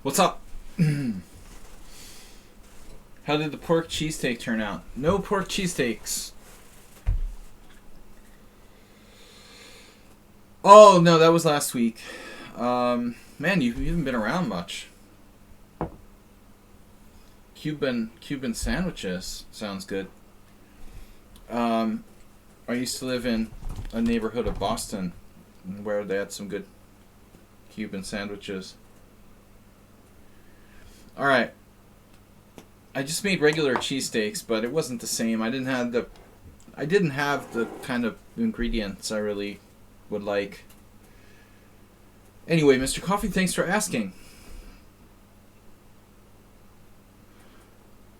What's up? How did the pork cheesesteak turn out? No pork cheesesteaks. Oh, no, that was last week. Man, you haven't been around much. Cuban sandwiches. Sounds good. I used to live in a neighborhood of Boston where they had some good Cuban sandwiches. Alright. I just made regular cheesesteaks, but it wasn't the same. I didn't have the kind of ingredients I really would like. Anyway, Mr. Coffee, thanks for asking.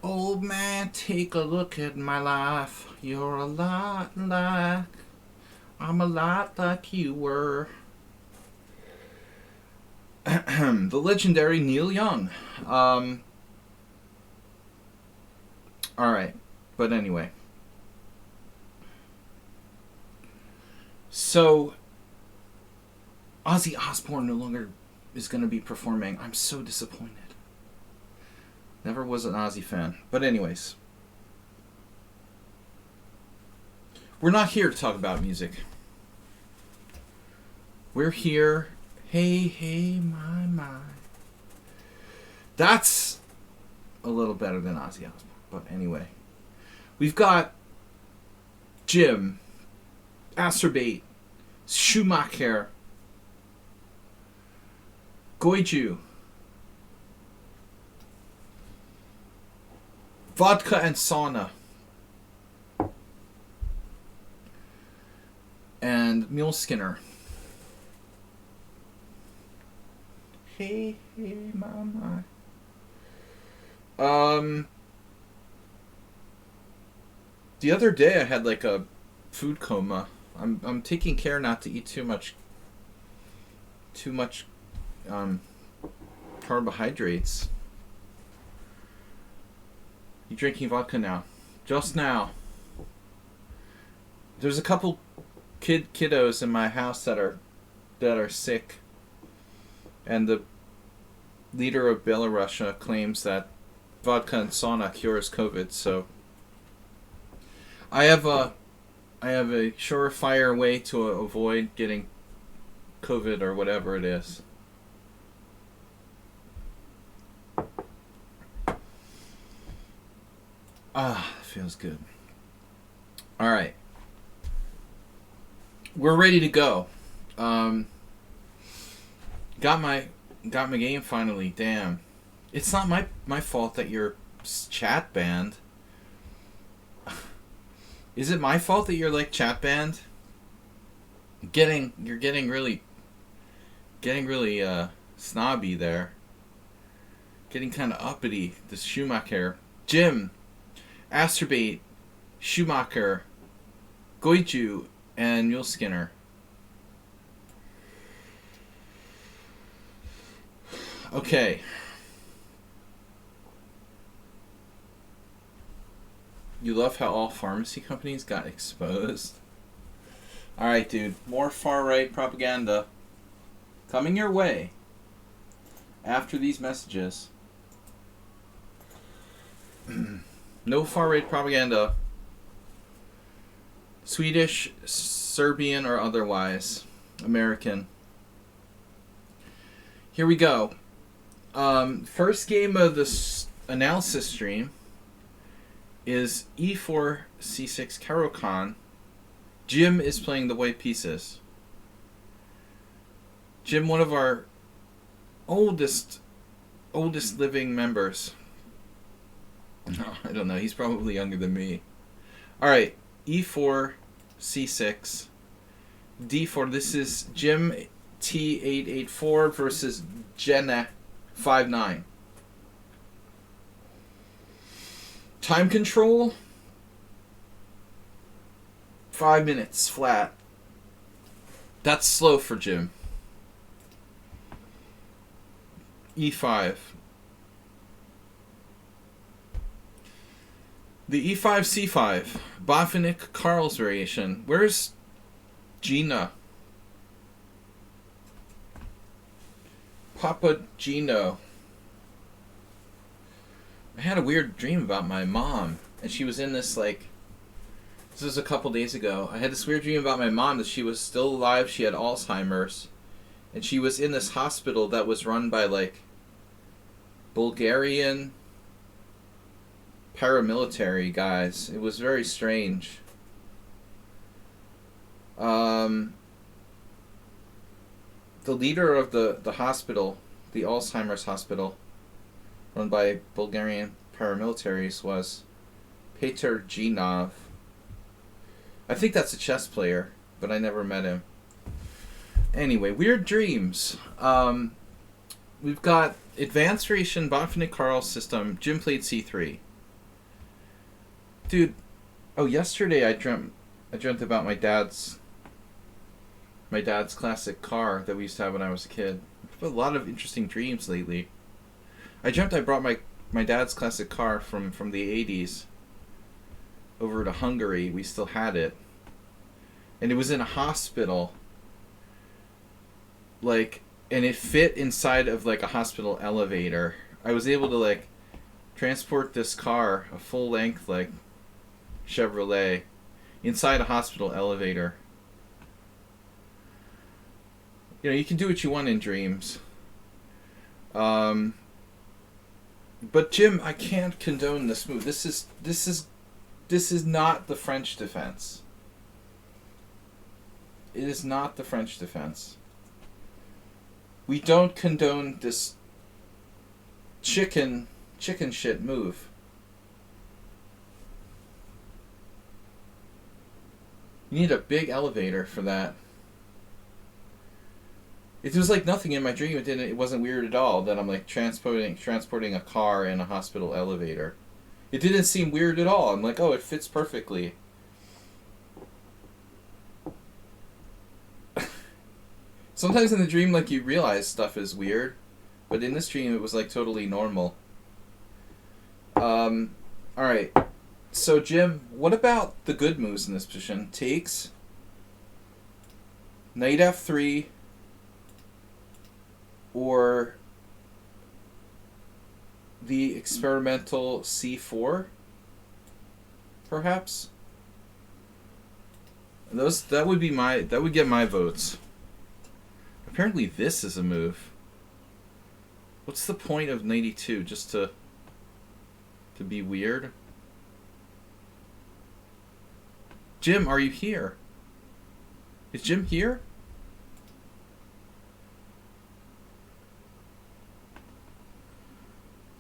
Old man, take a look at my life. You're a lot like I'm a lot like you were. The legendary Neil Young. Alright, but anyway. So, Ozzy Osbourne no longer is going to be performing. I'm so disappointed. Never was an Ozzy fan. But anyways. We're not here to talk about music. We're here... Hey, hey, my. That's a little better than Ozzy Osbourne. But anyway. We've got Jim, Acerbate, Schumacher, Goiju, Vodka and Sauna, and Mule Skinner. Hey, hey, my. The other day I had like a food coma. I'm taking care not to eat too much carbohydrates. You drinking vodka now? Just now. There's a couple kiddos in my house that are sick, and the leader of Belarus claims that vodka and sauna cures COVID. So I have a surefire way to avoid getting COVID or whatever it is. Feels good. All right, we're ready to go. Got my game finally. Damn, it's not my fault that your chat banned. Is it my fault that you're like chat banned? You're getting really snobby there. Getting kind of uppity. This Schumacher, Jim, Acerbate, Schumacher, Goiju, and Mule Skinner. Okay. You love how all pharmacy companies got exposed? Alright, dude. More far-right propaganda coming your way after these messages. No far-right propaganda. Swedish, Serbian, or otherwise. American. Here we go. First game of this analysis stream is e4 c6 Caro-Kann. Jim is playing the white pieces. Jim, one of our oldest living members. I don't know, he's probably younger than me. Alright, e4 c6 d4. This is Jim t884 versus Jenna 5-9. Time control, 5 minutes flat. That's slow for Jim. E5. The E5 C5 Botvinnik Karls variation. Where's Gina? Papa Gino. I had a weird dream about my mom, and she was in this, like, this was a couple days ago. I had this weird dream about my mom that she was still alive, she had Alzheimer's, and she was in this hospital that was run by, like, Bulgarian paramilitary guys. It was very strange. The leader of the hospital, the Alzheimer's hospital, run by Bulgarian paramilitaries, was Peter Ginov. I think that's a chess player, but I never met him. Anyway, weird dreams. We've got advanced variation Bonfinite Carl system. Jim played c3. Dude, yesterday I dreamt about my dad's classic car that we used to have when I was a kid. I've had a lot of interesting dreams lately. I dreamt I brought my dad's classic car from the 80s over to Hungary. We still had it. And it was in a hospital. Like, and it fit inside of, like, a hospital elevator. I was able to, like, transport this car, a full-length, like, Chevrolet, inside a hospital elevator. You know, you can do what you want in dreams. But Jim, I can't condone this move. This is not the French defense. It is not the French defense. We don't condone this chicken shit move. You need a big elevator for that. It was like nothing in my dream. It wasn't weird at all that I'm like transporting a car in a hospital elevator. It didn't seem weird at all. I'm like, oh, it fits perfectly. Sometimes in the dream, like, you realize stuff is weird, but in this dream it was like totally normal. Alright. So Jim, what about the good moves in this position? Takes, knight f3, or the experimental c4, perhaps? That would get my votes. Apparently this is a move. What's the point of knight e2? Just to be weird? Jim, are you here? Is Jim here?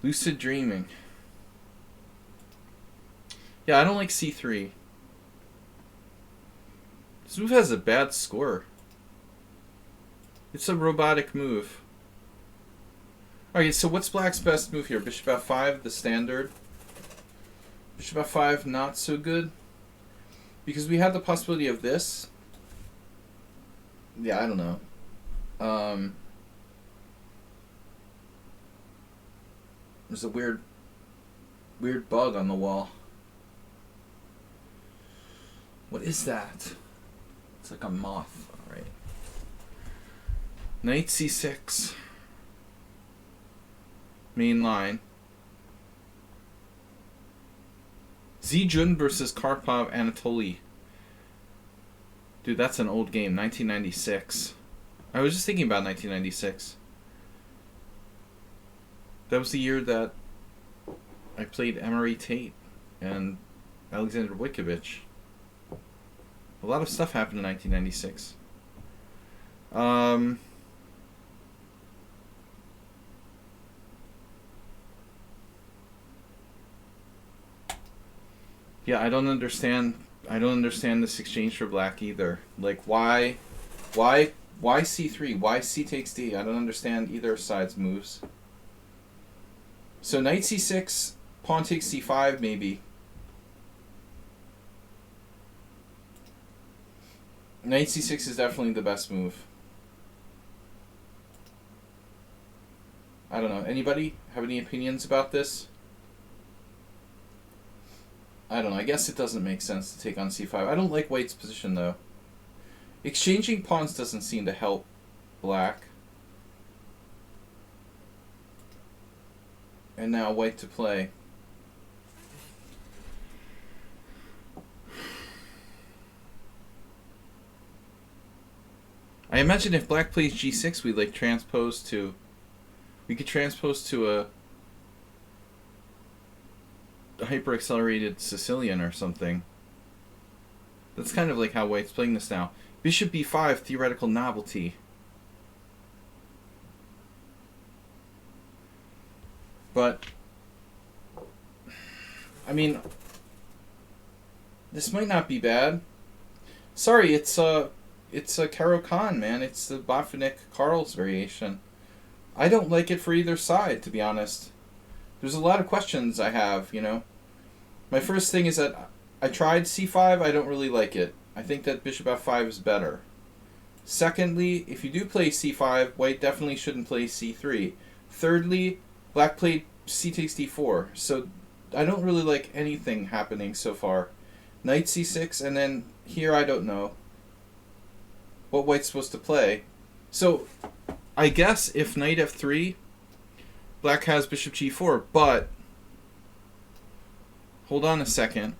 Lucid dreaming. Yeah, I don't like c3. This move has a bad score. It's a robotic move. Alright, so what's black's best move here? Bishop f5, the standard. Bishop f5, not so good. Because we have the possibility of this. Yeah, I don't know. There's a weird bug on the wall. What is that? It's like a moth. Alright. Knight c6. Main line. Zijun versus Karpov Anatoly. Dude, that's an old game. 1996. I was just thinking about 1996. That was the year that I played Emery Tate and Alexander Wojtkiewicz. A lot of stuff happened in 1996. Yeah, I don't understand this exchange for black either. Like, why c3? Why c takes d? I don't understand either side's moves. So knight c6, pawn takes c5 maybe. Knight c6 is definitely the best move. I don't know. Anybody have any opinions about this? I don't know. I guess it doesn't make sense to take on c5. I don't like white's position, though. Exchanging pawns doesn't seem to help black. And now white to play. I imagine if black plays g6, we like transpose to... We could transpose to a hyper-accelerated Sicilian or something. That's kind of like how white's playing this now. Bishop b5, theoretical novelty. But, I mean, this might not be bad. Sorry, it's a Caro-Kann, man. It's the Botvinnik-Karls variation. I don't like it for either side, to be honest. There's a lot of questions I have, you know. My first thing is that I tried c5, I don't really like it. I think that bishop f5 is better. Secondly, if you do play c5, white definitely shouldn't play c3. Thirdly, black played c takes d4, so I don't really like anything happening so far. Knight c6, and then here I don't know what white's supposed to play. So I guess if knight f3, black has bishop g4, but hold on a second.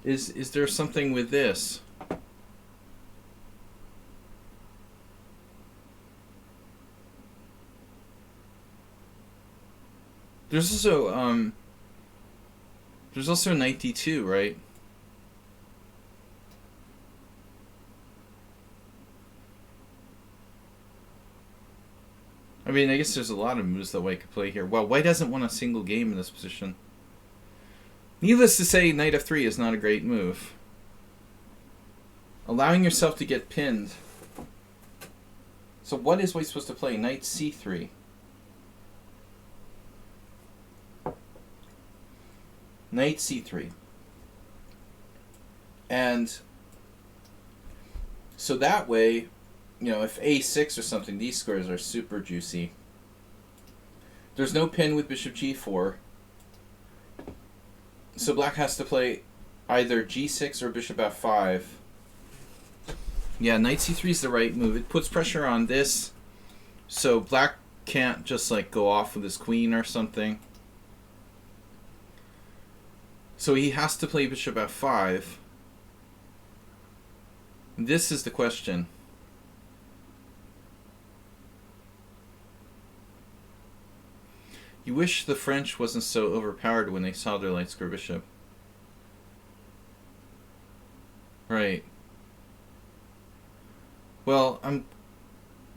Is there something with this? There's also knight d2, right? I mean, I guess there's a lot of moves that white could play here. Well, white hasn't won a single game in this position. Needless to say, knight f3 is not a great move. Allowing yourself to get pinned. So what is white supposed to play? Knight c3. Knight c3. And so that way, you know, if a6 or something, these squares are super juicy. There's no pin with bishop g4. So black has to play either g6 or bishop f5. Yeah, knight c3 is the right move. It puts pressure on this, so black can't just like go off with his queen or something. So he has to play bishop f5. This is the question. You wish the French wasn't so overpowered when they saw their light square bishop. Right. Well, I'm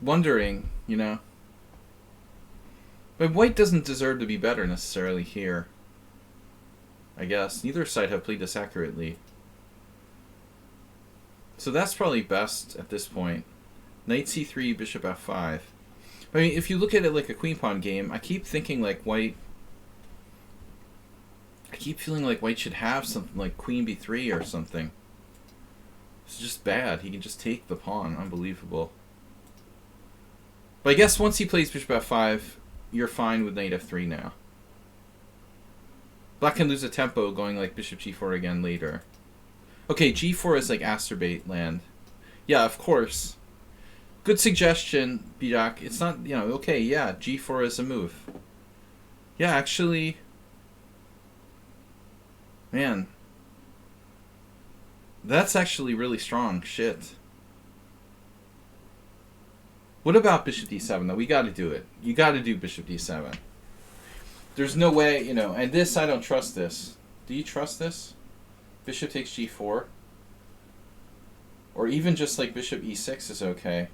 wondering, you know. But white doesn't deserve to be better necessarily here. I guess. Neither side have played this accurately. So that's probably best at this point. Knight c3, bishop f5. I mean, if you look at it like a queen pawn game, I keep thinking like white... I keep feeling like white should have something like queen b3 or something. It's just bad. He can just take the pawn. Unbelievable. But I guess once he plays bishop f5, you're fine with knight f3 now. Black can lose a tempo going like bishop g4 again later. Okay, g4 is like Asterbait land. Yeah, of course. Good suggestion, Bijak. It's not, you know, okay, yeah, g4 is a move. Yeah, actually... Man. That's actually really strong. Shit. What about bishop d7, though? We gotta do it. You gotta do bishop d7. There's no way, you know, and this, I don't trust this. Do you trust this? Bishop takes g4? Or even just like bishop e6 is okay.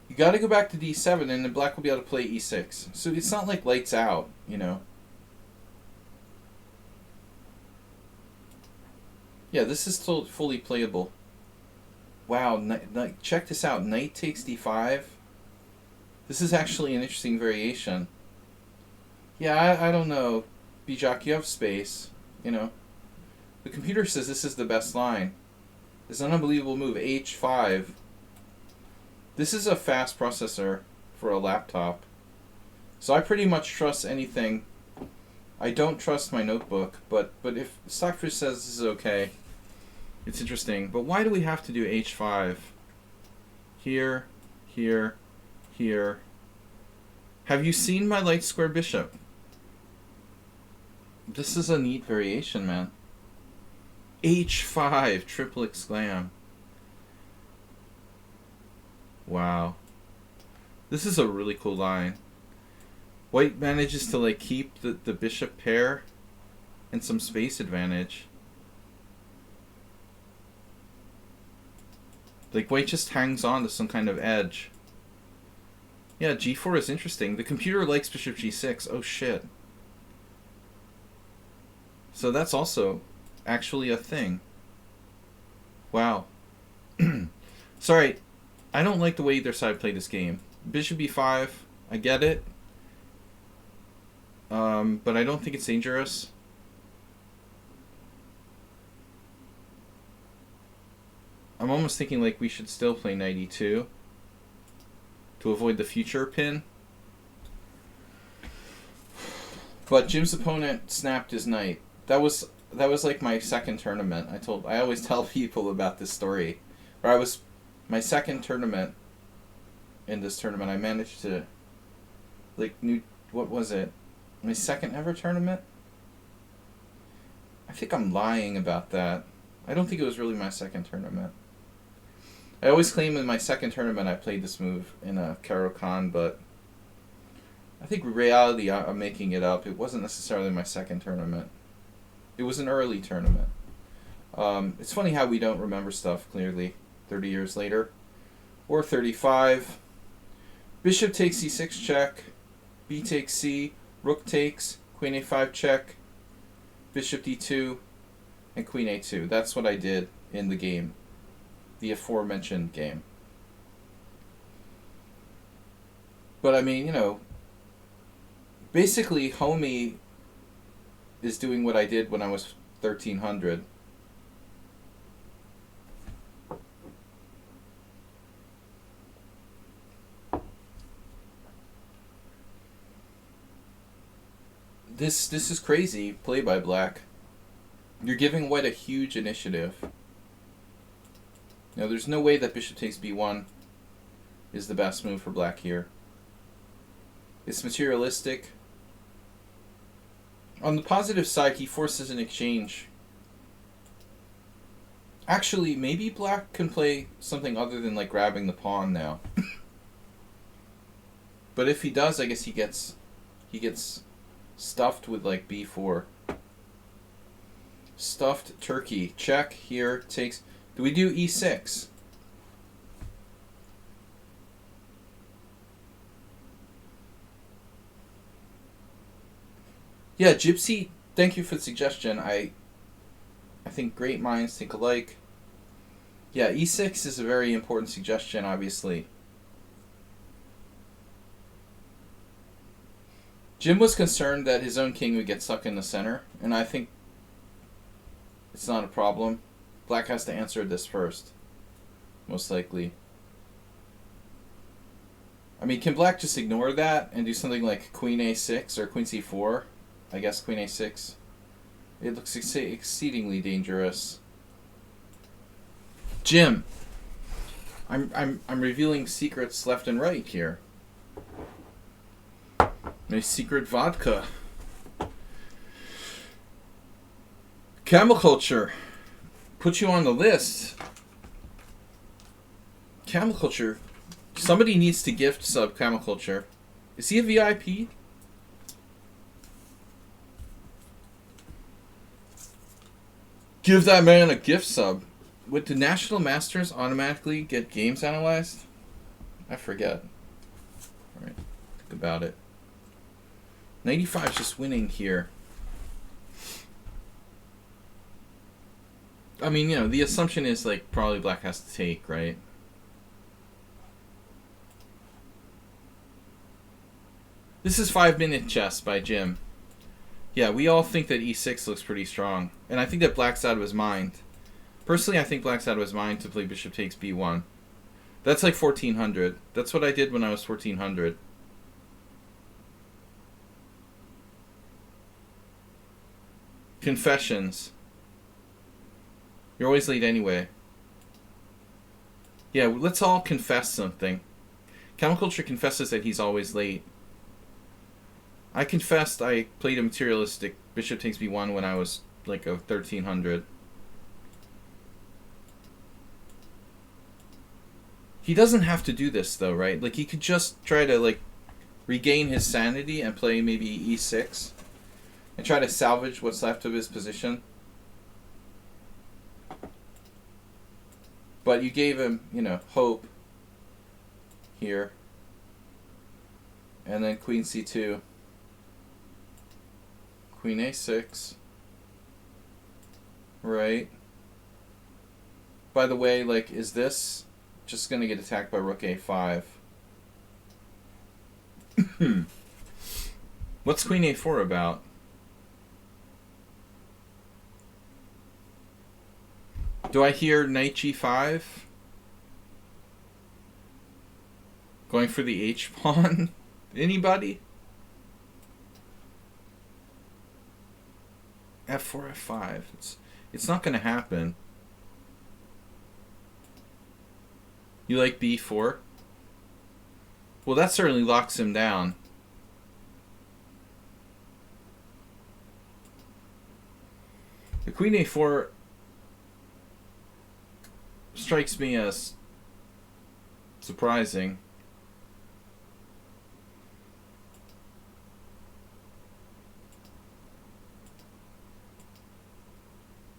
You gotta go back to d7 and then black will be able to play e6. So it's not like lights out, you know. Yeah, this is still fully playable. Wow, check this out. Knight takes d5. This is actually an interesting variation. Yeah, I don't know. Bijak, you have space, you know. The computer says this is the best line. It's an unbelievable move. h5. This is a fast processor for a laptop. So I pretty much trust anything. I don't trust my notebook, but if Stockfish says this is okay, it's interesting. But why do we have to do h5? Here, here, here. Have you seen my light square bishop? This is a neat variation, man. H5, triple exclam. Wow. This is a really cool line. White manages to like keep the bishop pair and some space advantage. Like white just hangs on to some kind of edge. Yeah, g4 is interesting. The computer likes bishop g6. Oh shit. So that's also actually a thing. Wow. Sorry, I don't like the way either side played this game. Bishop b5, I get it. But I don't think it's dangerous. I'm almost thinking like we should still play knight e2 to avoid the future pin. But Jim's opponent snapped his knight. That was like my second tournament. I always tell people about this story. Or my second tournament in this tournament. I managed to what was it? My second ever tournament? I think I'm lying about that. I don't think it was really my second tournament. I always claim in my second tournament I played this move in a Caro-Kann, but I think in reality I'm making it up. It wasn't necessarily my second tournament. It was an early tournament. It's funny how we don't remember stuff clearly 30 years later. Or 35. Bishop takes c6 check. B takes c. Rook takes. Queen a5 check. Bishop d2. And queen a2. That's what I did in the game. The aforementioned game. But I mean, basically Homie is doing what I did when I was 1300. This is crazy play by black. You're giving white a huge initiative. Now there's no way that bishop takes b1 is the best move for black here. It's materialistic. On the positive side, he forces an exchange. Actually, maybe black can play something other than like grabbing the pawn now. But if he does, I guess he gets stuffed with like b4. Stuffed turkey. Check here takes. Do we do e6? Yeah, Gypsy, thank you for the suggestion. I think great minds think alike. Yeah, e6 is a very important suggestion, obviously. Jim was concerned that his own king would get stuck in the center, and I think it's not a problem. Black has to answer this first, most likely. I mean, can black just ignore that and do something like queen a6 or queen c4? I guess queen a6. It looks exceedingly dangerous. Jim, I'm revealing secrets left and right here. My secret vodka. Camel Culture. Put you on the list. Camel Culture. Somebody needs to gift sub Camel Culture. Is he a VIP? Give that man a gift sub. Would the National Masters automatically get games analyzed? I forget. Alright, think about it. 95 is just winning here. I mean, the assumption is like probably black has to take, right? This is 5-minute chess by Jim. Yeah, we all think that e6 looks pretty strong. And I think that black's out of his mind. Personally, I think black's out of his mind to play bishop takes b1. That's like 1400. That's what I did when I was 1400. Confessions. You're always late anyway. Yeah, let's all confess something. Camel Culture confesses that he's always late. I confessed I played a materialistic bishop takes b1 when I was like a 1300. He doesn't have to do this though, right? Like he could just try to like regain his sanity and play maybe e6 and try to salvage what's left of his position. But you gave him, you know, hope here. And then queen c2. Queen a6. Right. By the way, like, is this just going to get attacked by rook a5? What's queen a4 about? Do I hear knight g5? Going for the h pawn? Anybody? f4, f5. It's not going to happen. You like b4? Well, that certainly locks him down. The queen a4 strikes me as surprising.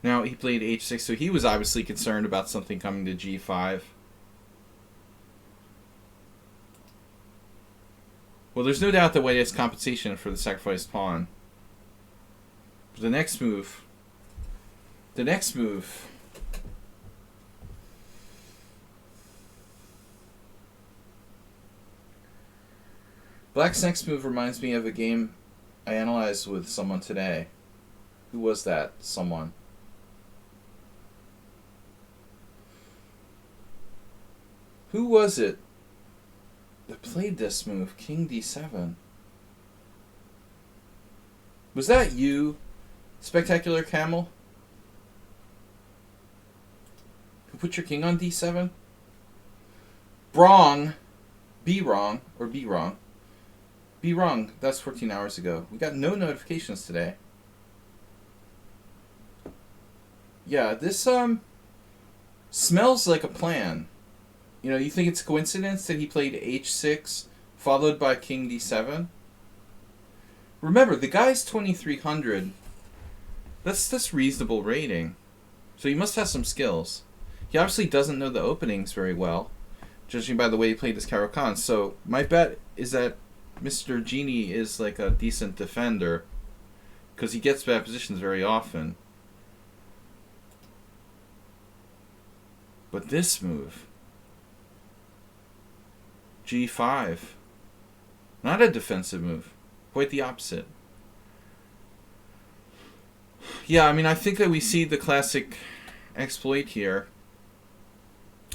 Now, he played h6, so he was obviously concerned about something coming to g5. Well, there's no doubt that white has compensation for the sacrificed pawn. But the next move... Black's next move reminds me of a game I analyzed with someone today. Who was that someone? Who was it that played this move, king d7? Was that you, Spectacular Camel? Who put your king on d7? Wrong. Be wrong. Or be wrong. Be wrong. That's 14 hours ago. We got no notifications today. Yeah, this smells like a plan. You know, you think it's a coincidence that he played h6 followed by king d7? Remember, the guy's 2300. That's reasonable rating. So he must have some skills. He obviously doesn't know the openings very well, judging by the way he played his Caro-Kann. So my bet is that Mr. Genie is like a decent defender, because he gets bad positions very often. But this move... g5. Not a defensive move. Quite the opposite. Yeah, I mean, I think that we see the classic exploit here.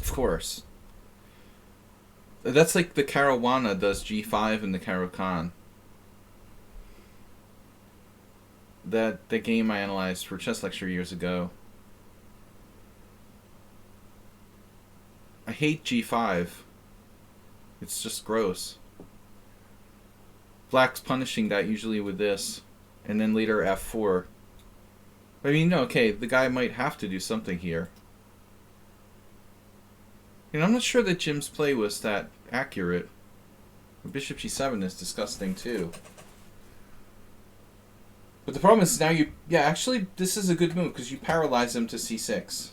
Of course. That's like the Caruana does g5 in the Caro-Kann. The game I analyzed for chess lecture years ago. I hate g5. It's just gross. Black's punishing that usually with this, and then later f4. I mean, okay, the guy might have to do something here. And I'm not sure that Jim's play was that accurate. Bishop g7 is disgusting too. But the problem is now you... Yeah, actually, this is a good move because you paralyze him to c6.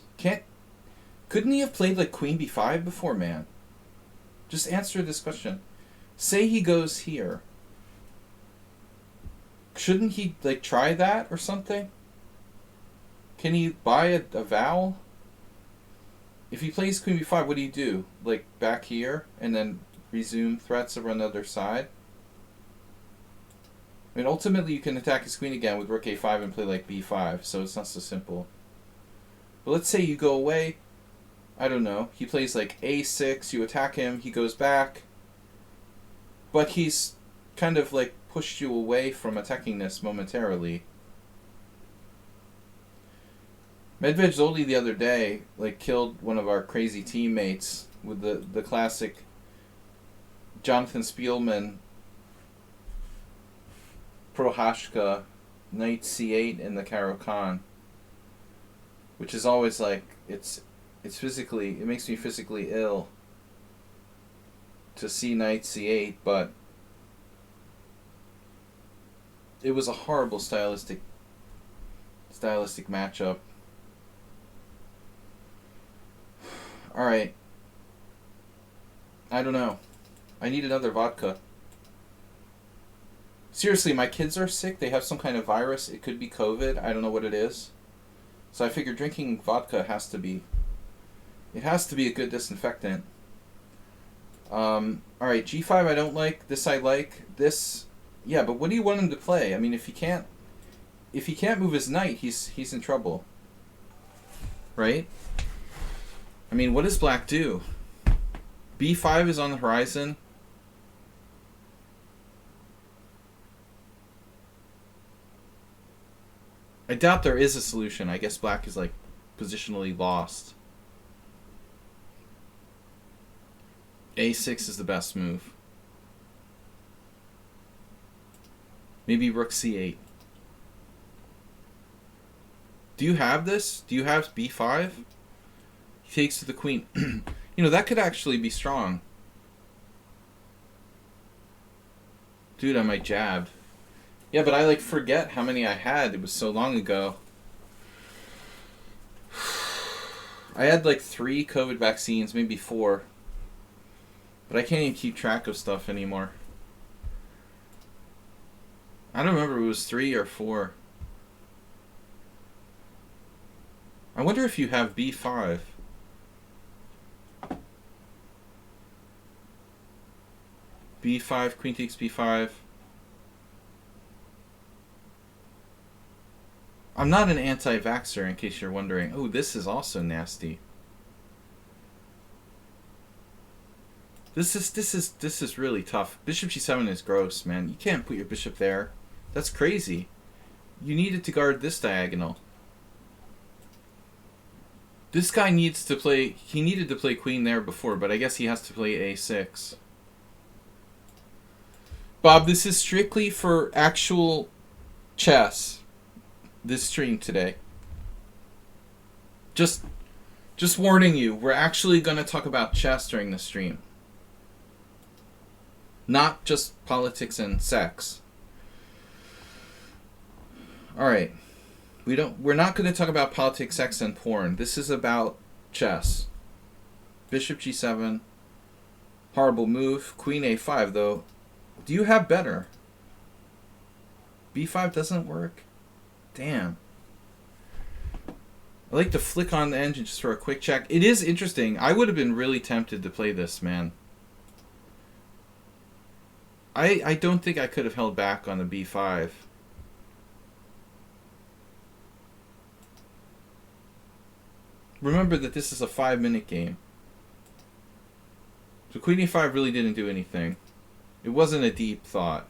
Couldn't he have played like queen b5 before, man? Just answer this question. Say he goes here. Shouldn't he like try that or something? Can he buy a vowel? If he plays queen b5, what do you do? Like back here and then resume threats over on the other side? I mean, ultimately you can attack his queen again with rook a5 and play like b5, so it's not so simple. But let's say you go away. I don't know. He plays like a6, you attack him, he goes back. But he's kind of like pushed you away from attacking this momentarily. Medved Zoldy the other day like killed one of our crazy teammates with the classic Jonathan Spielman Prohashka knight c8 in the Caro-Kann, which is always like it makes me physically ill to c knight c8, but it was a horrible stylistic matchup. All right. I don't know. I need another vodka. Seriously, my kids are sick. They have some kind of virus. It could be COVID. I don't know what it is. So I figure drinking vodka has to be... It has to be a good disinfectant. Alright, g5 I don't like. This I like. This... Yeah, but what do you want him to play? I mean, if he can't move his knight, he's in trouble. Right? I mean, what does black do? b5 is on the horizon. I doubt there is a solution. I guess black is, like, positionally lost. a6 is the best move. Maybe rook c8. Do you have this? Do you have b5? He takes to the queen. You know, that could actually be strong. Dude, I might jabbed. Yeah, but I, like, forget how many I had. It was so long ago. I had, like, 3 COVID vaccines, maybe 4. But I can't even keep track of stuff anymore. I don't remember if it was 3 or 4. I wonder if you have b5. b5, queen takes b5. I'm not an anti-vaxxer, in case you're wondering. Oh, this is also nasty. This is really tough. Bishop g7 is gross, man. You can't put your bishop there. That's crazy. You needed to guard this diagonal. This guy needs to play... He needed to play queen there before, but I guess he has to play a6. Bob, this is strictly for actual chess. This stream today. Just warning you, we're actually going to talk about chess during the stream. Not just politics and sex. Alright. We're not going to talk about politics, sex, and porn. This is about chess. Bishop g7. Horrible move. Queen a5, though. Do you have better? b5 doesn't work? Damn. I like to flick on the engine just for a quick check. It is interesting. I would have been really tempted to play this, man. I don't think I could have held back on the b5. Remember that this is a 5-minute game. So queen e5 really didn't do anything. It wasn't a deep thought.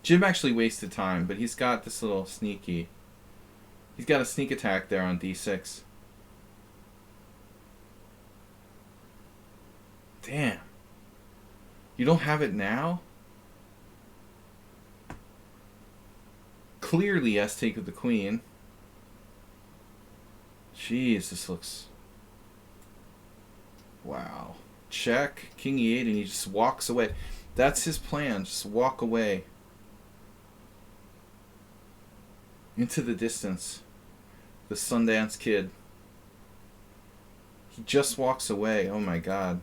Jim actually wasted time, but he's got this little sneaky... He's got a sneak attack there on d6. Damn. You don't have it now? Clearly has taken the queen. Jeez, this looks... Wow. Check, king e8, and he just walks away. That's his plan, just walk away. Into the distance. The Sundance Kid. He just walks away. Oh my god.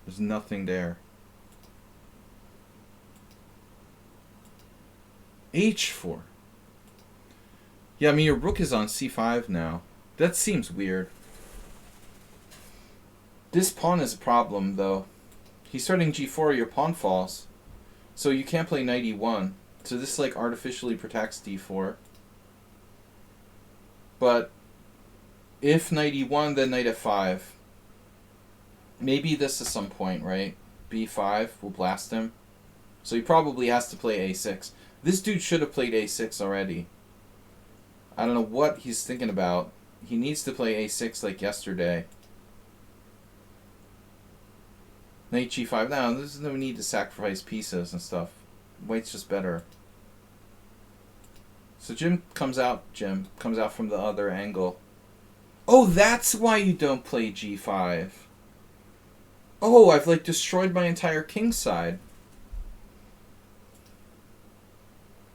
There's nothing there. h4. Yeah, I mean, your rook is on c5 now. That seems weird. This pawn is a problem, though. He's starting g4, your pawn falls. So you can't play knight e1. So this, like, artificially protects d4. But if knight e1, then knight f5. Maybe this is some point, right? b5 will blast him. So he probably has to play a6. This dude should have played a6 already. I don't know what he's thinking about. He needs to play a6 like yesterday. Knight g5. Now, there's no need to sacrifice pieces and stuff. White's just better. So Jim comes out from the other angle. Oh, that's why you don't play g5. Oh, I've like destroyed my entire king side.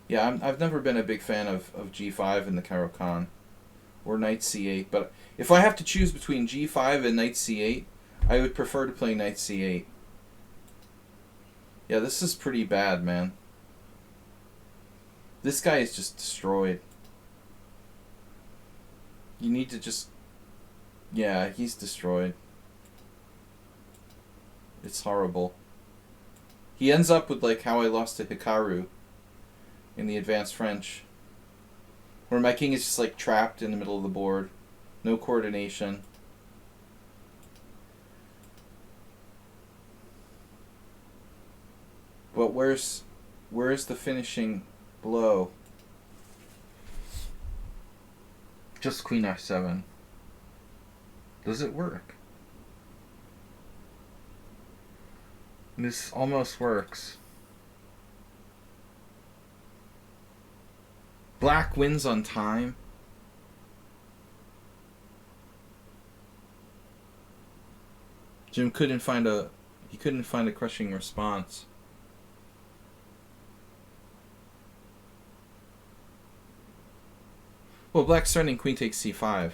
Yeah, I've never been a big fan of g5 in the Caro-Kann. Or knight c8. But if I have to choose between g5 and knight c8, I would prefer to play knight c8. Yeah, this is pretty bad, man. This guy is just destroyed. You need to just... Yeah, he's destroyed. It's horrible. He ends up with like how I lost to Hikaru in the Advanced French, where my king is just like trapped in the middle of the board. No coordination. But where's the finishing blow? Just queen f7. Does it work? This almost works. Black wins on time. Jim couldn't find a crushing response. Well, black's threatening queen takes c5.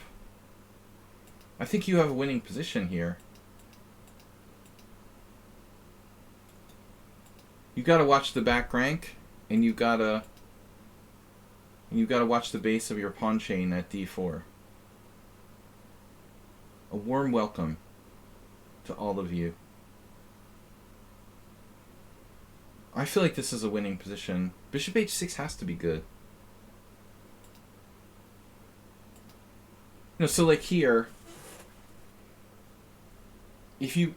I think you have a winning position here. You gotta watch the back rank, and you gotta watch the base of your pawn chain at d4. A warm welcome to all of you. I feel like this is a winning position. Bishop h6 has to be good. No, so like here, if you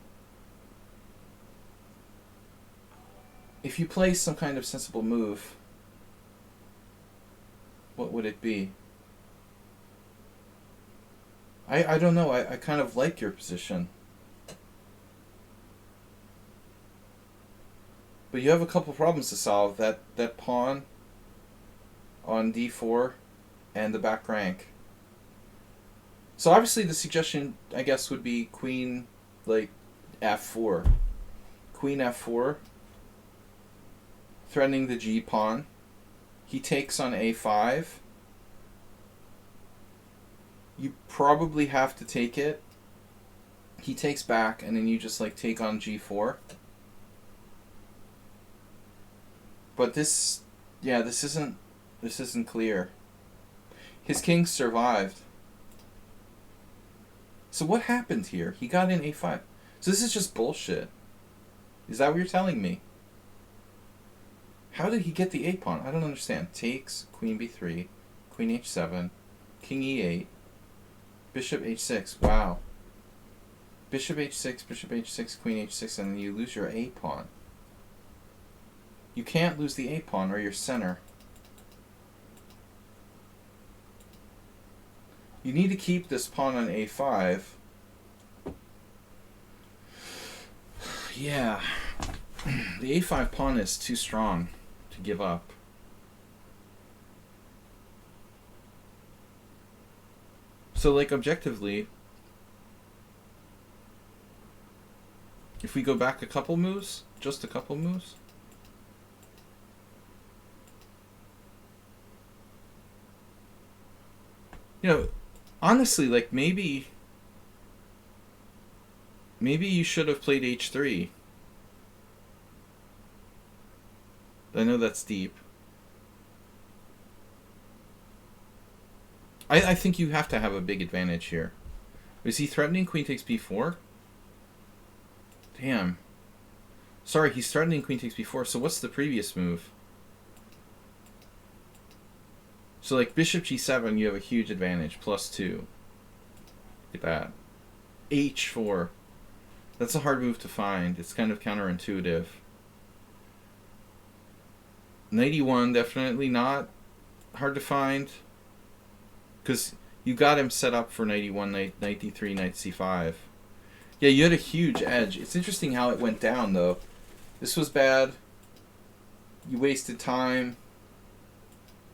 play some kind of sensible move, what would it be? I don't know. I kind of like your position. But you have a couple problems to solve. That pawn on d4 and the back rank. So obviously the suggestion, I guess, would be queen, like, f4. Queen f4, threatening the g pawn. He takes on a5. You probably have to take it. He takes back, and then you just, like, take on g4. But this, yeah, this isn't clear. His king survived. So what happened here? He got in a5. So this is just bullshit. Is that what you're telling me? How did he get the a pawn? I don't understand. Takes, queen b3, queen h7, king e8, bishop h6. Wow. Bishop h6, queen h6, and then you lose your a pawn. You can't lose the a pawn or your center. You need to keep this pawn on a5. Yeah. The a5 pawn is too strong to give up. So, like, objectively, if we go back a couple moves, just a couple moves, you know, honestly, like, maybe you should have played h3. I know that's deep. I think you have to have a big advantage here. Is he threatening queen takes b4? Damn. Sorry, he's threatening queen takes b4, so what's the previous move? So, like, bishop g7, you have a huge advantage, +2. Look at that. h4. That's a hard move to find. It's kind of counterintuitive. Knight e1, definitely not hard to find. Because you got him set up for knight e1, knight d3, knight c5. Yeah, you had a huge edge. It's interesting how it went down, though. This was bad. You wasted time.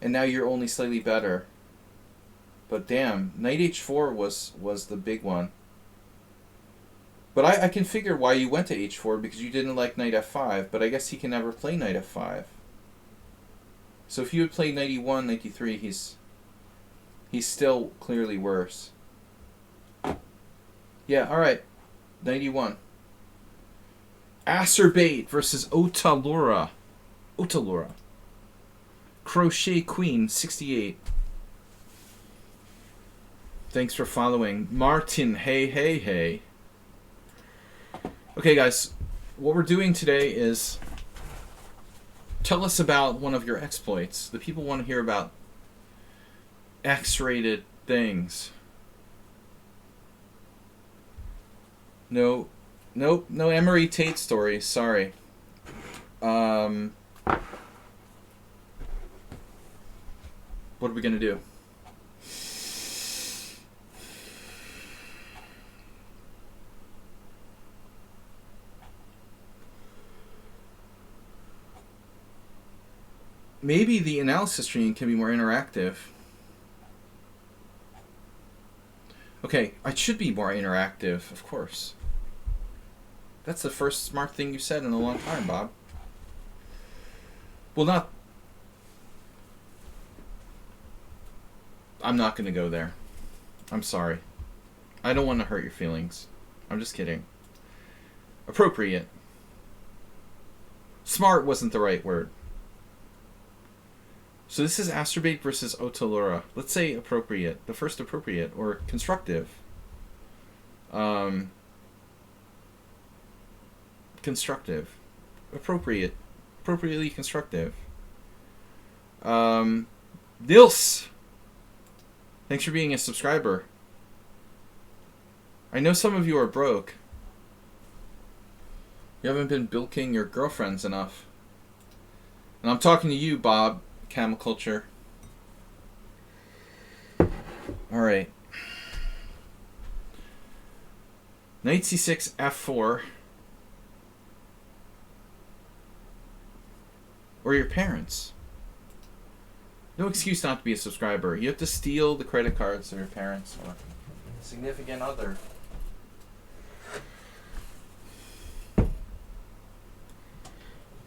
And now you're only slightly better. But damn, knight h4 was the big one. But I can figure why you went to h4 because you didn't like knight f5, but I guess he can never play knight f5. So if you would play knight e1, knight e3, he's still clearly worse. Yeah, alright. Knight e1. Acerbate versus Otalora. Otalora. Crochet Queen, 68. Thanks for following. Martin, hey. Okay, guys. What we're doing today is tell us about one of your exploits. The people want to hear about X-rated things. No Emery Tate stories. Sorry. What are we gonna do? Maybe the analysis stream can be more interactive. Okay, it should be more interactive, of course. That's the first smart thing you said in a long time, Bob. Well, I'm not going to go there. I'm sorry. I don't want to hurt your feelings. I'm just kidding. Appropriate. Smart wasn't the right word. So this is Acerbate versus Otalora. Let's say appropriate. The first appropriate, or constructive. Constructive. Appropriate. Appropriately constructive. Nils! Thanks for being a subscriber. I know some of you are broke. You haven't been bilking your girlfriends enough. And I'm talking to you, Bob. Camel culture. Alright. Knight c6, f4. Or your parents. No excuse not to be a subscriber. You have to steal the credit cards of your parents or significant other.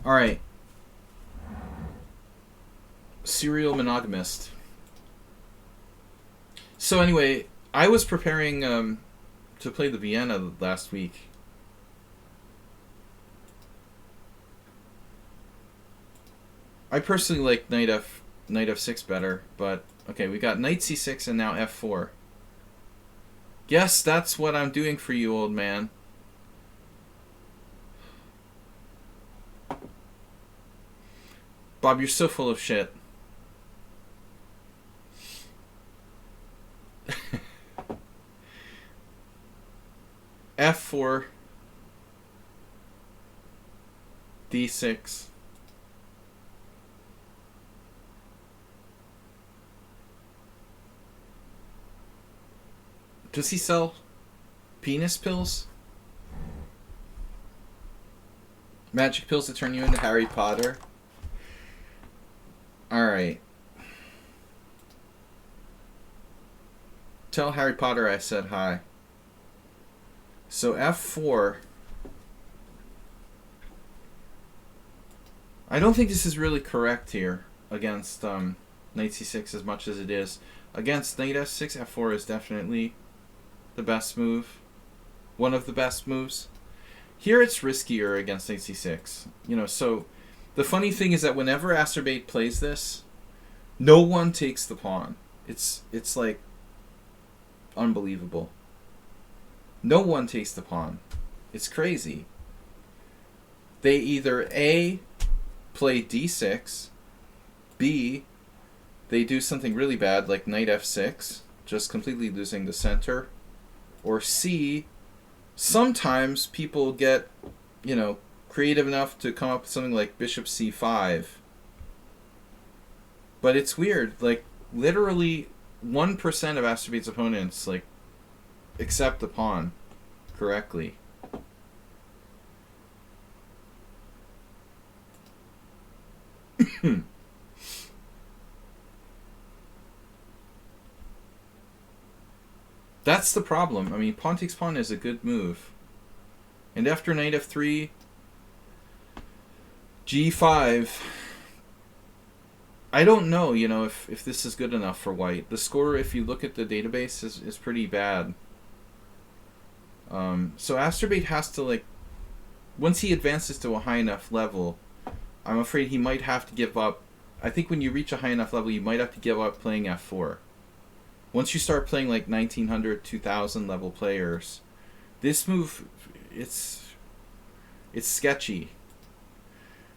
Alright. Serial monogamist. So anyway, I was preparing to play the Vienna last week. I personally like knight f6 better, but okay, we got knight c6 and now f4. Yes, that's what I'm doing for you, old man. Bob, you're so full of shit. f4 d6 Does he sell penis pills? Magic pills that turn you into Harry Potter? Alright. Tell Harry Potter I said hi. So f4. I don't think this is really correct here against knight c6 as much as it is. Against knight f6, f4 is definitely the best move. One of the best moves. Here it's riskier against knight c6. You know, so the funny thing is that whenever Acerbate plays this, no one takes the pawn. It's like unbelievable. No one takes the pawn. It's crazy. They either A, play d6, B, they do something really bad like knight f6, just completely losing the center, or C, sometimes people get, you know, creative enough to come up with something like bishop c5. But it's weird, like literally 1% of Acerbate's opponents like accept the pawn correctly. That's the problem. I mean, pawn takes pawn is a good move. And after knight f3, g5. I don't know, if this is good enough for white. The score, if you look at the database, is pretty bad. So Asterbate has to, like, once he advances to a high enough level, I'm afraid he might have to give up. I think when you reach a high enough level, you might have to give up playing f4. Once you start playing like 1900, 2000 level players, this move, it's sketchy.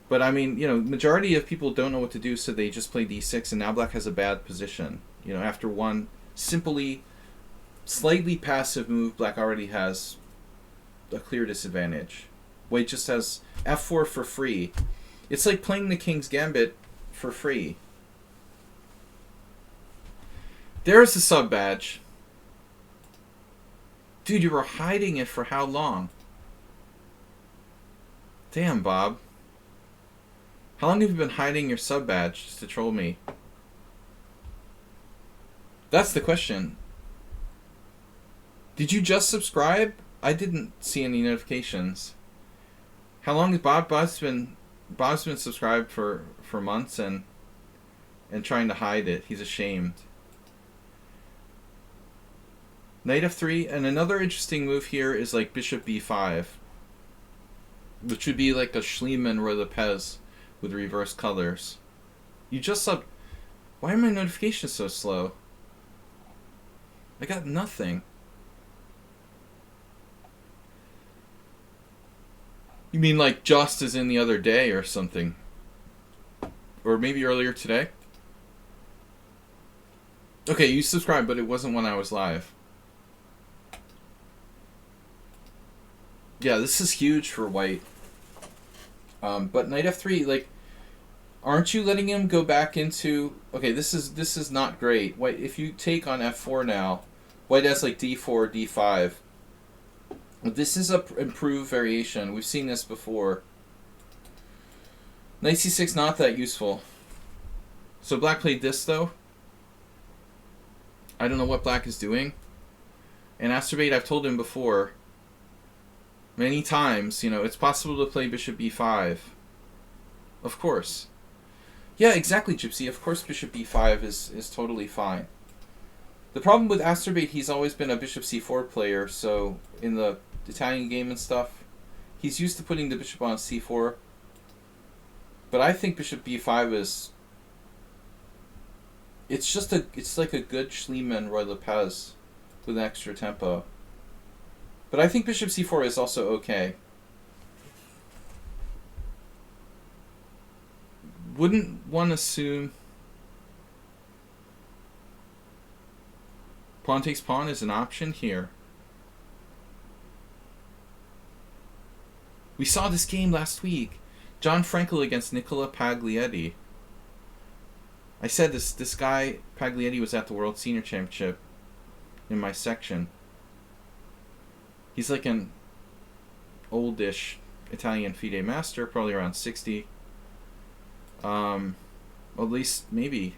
But I mean, majority of people don't know what to do, so they just play d6, and now black has a bad position. After one simply slightly passive move, black already has a clear disadvantage. White just has f4 for free. It's like playing the King's Gambit for free. There's the sub badge. Dude, you were hiding it for how long? Damn, Bob. How long have you been hiding your sub badge just to troll me? That's the question. Did you just subscribe? I didn't see any notifications. How long has Bob's been subscribed for months and trying to hide it. He's ashamed. Knight f3, and another interesting move here is like bishop b5, which would be like a Schliemann Roy Lopez with reverse colors. You just subbed. Why are my notifications so slow? I got nothing. You mean like just as in the other day or something? Or maybe earlier today? Okay, you subscribed, but it wasn't when I was live. Yeah, this is huge for white. But knight f3, like, aren't you letting him go back into... Okay, this is not great. White, if you take on f4 now, white has like d4, d5. This is a improved variation. We've seen this before. Knight c6, not that useful. So black played this, though. I don't know what black is doing. And Asterbate, I've told him before, many times, it's possible to play bishop b5. Of course. Yeah, exactly, Gypsy. Of course bishop b5 is totally fine. The problem with Asterbate, he's always been a bishop c4 player, so in the Italian game and stuff, he's used to putting the bishop on c4. But I think bishop b5 is... It's like a good Schliemann Roy Lopez with extra tempo. But I think bishop c4 is also okay. Wouldn't one assume pawn takes pawn is an option here? We saw this game last week. John Frankel against Nicola Paglietti. I said this guy, Paglietti, was at the World Senior Championship in my section. He's like an oldish Italian FIDE master, probably around 60. At least, maybe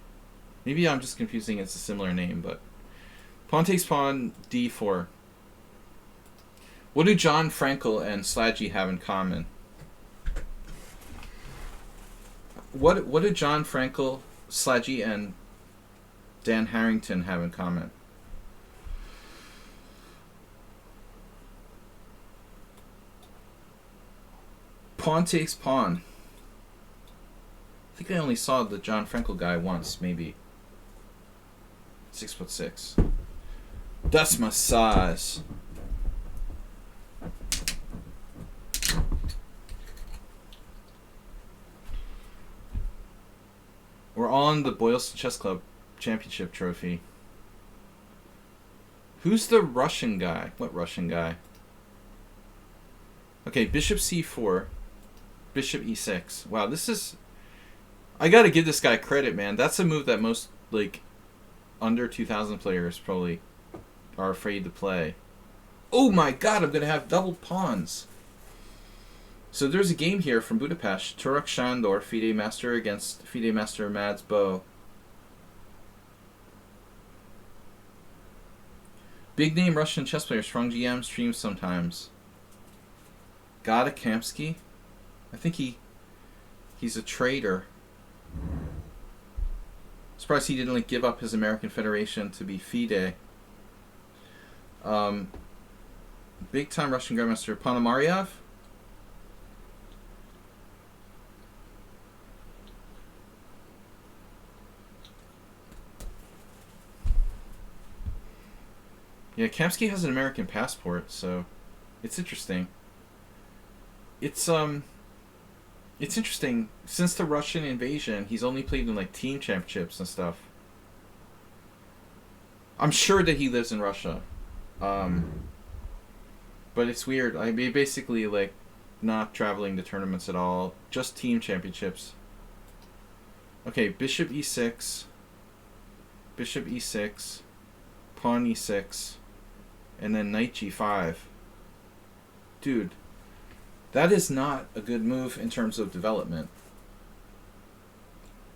I'm just confusing, it's a similar name, but pawn takes pawn, d4. What do John Frankel and Sladgie have in common? What do John Frankel, Sladgie, and Dan Harrington have in common? Pawn takes pawn. I think I only saw the John Frankel guy once, maybe. 6'6". That's my size. We're on the Boylston Chess Club Championship trophy. Who's the Russian guy? What Russian guy? Okay, bishop c4. Bishop e6. Wow, this is... I gotta give this guy credit, man. That's a move that most, like, under 2,000 players probably are afraid to play. Oh my god, I'm gonna have double pawns. So there's a game here from Budapest. Turok Sándor, FIDE Master against FIDE Master Mads Bow. Big name Russian chess player, strong GM, streams sometimes. Got a Kamsky? I think he's a traitor. Surprised he didn't like give up his American Federation to be FIDE. Big time Russian Grandmaster Ponomarev. Yeah, Kamsky has an American passport, so it's interesting. It's interesting. Since the Russian invasion, he's only played in like team championships and stuff. I'm sure that he lives in Russia. But it's weird. I mean, basically like not traveling to tournaments at all, just team championships. Okay, bishop e6, bishop e6, pawn e6, and then knight g5. Dude, that is not a good move in terms of development.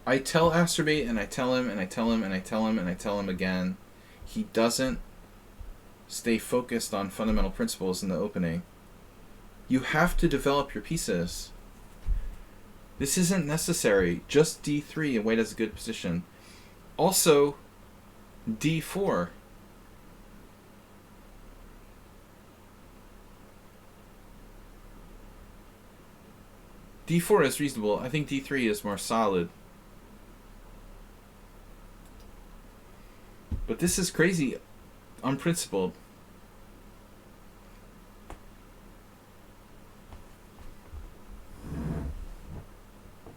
I tell Asterbate, and I tell him, and I tell him, and I tell him, and I tell him again. He doesn't stay focused on fundamental principles in the opening. You have to develop your pieces. This isn't necessary. Just d3 and white has a good position. Also, d4. d4 is reasonable. I think d3 is more solid. But this is crazy, unprincipled.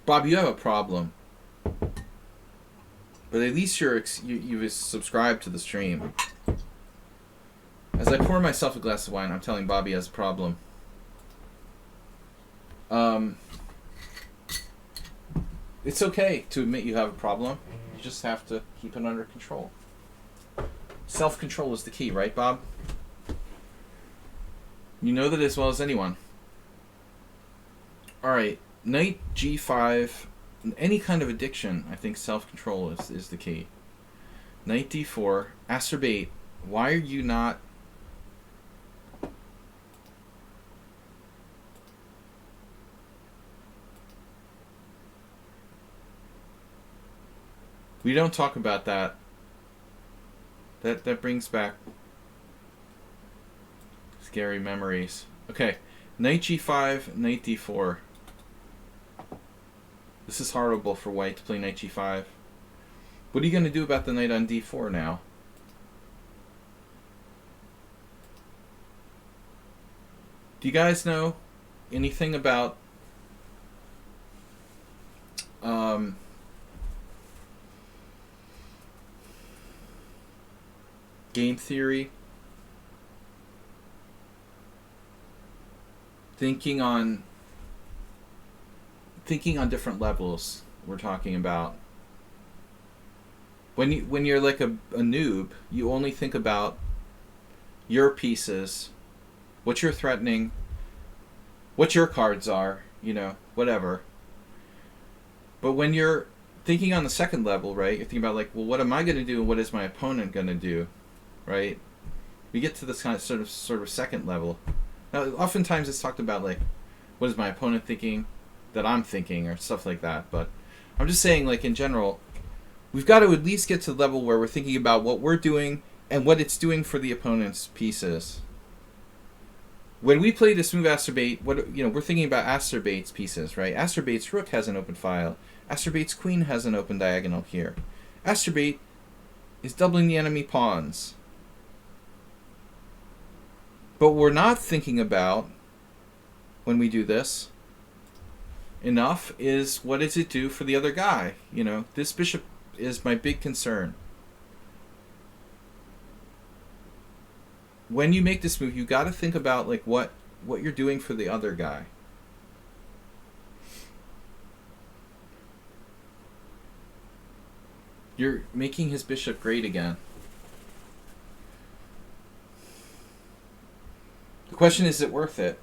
Bob, you have a problem. But at least you've subscribed to the stream. As I pour myself a glass of wine, I'm telling Bobby he has a problem. It's okay to admit you have a problem. You just have to keep it under control. Self-control is the key, right, Bob? You know that as well as anyone. Alright, knight g5. Any kind of addiction, I think self-control is the key. Knight d4. Asterbate, why are you not... We don't talk about that. That brings back scary memories. Okay, knight g5, knight d4. This is horrible for white to play knight g5. What are you going to do about the knight on d4 now? Do you guys know anything about game theory? Thinking on different levels we're talking about. When you're like a noob, you only think about your pieces, what you're threatening, what your cards are, whatever. But when you're thinking on the second level, right, you're thinking about like, well, what am I going to do and what is my opponent going to do, right? We get to this kind of sort of second level. Now, oftentimes it's talked about like, what is my opponent thinking that I'm thinking or stuff like that. But I'm just saying, like, in general, we've got to at least get to the level where we're thinking about what we're doing and what it's doing for the opponent's pieces. When we play this move Asterbate, we're thinking about Asterbate's pieces, right? Asterbate's rook has an open file. Asterbate's queen has an open diagonal here. Asterbate is doubling the enemy pawns. But we're not thinking about, when we do this, enough is what does it do for the other guy? This bishop is my big concern. When you make this move, you got to think about like what you're doing for the other guy. You're making his bishop great again. The question is it worth it?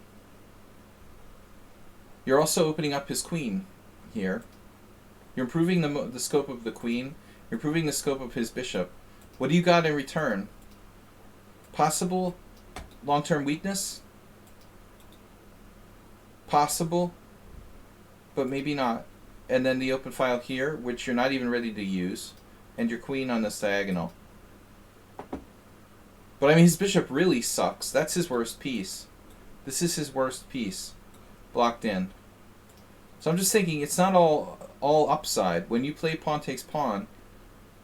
You're also opening up his queen here. You're improving the scope of the queen. You're improving the scope of his bishop. What do you got in return? Possible long-term weakness? Possible, but maybe not. And then the open file here, which you're not even ready to use, and your queen on this diagonal. But I mean, his bishop really sucks. That's his worst piece. This is his worst piece. Blocked in. So I'm just thinking, it's not all upside. When you play pawn takes pawn,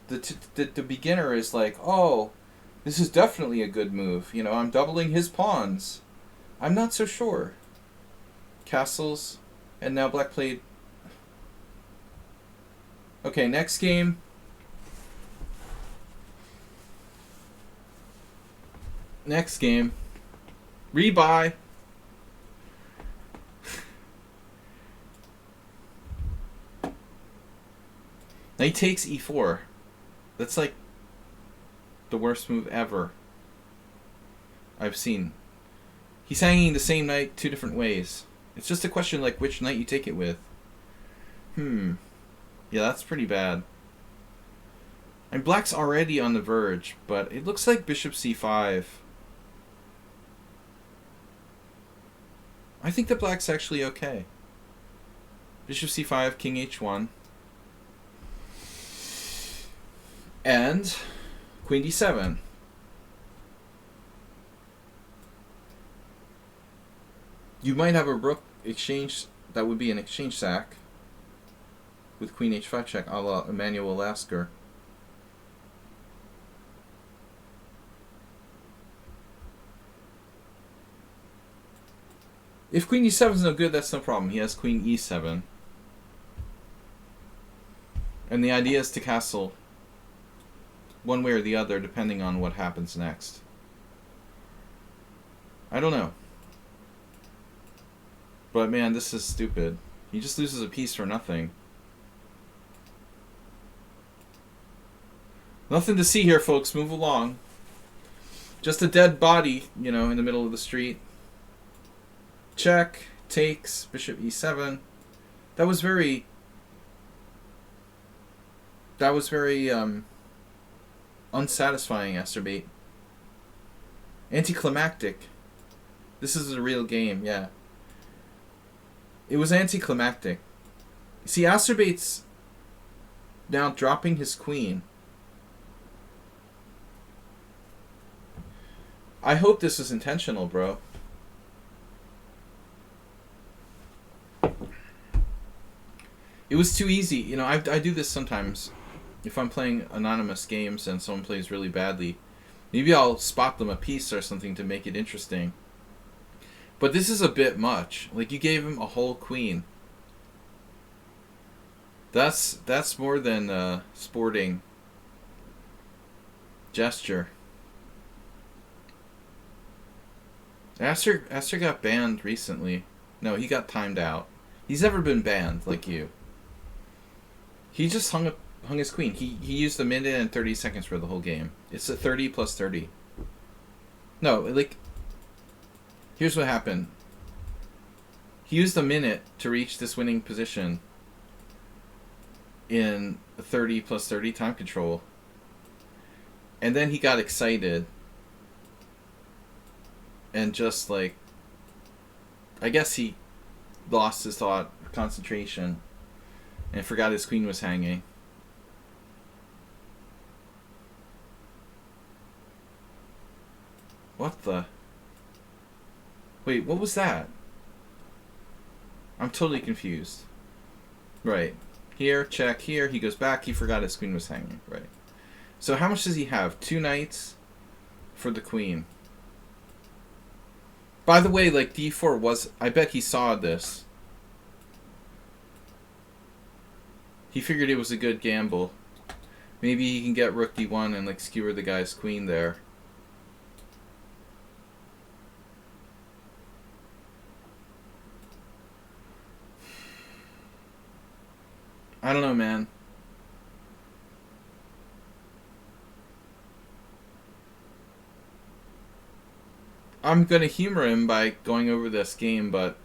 the beginner is like, oh, this is definitely a good move. You know, I'm doubling his pawns. I'm not so sure. Castles, and now black played. Okay, next game. Next game. Rebuy. Knight takes e4. That's like the worst move ever I've seen. He's hanging the same knight two different ways. It's just a question like which knight you take it with. Yeah, that's pretty bad. And black's already on the verge, but it looks like bishop c5. I think that black's actually okay. Bishop c5, king h1. And queen d7. You might have a rook exchange. That would be an exchange sack with queen h5 check, a la Emmanuel Lasker. If queen e7 is no good, that's no problem. He has queen e7. And the idea is to castle one way or the other, depending on what happens next. I don't know. But man, this is stupid. He just loses a piece for nothing. Nothing to see here, folks. Move along. Just a dead body, you know, in the middle of the street. Check. Takes. Bishop e7. That was very unsatisfying, Asterbate. Anticlimactic. This is a real game, yeah. It was anticlimactic. See, Asterbate's now dropping his queen. I hope this was intentional, bro. It was too easy. You know, I do this sometimes. If I'm playing anonymous games and someone plays really badly, maybe I'll spot them a piece or something to make it interesting. But this is a bit much. Like, you gave him a whole queen. That's more than a sporting gesture. Aster got banned recently. No, he got timed out. He's never been banned like you. He just hung his queen. He used a minute and 30 seconds for the whole game. It's a 30 plus 30. No, like, here's what happened. He used a minute to reach this winning position in 30 plus 30 time control. And then he got excited. And just, like, I guess he lost his thought, concentration, and forgot his queen was hanging. What the? Wait, what was that? I'm totally confused. Right. Here, check. Here, he goes back. He forgot his queen was hanging. Right. So how much does he have? 2 knights for the queen. By the way, like, d4 was... I bet he saw this. He figured it was a good gamble. Maybe he can get rook d1 and, like, skewer the guy's queen there. I don't know, man. I'm going to humor him by going over this game, but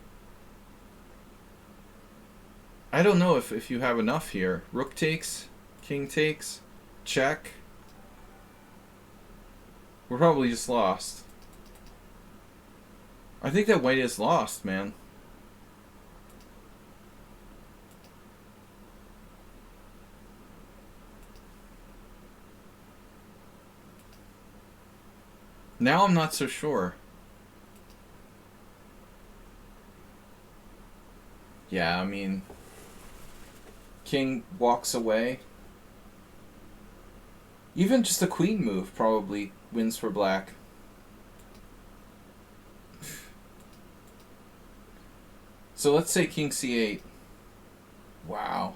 I don't know if you have enough here. Rook takes, king takes, check. We're probably just lost. I think that white is lost, man. Now I'm not so sure. Yeah, I mean, king walks away. Even just a queen move probably wins for black. So let's say king c8. Wow.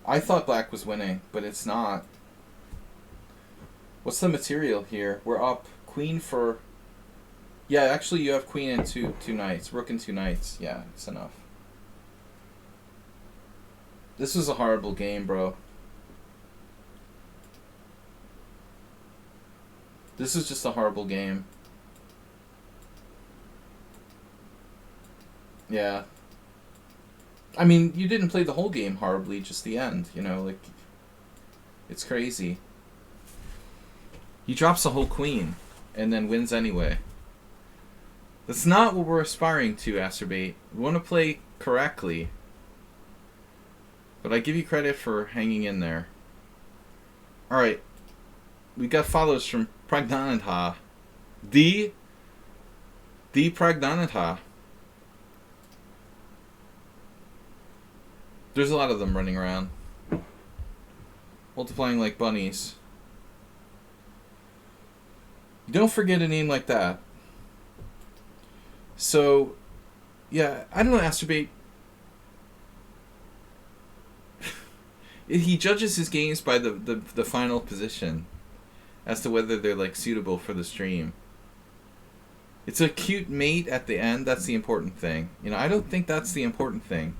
I thought black was winning, but it's not. What's the material here? We're up queen for... Yeah, actually you have queen and two knights. Rook and two knights. Yeah, it's enough. This was a horrible game, bro. This is just a horrible game. Yeah. I mean, you didn't play the whole game horribly, just the end, you know, like... It's crazy. He drops the whole queen, and then wins anyway. That's not what we're aspiring to, Acerbate. We want to play correctly. But I give you credit for hanging in there. Alright. We got follows from Pragnanatha. The Pragnanatha. There's a lot of them running around. Multiplying like bunnies. Don't forget a name like that. So, yeah, I don't know, Acerbate. He judges his games by the final position as to whether they're like suitable for the stream. It's a cute mate at the end. That's the important thing. You know, I don't think that's the important thing.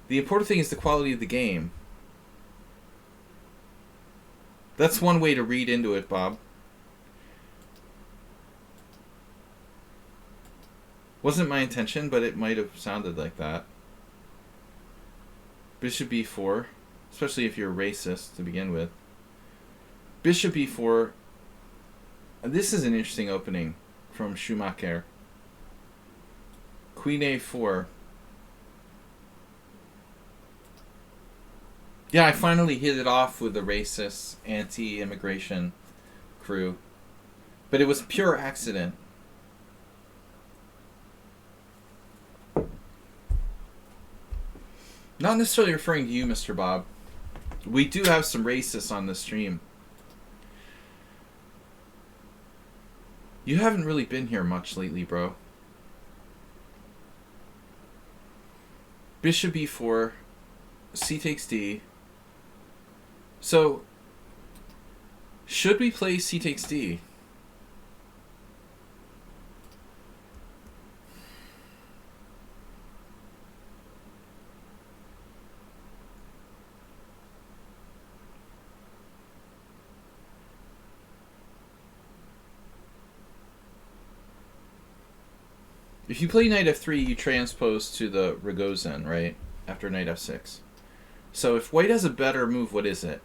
The important thing is the quality of the game. That's one way to read into it, Bob. Wasn't my intention, but it might have sounded like that. Bishop b4, especially if you're racist to begin with. Bishop e4. This is an interesting opening from Schumacher. Queen a4. Yeah, I finally hit it off with the racist anti-immigration crew. But it was pure accident. Not necessarily referring to you, Mr. Bob. We do have some racists on the stream. You haven't really been here much lately, bro. Bishop e4. C takes d. So, should we play c takes d? If you play knight f3, you transpose to the Rogozin, right? After knight f6. So if white has a better move, what is it?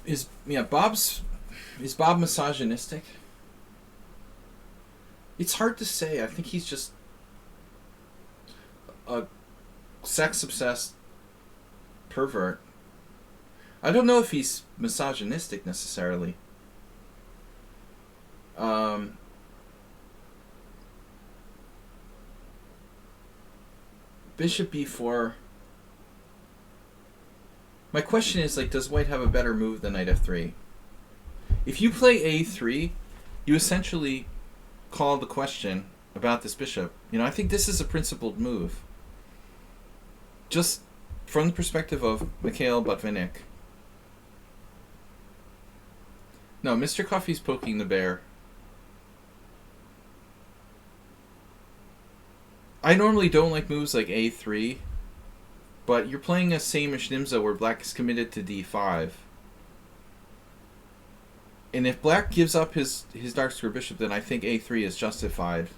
Is Bob misogynistic? It's hard to say. I think he's just a sex-obsessed pervert. I don't know if he's misogynistic necessarily. Bishop b4. My question is, like, does white have a better move than knight f3? If you play a3, you essentially call the question about this bishop. You know, I think this is a principled move. Just from the perspective of Mikhail Botvinnik. No, Mr. Coffee's poking the bear. I normally don't like moves like a3, but you're playing a same-ish Nimzo where black is committed to d5. And if black gives up his dark square bishop, then I think a3 is justified.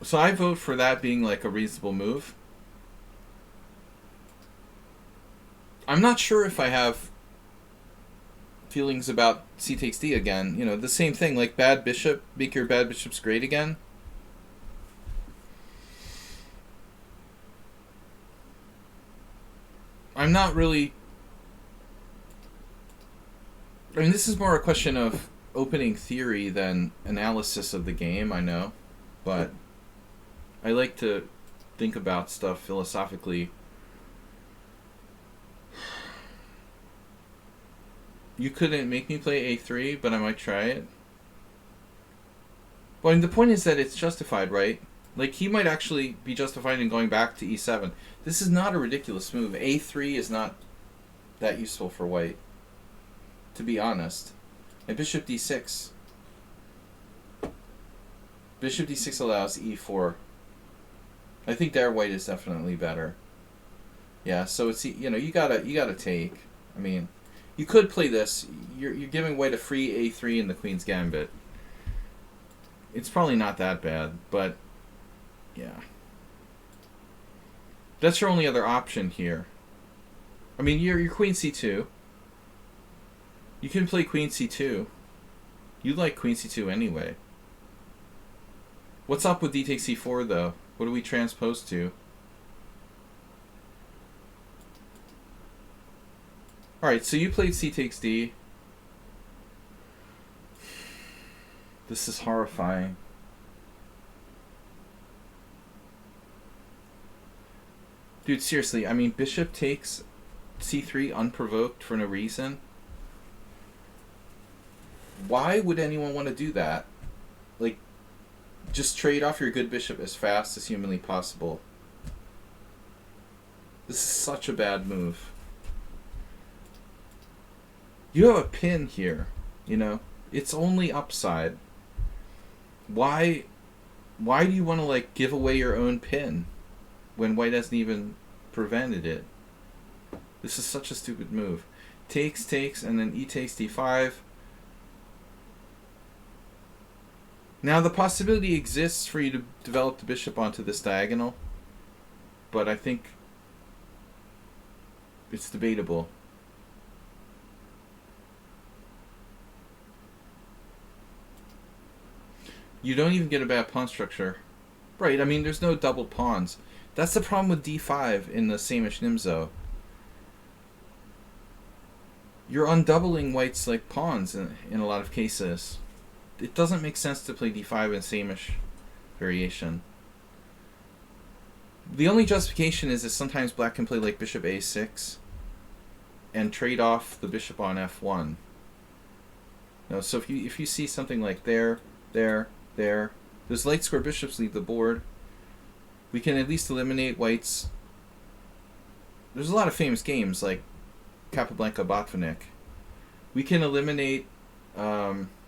So I vote for that being like a reasonable move. I'm not sure if I have feelings about c takes d again. You know, the same thing, like bad bishop, make your bad bishops great again. I'm not really... I mean, this is more a question of opening theory than analysis of the game, I know. But I like to think about stuff philosophically. You couldn't make me play a3, but I might try it. Well, I mean, the point is that it's justified, right? Like, he might actually be justified in going back to e7. This is not a ridiculous move. a3 is not that useful for white, to be honest. And bishop d6. Bishop d6 allows e4. I think there white is definitely better. Yeah, so it's, you know, you gotta take. I mean, you could play this. You're giving white a free a3 in the queen's gambit. It's probably not that bad, but yeah. That's your only other option here. I mean, your queen c2. You can play queen c2. You like queen c2 anyway. What's up with d takes c4 though? What do we transpose to? Alright, so you played c takes d. This is horrifying. Dude, seriously, I mean, bishop takes c3 unprovoked for no reason. Why would anyone want to do that? Like, just trade off your good bishop as fast as humanly possible. This is such a bad move. You have a pin here, you know? It's only upside. Why do you want to, like, give away your own pin when white hasn't even prevented it? This is such a stupid move. Takes, and then e takes d5. Now the possibility exists for you to develop the bishop onto this diagonal, but I think it's debatable. You don't even get a bad pawn structure. Right, I mean, there's no double pawns. That's the problem with d5 in the Samish Nimzo. You're undoubling white's, like, pawns in a lot of cases. It doesn't make sense to play d5 in Samish variation. The only justification is that sometimes black can play, like, bishop a6 and trade off the bishop on f1. No, so if you see something like there, those light square bishops leave the board. We can at least eliminate white's... There's a lot of famous games like Capablanca Botvinnik. We can eliminate Botvinnik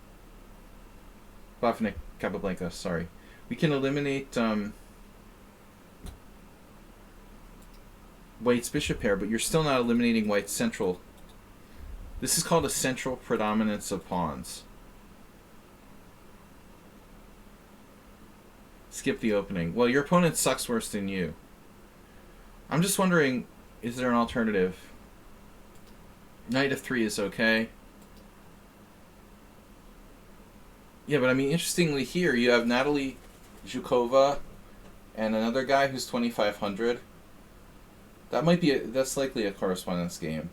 Capablanca, sorry. We can eliminate white's bishop pair, but you're still not eliminating white's central. This is called a central predominance of pawns. Skip the opening. Well, your opponent sucks worse than you. I'm just wondering, is there an alternative? Knight f3 is okay. Yeah, but I mean, interestingly here, you have Natalie Zhukova and another guy who's 2,500. That's likely a correspondence game.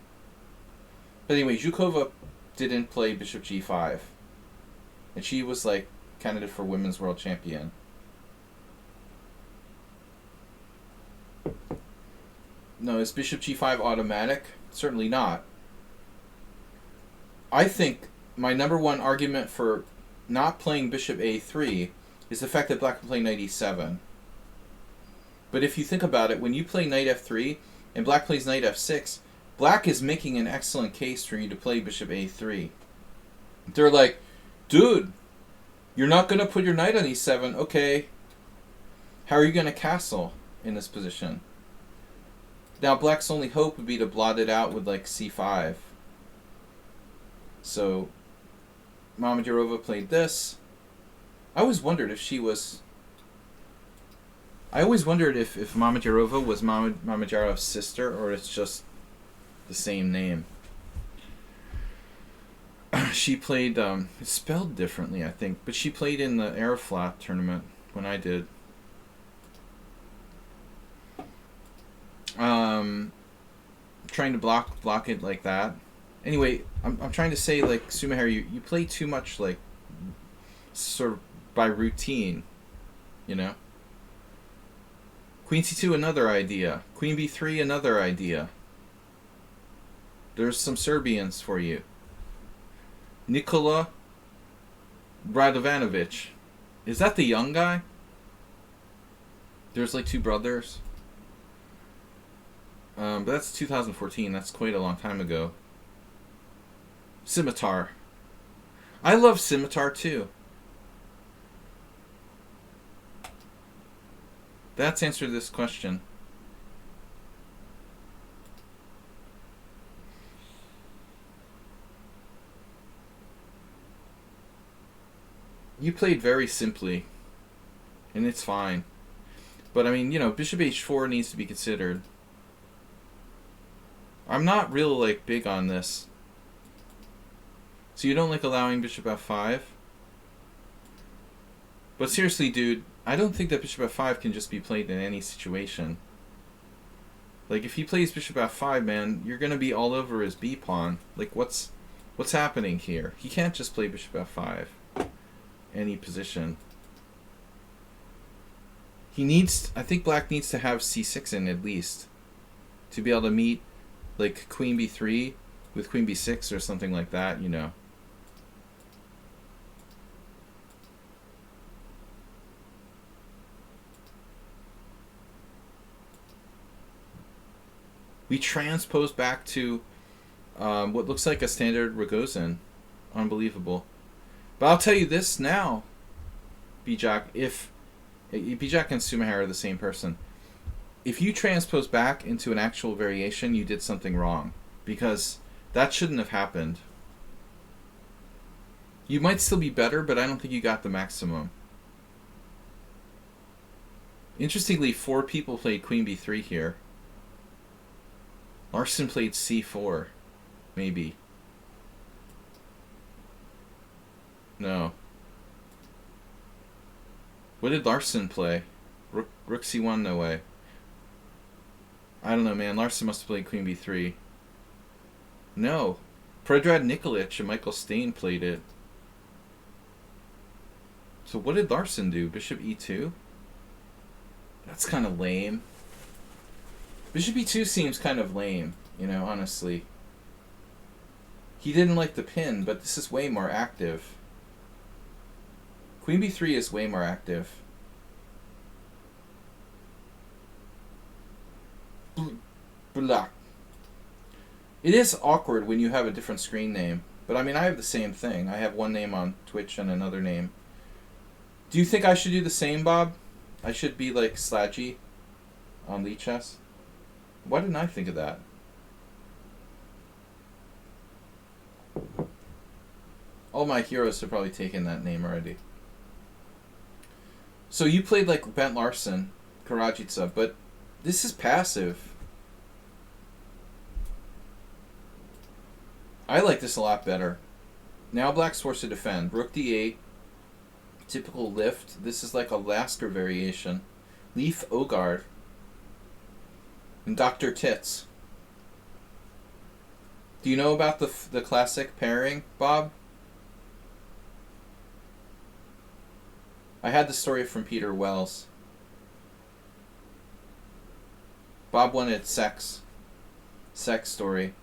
But anyway, Zhukova didn't play bishop g5. And she was, like, candidate for women's world champion. No, is bishop g5 automatic? Certainly not. I think my number one argument for not playing bishop a3 is the fact that black can play knight e7. But if you think about it, when you play knight f3 and black plays knight f6, black is making an excellent case for you to play bishop a3. They're like, dude, you're not going to put your knight on e7. Okay, how are you going to castle in this position? Now, black's only hope would be to blot it out with, like, c5. So, Mamedyarova played this. I always wondered if she was... I always wondered if Mamedyarova was Mamedyarov's sister, or it's just the same name. She played... it's spelled differently, I think, but she played in the Aeroflot tournament when I did. trying to block it like that. Anyway, I'm trying to say, like, Sumaharu, you play too much, like, sort of by routine, you know? Queen c2, another idea. Queen b3, another idea. There's some Serbians for you. Nikola Radovanovic. Is that the young guy? There's like two brothers. But that's 2014. That's quite a long time ago. Scimitar. I love Scimitar too. That's answered this question. You played very simply, and it's fine. But I mean, you know, bishop h4 needs to be considered. I'm not real like big on this. So you don't like allowing bishop f5? But seriously, dude, I don't think that bishop f5 can just be played in any situation. Like, if he plays bishop f5, man, you're gonna be all over his b pawn. Like, what's happening here? He can't just play bishop f5. Any position. He needs, I think black needs to have c6 in at least to be able to meet like queen b3 with queen b6 or something like that, you know. We transpose back to what looks like a standard Rogozin. Unbelievable. But I'll tell you this now, Bijak, if Bijak and Sumaharu are the same person, if you transpose back into an actual variation, you did something wrong. Because that shouldn't have happened. You might still be better, but I don't think you got the maximum. Interestingly, 4 people played queen b3 here. Larson played c4, maybe. No. What did Larson play? Rook c1, no way. I don't know, man. Larson must have played queen b3. No. Predrad Nikolic and Michael Stain played it. So what did Larson do? Bishop e2? That's kind of lame. Bishop e2 seems kind of lame, you know, honestly. He didn't like the pin, but this is way more active. Queen b3 is way more active. Blah. It is awkward when you have a different screen name. But I mean, I have the same thing. I have one name on Twitch and another name. Do you think I should do the same, Bob? I should be like Sladgie on lichess? Why didn't I think of that? All my heroes have probably taken that name already. So you played like Bent Larson, Karadzica, but this is passive. I like this a lot better. Now black's forced to defend. Rook d8. Typical lift. This is like a Lasker variation. Leaf Ogard. And Dr. Tits. Do you know about the classic pairing, Bob? I had the story from Peter Wells. Bob wanted sex. Sex story.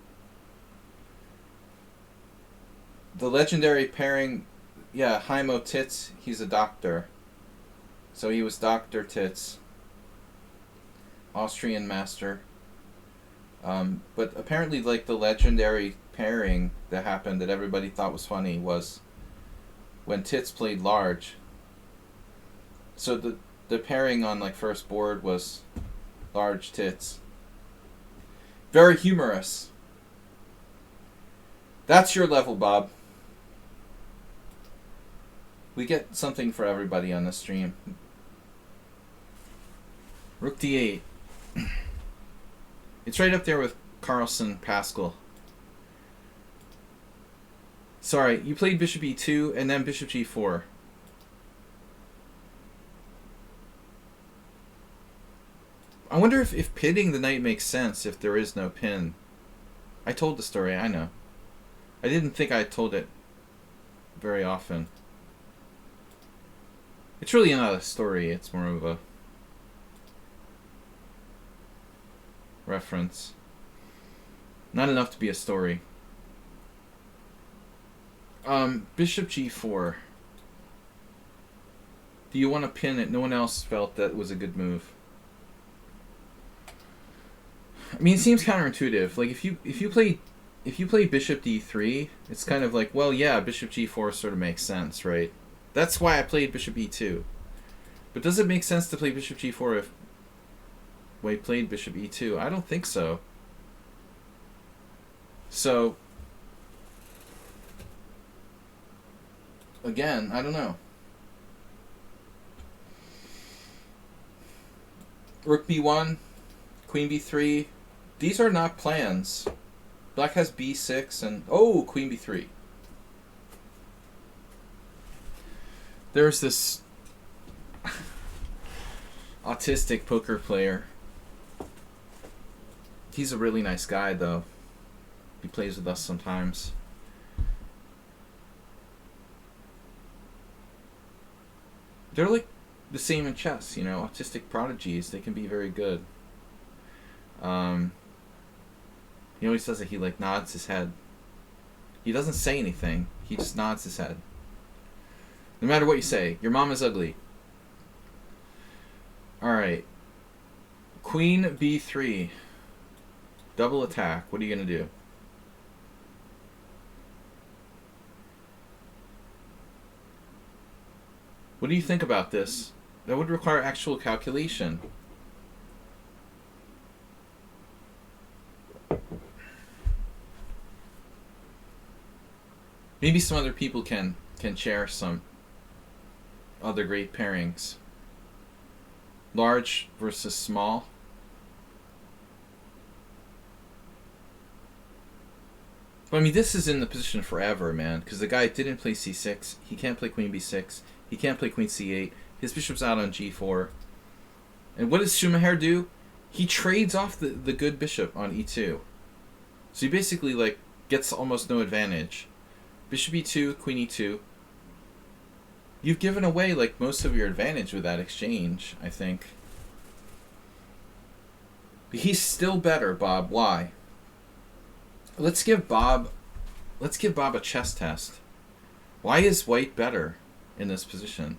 The legendary pairing, yeah, Heimo Tits, he's a doctor. So he was Dr. Tits. Austrian master. But apparently, like, the legendary pairing that happened that everybody thought was funny was when Tits played large. So the pairing on, like, first board was large Tits. Very humorous. That's your level, Bob. We get something for everybody on the stream. Rook d8. It's right up there with Carlsen, Pascal. Sorry, you played bishop e2 and then bishop g4. I wonder if pitting the knight makes sense if there is no pin. I told the story, I know. I didn't think I told it very often. It's really not a story, it's more of a reference. Not enough to be a story. Bishop g4. Do you want to pin it? No one else felt that was a good move. I mean, it seems counterintuitive. Like if you play bishop d3, it's kind of like, well, yeah, bishop g4 sort of makes sense, right? That's why I played bishop e2. But does it make sense to play bishop g4 if I played bishop e2? I don't think so. So again, I don't know. Rook b1, queen b3. These are not plans. Black has b6 and... oh, queen b3. There's this autistic poker player. He's a really nice guy, though. He plays with us sometimes. They're like the same in chess, you know, autistic prodigies. They can be very good. He always says that he like nods his head. He doesn't say anything. He just nods his head. No matter what you say, your mom is ugly. Alright. Queen b3. Double attack. What are you going to do? What do you think about this? That would require actual calculation. Maybe some other people can share some other great pairings. Large versus small. But I mean, this is in the position forever, man, because the guy didn't play c6. He can't play queen b6. He can't play queen c8. His bishop's out on g4. And what does Schumacher do? He trades off the good bishop on e2. So he basically like gets almost no advantage. Bishop e2, queen e2. You've given away like most of your advantage with that exchange, I think. But he's still better, Bob. Why? Let's give Bob a chess test. Why is white better in this position?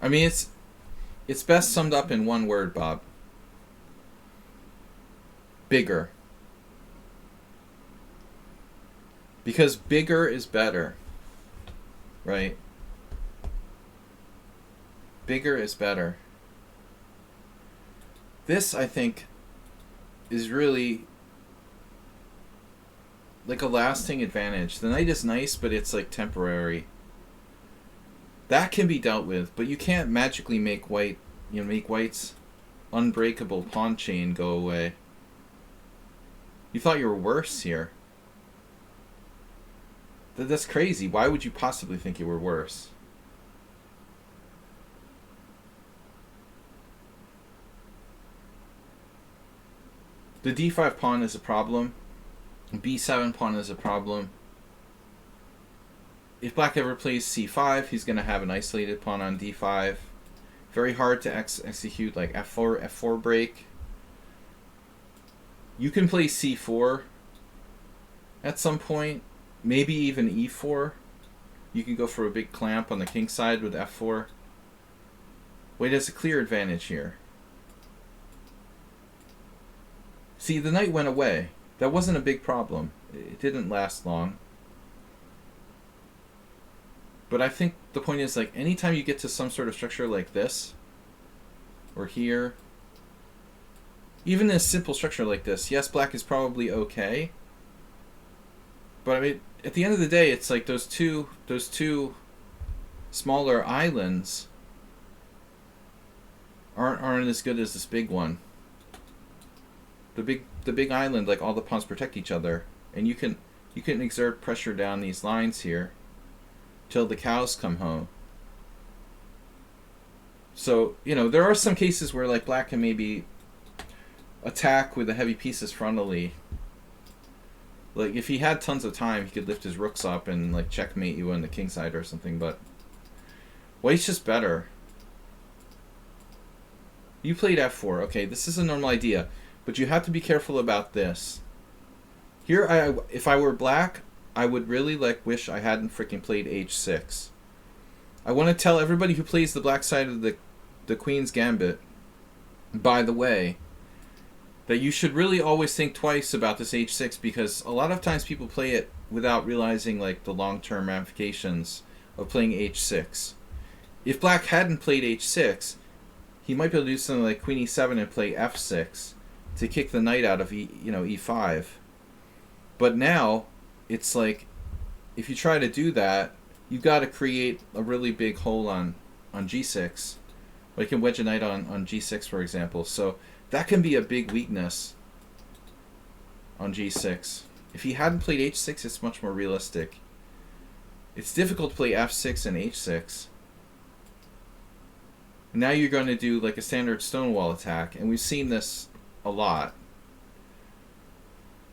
I mean, it's best summed up in one word, Bob. Bigger. Because bigger is better. Right? Bigger is better. This, I think, is really like a lasting advantage. The knight is nice, but it's like temporary. That can be dealt with, but you can't magically make white's unbreakable pawn chain go away. You thought you were worse here. That's crazy. Why would you possibly think you were worse? The d5 pawn is a problem. b7 pawn is a problem. If black ever plays c5, he's going to have an isolated pawn on d5. Very hard to execute like f4 break. You can play c4 at some point. Maybe even e4. You can go for a big clamp on the king side with f4. White has a clear advantage here. See, the knight went away. That wasn't a big problem. It didn't last long. But I think the point is, like, anytime you get to some sort of structure like this, or here, even in a simple structure like this, yes, black is probably okay. But I mean, at the end of the day, it's like those two smaller islands aren't as good as this big one. The big island, like all the pawns protect each other, and you can exert pressure down these lines here. till the cows come home. So, you know, there are some cases where like black can maybe attack with the heavy pieces frontally. Like if he had tons of time, he could lift his rooks up and like checkmate you on the king side or something, but white's just better. You played f4. Okay, this is a normal idea, but you have to be careful about this. Here, if I were black, I would really like wish I hadn't freaking played h6. I want to tell everybody who plays the black side of the Queen's Gambit, by the way, that you should really always think twice about this h6, because a lot of times people play it without realizing like the long-term ramifications of playing h6. If black hadn't played h6, he might be able to do something like queen e7 and play f6 to kick the knight out of e5. But now it's like if you try to do that, you've got to create a really big hole on g6. Or you can wedge a knight on g6, for example. So that can be a big weakness on g6. If he hadn't played h6, it's much more realistic. It's difficult to play f6 and h6. Now you're going to do like a standard stonewall attack, and we've seen this a lot.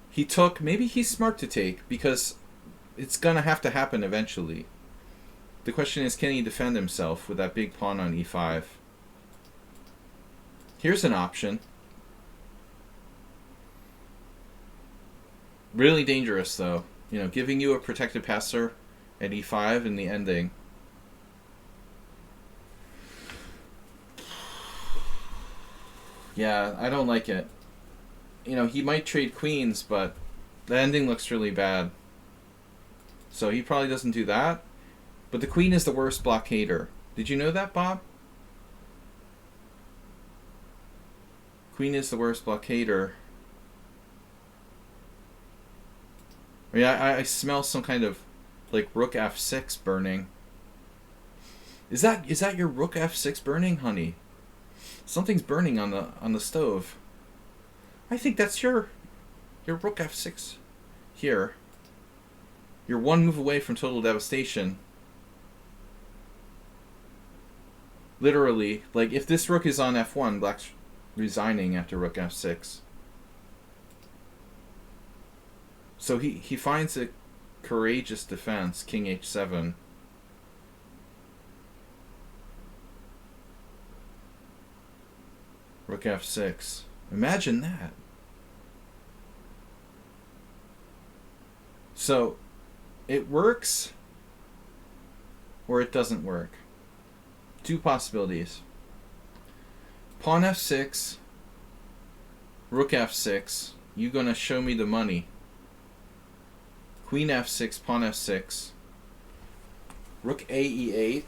He took, maybe he's smart to take, because it's going to have to happen eventually. The question is, can he defend himself with that big pawn on e5? Here's an option. Really dangerous, though. You know, giving you a protected passer at e5 in the ending. Yeah, I don't like it. You know, he might trade queens, but the ending looks really bad. So he probably doesn't do that. But the queen is the worst blockader. Did you know that, Bob? Queen is the worst blockader. I mean, I smell some kind of like rook f6 burning. Is that your rook f6 burning, honey? Something's burning on the stove. I think that's your rook f6 here. You're one move away from total devastation. Literally, like if this rook is on f1, black's resigning after rook f6. So he finds a courageous defense, king h7. Rook f6. Imagine that. So, it works or it doesn't work. Two possibilities. Pawn f6, rook f6. You gonna show me the money. Queen f6, pawn f6. Rook a e8.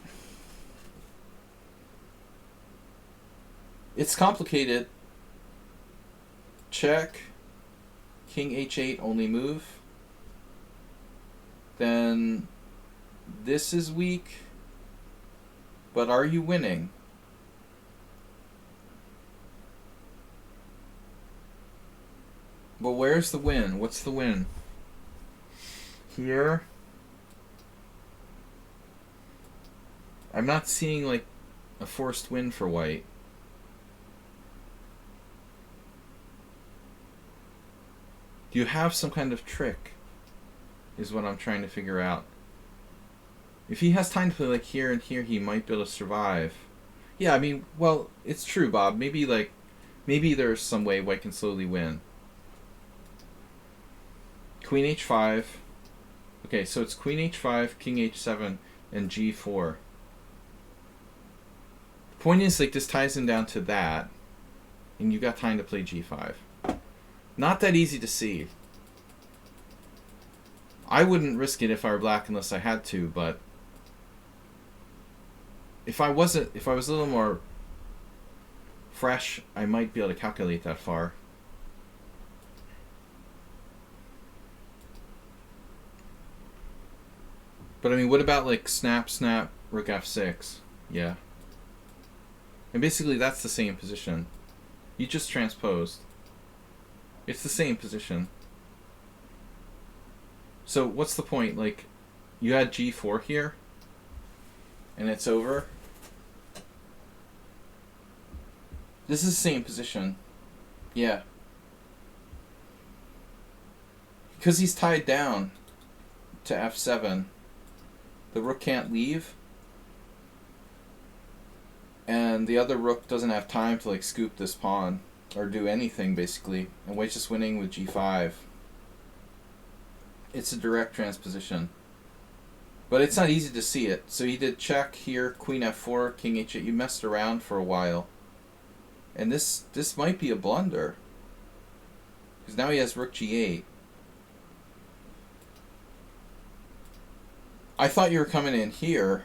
It's complicated. Check. King h8, only move. Then this is weak. But are you winning? But where's the win? What's the win? Here. I'm not seeing like a forced win for white. Do you have some kind of trick? Is what I'm trying to figure out. If he has time to play like here and here, he might be able to survive. Yeah, I mean, well, it's true, Bob. Maybe there's some way white can slowly win. Queen h5. Okay, so it's queen h5, king h7, and g4. The point is, like, this ties him down to that, and you got time to play g5. Not that easy to see. I wouldn't risk it if I were black unless I had to, but if I was a little more fresh, I might be able to calculate that far. But I mean, what about like snap, snap, rook f6? Yeah. And basically that's the same position. You just transposed. It's the same position. So what's the point? Like, you had g4 here. and it's over. This is the same position. Yeah. Because he's tied down to f7. The rook can't leave. And the other rook doesn't have time to like scoop this pawn or do anything basically. And White's just winning with g5. It's a direct transposition. But it's not easy to see it. So he did check here, queen f4, king h8. You messed around for a while. And this might be a blunder. Because now he has rook g8. I thought you were coming in here.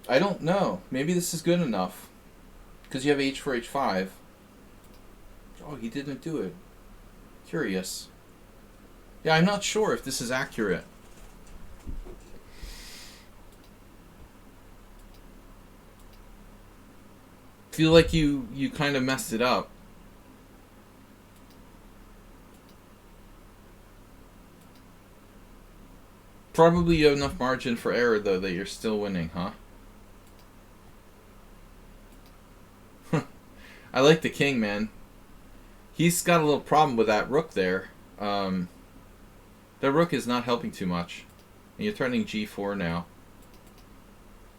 I don't know. Maybe this is good enough. Because you have h4, h5. Oh, he didn't do it. Curious. Yeah, I'm not sure if this is accurate. Feel like you kind of messed it up. Probably you have enough margin for error though that you're still winning, huh? I like the king, man. He's got a little problem with that rook there. That rook is not helping too much. And you're threatening g4 now.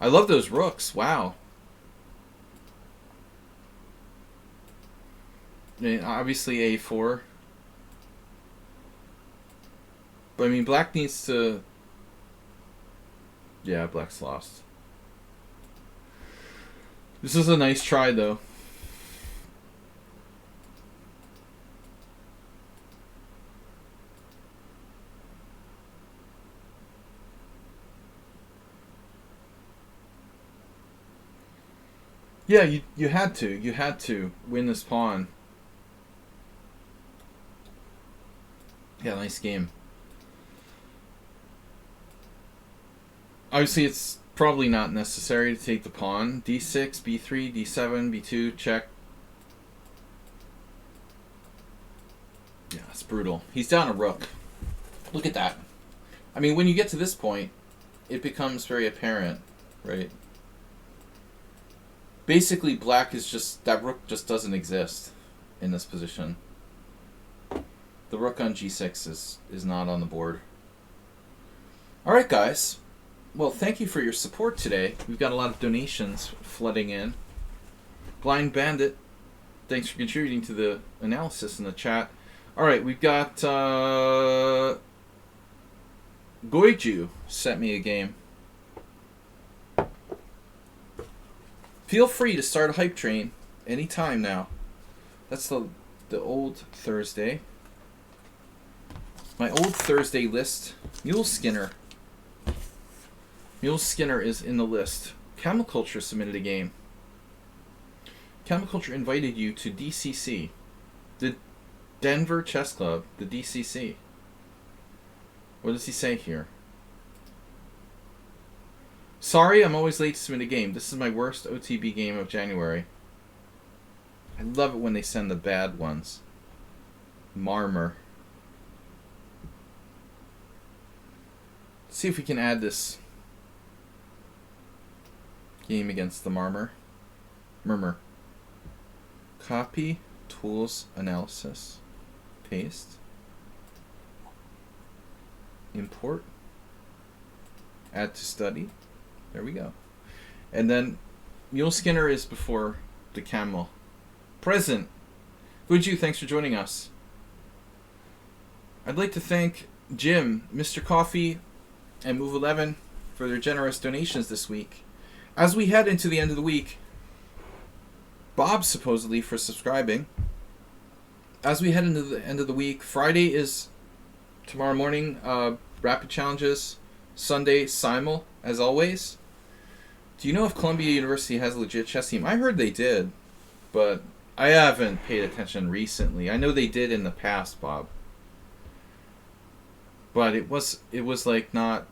I love those rooks. Wow. And obviously a4. But I mean, black needs to... Yeah, black's lost. This is a nice try, though. Yeah, you had to. You had to win this pawn. Yeah, nice game. Obviously, it's probably not necessary to take the pawn. d6, b3, d7, b2, check. Yeah, it's brutal. He's down a rook. Look at that. I mean, when you get to this point, it becomes very apparent, right? Basically, black is just... That rook just doesn't exist in this position. The rook on g6 is not on the board. Alright, guys. Well, thank you for your support today. We've got a lot of donations flooding in. Blind Bandit, thanks for contributing to the analysis in the chat. Alright, we've got... Goiju sent me a game. Feel free to start a hype train anytime now. That's the old Thursday. My old Thursday list. Mule Skinner. Mule Skinner is in the list. Camel Culture submitted a game. Camel Culture invited you to DCC. The Denver Chess Club. The DCC. What does he say here? Sorry, I'm always late to submit a game. This is my worst OTB game of January. I love it when they send the bad ones. Marmor. Let's see if we can add this game against the Marmor. Murmur. Copy, tools, analysis, paste, import, add to study. There we go. And then Mule Skinner is before the camel. Present. Guju, thanks for joining us. I'd like to thank Jim, Mr. Coffee, and Move 11 for their generous donations this week. As we head into the end of the week, Bob supposedly for subscribing. As we head into the end of the week, Friday is tomorrow morning, Rapid Challenges. Sunday, Simul, as always. Do you know if Columbia University has a legit chess team? I heard they did, but I haven't paid attention recently. I know they did in the past, Bob. But it was like not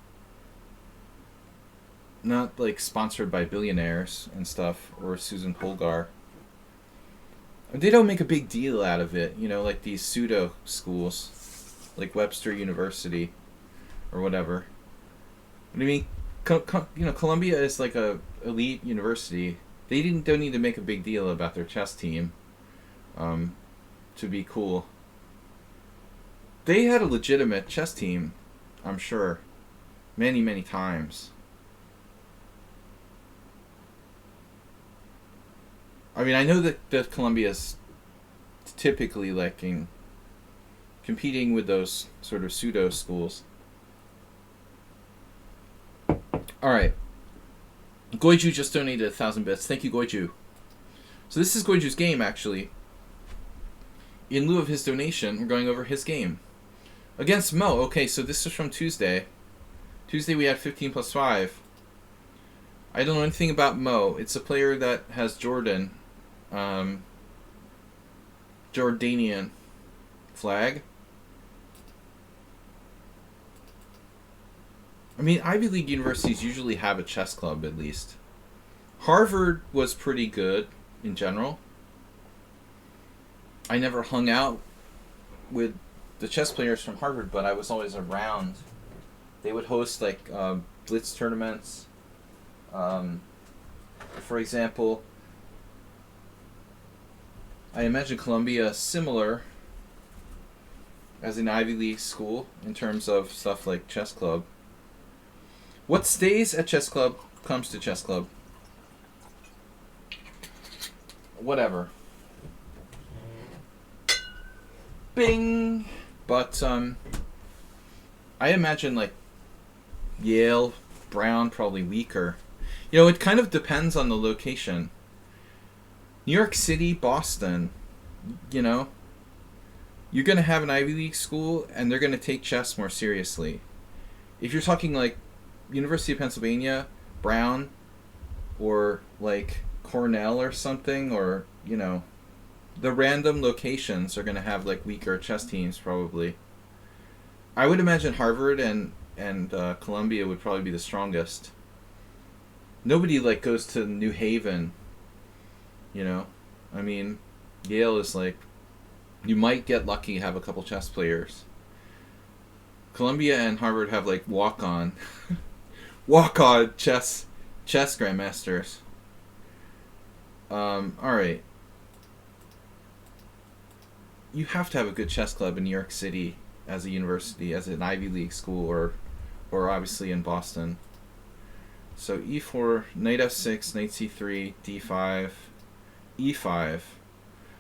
like sponsored by billionaires and stuff or Susan Polgar. They don't make a big deal out of it, you know, like these pseudo schools, like Webster University or whatever. But I mean, Columbia is like a elite university. They don't need to make a big deal about their chess team, to be cool. They had a legitimate chess team, I'm sure, many, many times. I mean, I know that Columbia's typically like competing with those sort of pseudo schools. All right. Goiju just donated 1,000 bits. Thank you, Goiju. So this is Goiju's game, actually. In lieu of his donation, we're going over his game. Against Mo. Okay, so this is from Tuesday. Tuesday we had 15 plus 5. I don't know anything about Mo. It's a player that has Jordanian flag. I mean, Ivy League universities usually have a chess club, at least. Harvard was pretty good in general. I never hung out with the chess players from Harvard, but I was always around. They would host like blitz tournaments. For example, I imagine Columbia similar as an Ivy League school in terms of stuff like chess club. What stays at chess club comes to chess club. Whatever. Bing! But I imagine like Yale, Brown probably weaker. You know, it kind of depends on the location. New York City, Boston, you know, you're going to have an Ivy League school and they're going to take chess more seriously. If you're talking like University of Pennsylvania, Brown, or like Cornell or something, or, you know, the random locations are going to have like weaker chess teams probably. I would imagine Harvard and Columbia would probably be the strongest. Nobody like goes to New Haven, you know. I mean, Yale is like, you might get lucky, have a couple chess players. Columbia and Harvard have like walk-on chess grandmasters. All right. You have to have a good chess club in New York City as a university, as an Ivy League school, or obviously in Boston. So e4, knight f6, knight c3, d5, e5.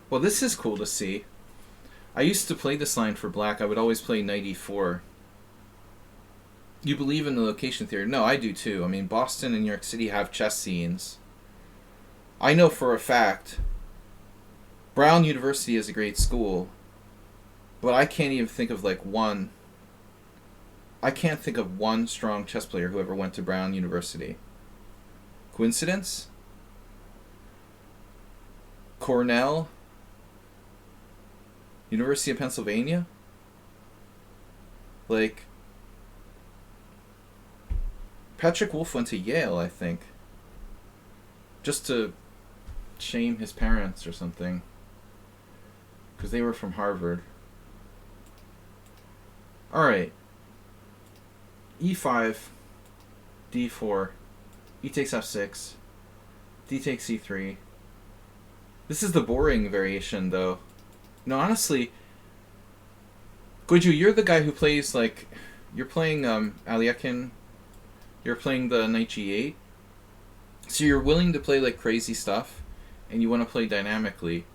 Well, this is cool to see. I used to play this line for black. I would always play knight e4. You believe in the location theory? No, I do too. I mean, Boston and New York City have chess scenes. I know for a fact Brown University is a great school, but I can't even think of like one. I can't think of one strong chess player who ever went to Brown University. Coincidence? Cornell? University of Pennsylvania? Like, Patrick Wolf went to Yale, I think. Just to shame his parents or something. Because they were from Harvard. Alright. e5, d4, e takes f6, d takes c3. This is the boring variation, though. No, honestly, Goju, you're the guy who plays, like, you're playing Alekhine, you're playing the knight g8, so you're willing to play, like, crazy stuff, and you want to play dynamically.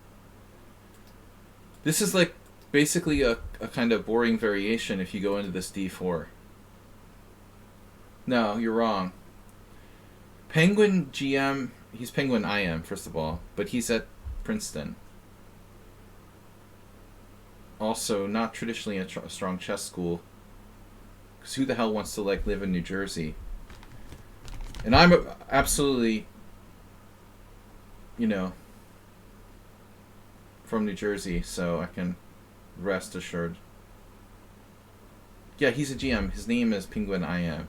This is, like, basically a kind of boring variation if you go into this d4. No, you're wrong. Penguin GM, he's Penguin IM, first of all, but he's at Princeton. Also, not traditionally a strong chess school. Because who the hell wants to, like, live in New Jersey? And I'm absolutely, you know, from New Jersey, so I can rest assured. Yeah, he's a GM. His name is Penguin IM.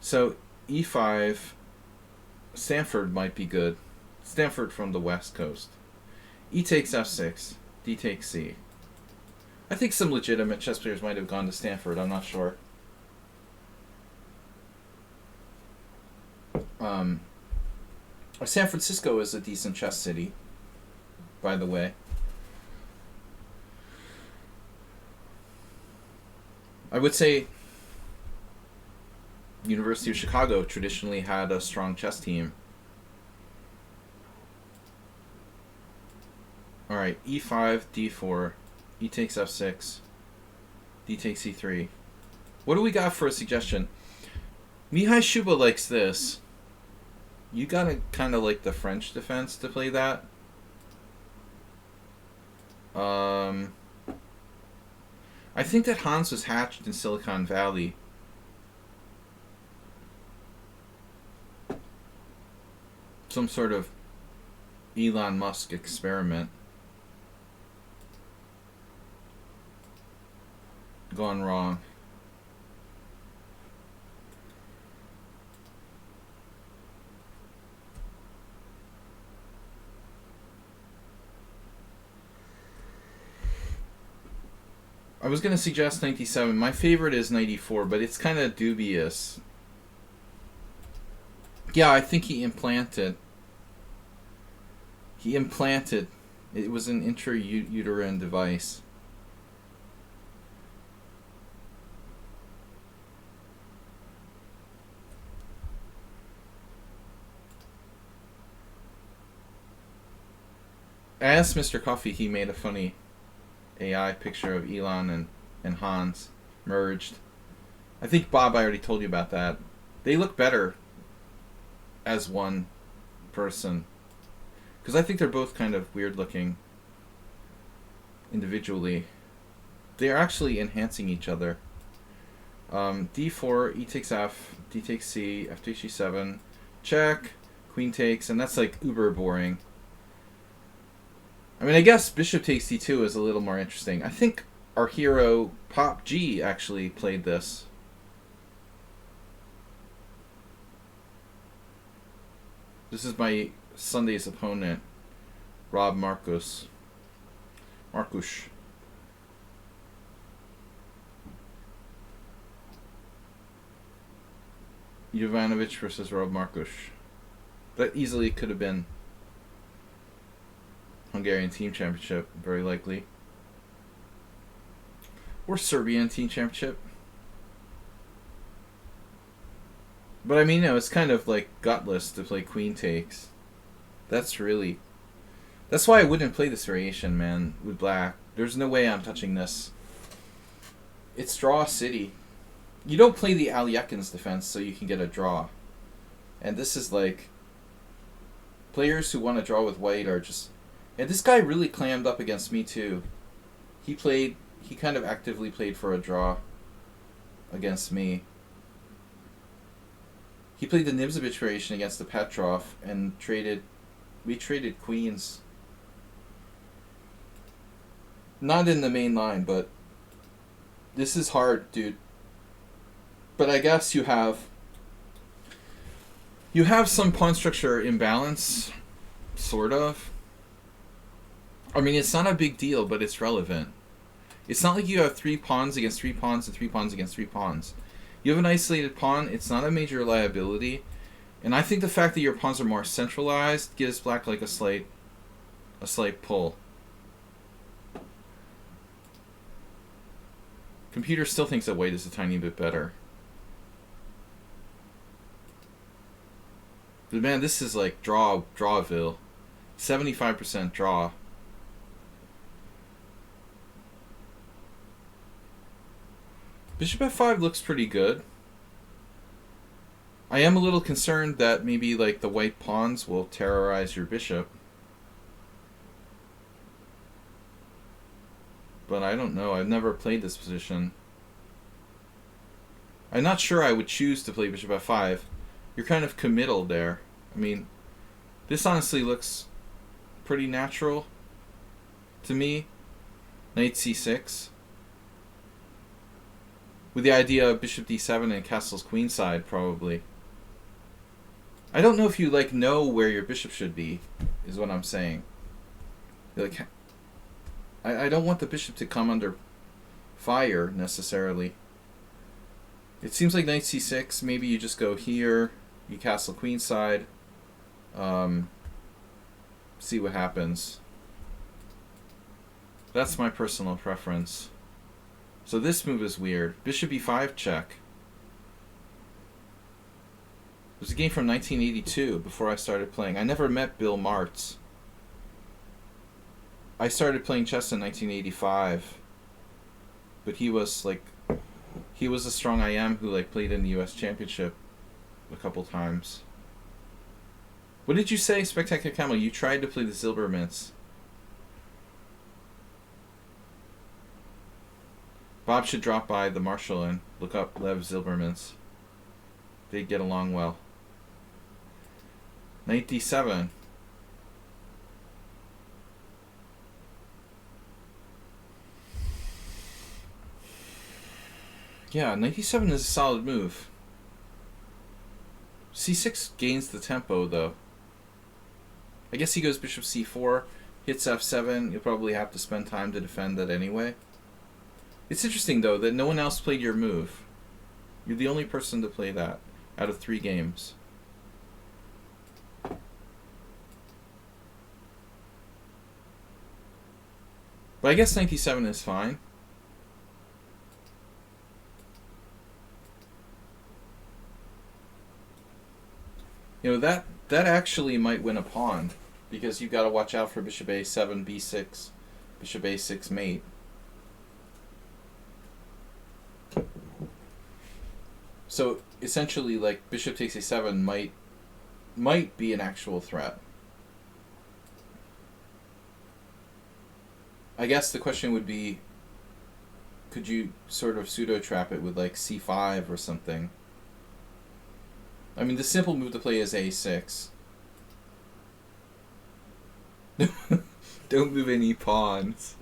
So, e5, Stanford might be good. Stanford from the West Coast. E takes f6, d takes c. I think some legitimate chess players might have gone to Stanford, I'm not sure. Um, San Francisco is a decent chess city, by the way. I would say University of Chicago traditionally had a strong chess team. Alright, e5, d4, e takes f6, d takes e3. What do we got for a suggestion? Mihai Shuba likes this. You gotta kind of like the French defense to play that. I think that Hans was hatched in Silicon Valley. Some sort of Elon Musk experiment gone wrong. I was going to suggest 97. My favorite is 94, but it's kind of dubious. Yeah, I think he implanted. It was an intrauterine device. I asked Mr. Coffee, he made a funny AI picture of Elon and Hans merged. I think, Bob, I already told you about that. They look better as one person. Because I think they're both kind of weird looking individually. They're actually enhancing each other. d4, e takes f, d takes c, f takes g7, check, queen takes, and that's like uber boring. I mean, I guess bishop takes d2 is a little more interesting. I think our hero Pop G actually played this. This is my Sunday's opponent, Rob Marcus. Jovanovic versus Rob Marcus. That easily could have been Hungarian Team Championship, very likely. Or Serbian Team Championship. But I mean, it's kind of like gutless to play queen takes. That's why I wouldn't play this variation, man, with black. There's no way I'm touching this. It's draw city. You don't play the Aliekins defense so you can get a draw. And this is like, players who want to draw with white are just... And this guy really clammed up against me too. He kind of actively played for a draw against me. He played the Nimzovich variation against the Petrov and we traded queens. Not in the main line, but this is hard, dude. But I guess you have some pawn structure imbalance, sort of. I mean, it's not a big deal, but it's relevant. It's not like you have 3 pawns against 3 pawns and 3 pawns against 3 pawns. You have an isolated pawn, it's not a major liability. And I think the fact that your pawns are more centralized gives black like a slight pull. Computer still thinks that white is a tiny bit better. But man, this is like drawville. 75% draw. Bishop f5 looks pretty good. I am a little concerned that maybe like the white pawns will terrorize your bishop. But I don't know. I've never played this position. I'm not sure I would choose to play bishop f5. You're kind of committal there. I mean, this honestly looks pretty natural to me. Knight c6. With the idea of bishop d7 and castle's queenside, probably. I don't know if you know where your bishop should be, is what I'm saying. I don't want the bishop to come under fire necessarily. It seems like knight c6. Maybe you just go here. You castle queenside. See what happens. That's my personal preference. So this move is weird. Bishop e5 check. It was a game from 1982 before I started playing. I never met Bill Martz. I started playing chess in 1985. But he was a strong IM who like played in the US Championship a couple times. What did you say, Spectacular Camel? You tried to play the Zilbermans. Bob should drop by the Marshall and look up Lev Zilbermans. They get along well. Knight d7. Yeah, knight d7 is a solid move. c6 gains the tempo, though. I guess he goes bishop c4, hits f7. You'll probably have to spend time to defend that anyway. It's interesting, though, that no one else played your move. You're the only person to play that out of 3 games. But I guess knight d7 is fine. You know, that actually might win a pawn, because you've got to watch out for bishop a7, b6, bishop a6 mate. So essentially, like, bishop takes a7 might be an actual threat. I guess the question would be, could you sort of pseudo trap it with like c5 or something? I mean, the simple move to play is a6. Don't move any pawns.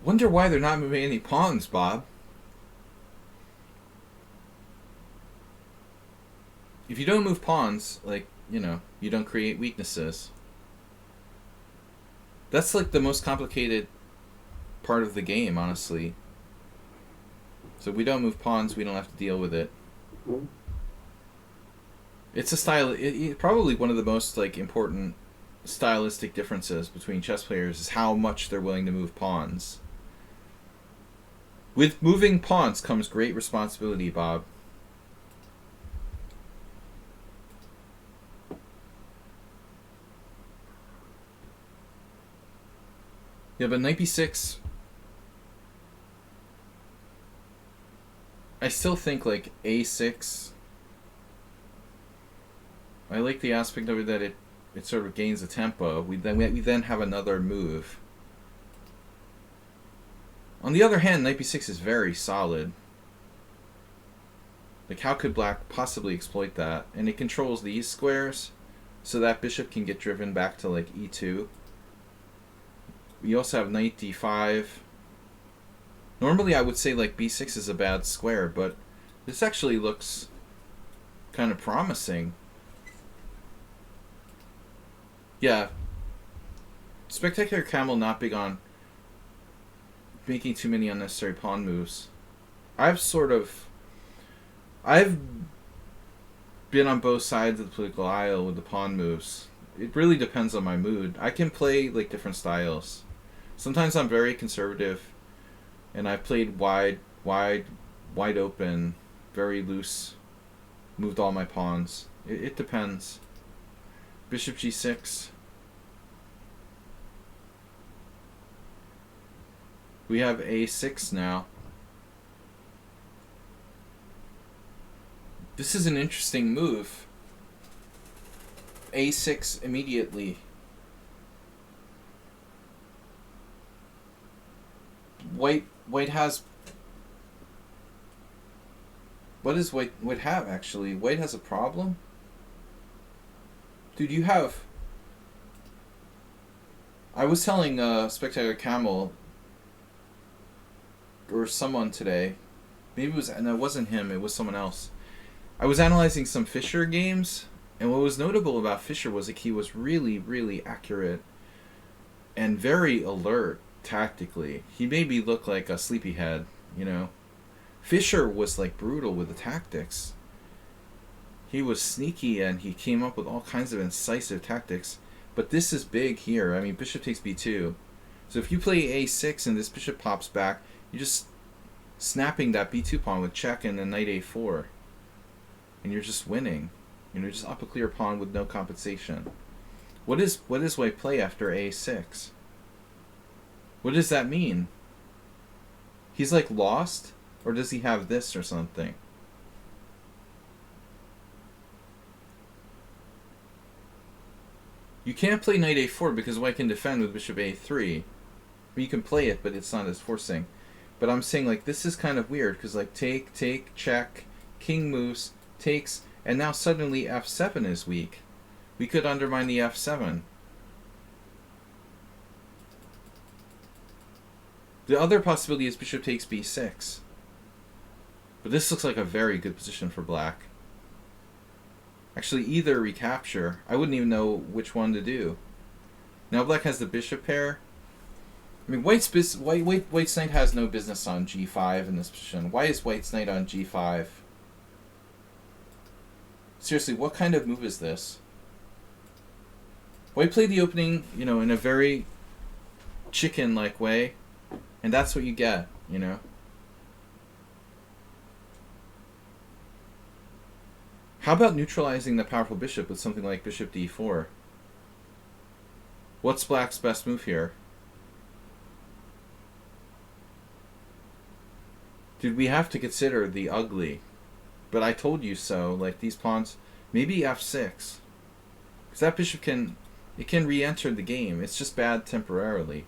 Wonder why they're not moving any pawns, Bob. If you don't move pawns, like, you know, you don't create weaknesses. That's like the most complicated part of the game, honestly. So if we don't move pawns, we don't have to deal with it. It's a style. Probably one of the most like important stylistic differences between chess players is how much they're willing to move pawns. With moving pawns comes great responsibility, Bob. Yeah, but knight b6, I still think like a6. I like the aspect of it that it sort of gains a tempo. We then have another move. On the other hand, knight b6 is very solid. Like, how could black possibly exploit that? And it controls these squares, so that bishop can get driven back to like e2. We also have knight d5. Normally I would say like b6 is a bad square, but this actually looks kind of promising. Yeah. Spectacular Camel not big on making too many unnecessary pawn moves. I've been on both sides of the political aisle with the pawn moves. It really depends on my mood. I can play like different styles. Sometimes I'm very conservative, and I've played wide open, very loose, moved all my pawns. It depends. Bishop g6. We have a6 now. This is an interesting move. a6 immediately. White has... What does white have, actually? White has a problem? Dude, you have... I was telling Spectacular Camel, or someone today, maybe it was... No, it wasn't him, it was someone else. I was analyzing some Fischer games, and what was notable about Fischer was that he was really, really accurate and very alert tactically. He made me look like a sleepyhead, you know. Fischer was like brutal with the tactics. He was sneaky and he came up with all kinds of incisive tactics. But this is big here. I mean, bishop takes b2. So if you play a6 and this bishop pops back, you're just snapping that b2 pawn with check and then knight a4. And you're just winning. You know, just up a clear pawn with no compensation. What is white play after a6? What does that mean? He's like lost? Or does he have this or something? You can't play knight a4 because white can defend with bishop a3. You can play it, but it's not as forcing. But I'm saying, like, this is kind of weird because, like, take, check, king moves, takes, and now suddenly f7 is weak. We could undermine the f7. The other possibility is bishop takes b6. But this looks like a very good position for black. Actually, either recapture. I wouldn't even know which one to do. Now black has the bishop pair. I mean, white's knight has no business on g5 in this position. Why is white's knight on g5? Seriously, what kind of move is this? White played the opening, you know, in a very chicken-like way, and that's what you get, you know. How about neutralizing the powerful bishop with something like bishop d4? What's black's best move here? Dude, we have to consider the ugly. But I told you so. Like, these pawns, maybe f6. Because that bishop can re-enter the game. It's just bad temporarily.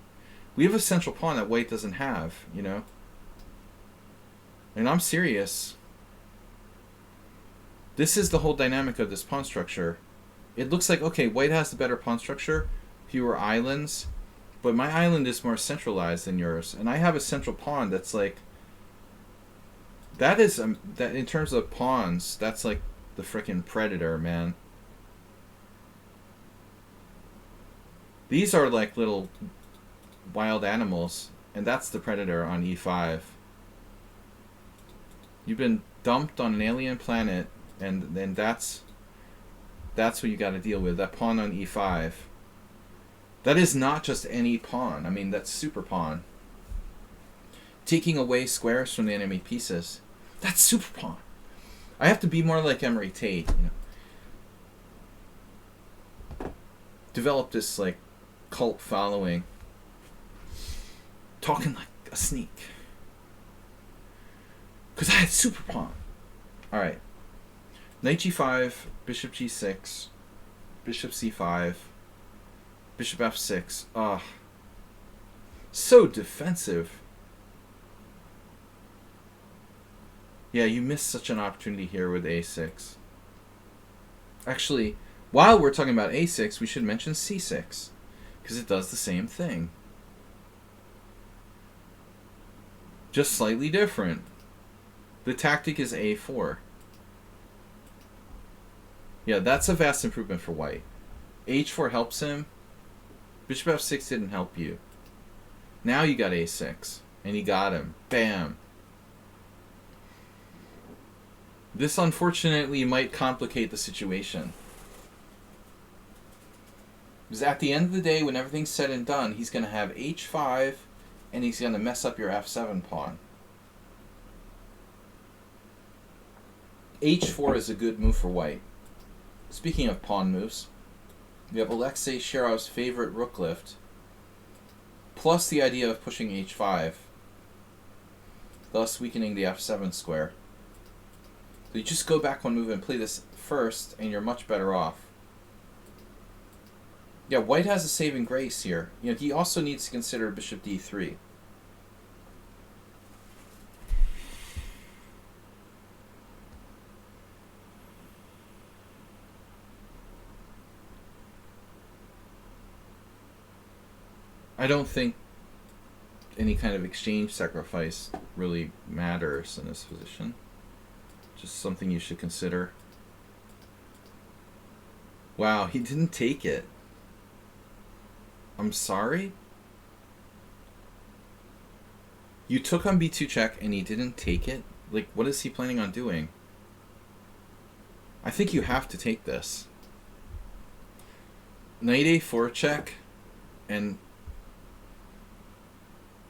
We have a central pawn that white doesn't have, you know. And I'm serious. This is the whole dynamic of this pawn structure. It looks like, okay, white has the better pawn structure, fewer islands, but my island is more centralized than yours. And I have a central pawn that's like, that is, that in terms of pawns, that's like the frickin' predator, man. These are like little wild animals, and that's the predator on e5. You've been dumped on an alien planet, and then that's what you got to deal with. That pawn on e5. That is not just any pawn. I mean, that's super pawn. Taking away squares from the enemy pieces. That's super pawn. I have to be more like Emery Tate, you know. Develop this like cult following. Talking like a sneak. Because I had super pawn. Alright. Knight g5, bishop g6, bishop c5, bishop f6. Ah. So defensive. Yeah, you missed such an opportunity here with a6. Actually, while we're talking about a6, we should mention c6. Because it does the same thing. Just slightly different. The tactic is a4. Yeah, that's a vast improvement for white. h4 helps him. Bishop f6 didn't help you. Now you got a6. And you got him. Bam. This unfortunately might complicate the situation. Because at the end of the day, when everything's said and done, he's going to have h5 and he's going to mess up your f7 pawn. h4 is a good move for white. Speaking of pawn moves, we have Alexei Sherov's favorite rook lift, plus the idea of pushing h5, thus weakening the f7 square. So you just go back one move and play this first, and you're much better off. Yeah, white has a saving grace here. You know, he also needs to consider bishop d3. I don't think any kind of exchange sacrifice really matters in this position. Just something you should consider. Wow, he didn't take it. I'm sorry? You took on b2 check and he didn't take it? Like, what is he planning on doing? I think you have to take this. Knight a4 check, and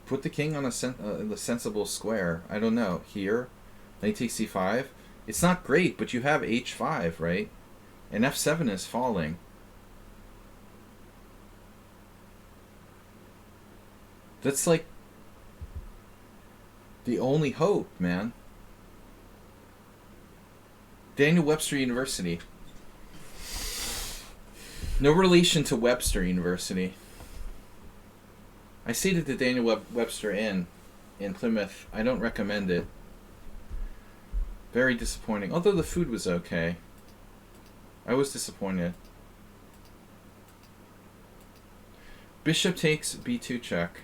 put the king on a sensible square. I don't know. Here, knight takes c5. It's not great, but you have h5, right? And f7 is falling. That's like the only hope, man. Daniel Webster University. No relation to Webster University. I stayed at the Daniel Webster Inn in Plymouth. I don't recommend it. Very disappointing. Although the food was okay. I was disappointed. Bishop takes b2 check.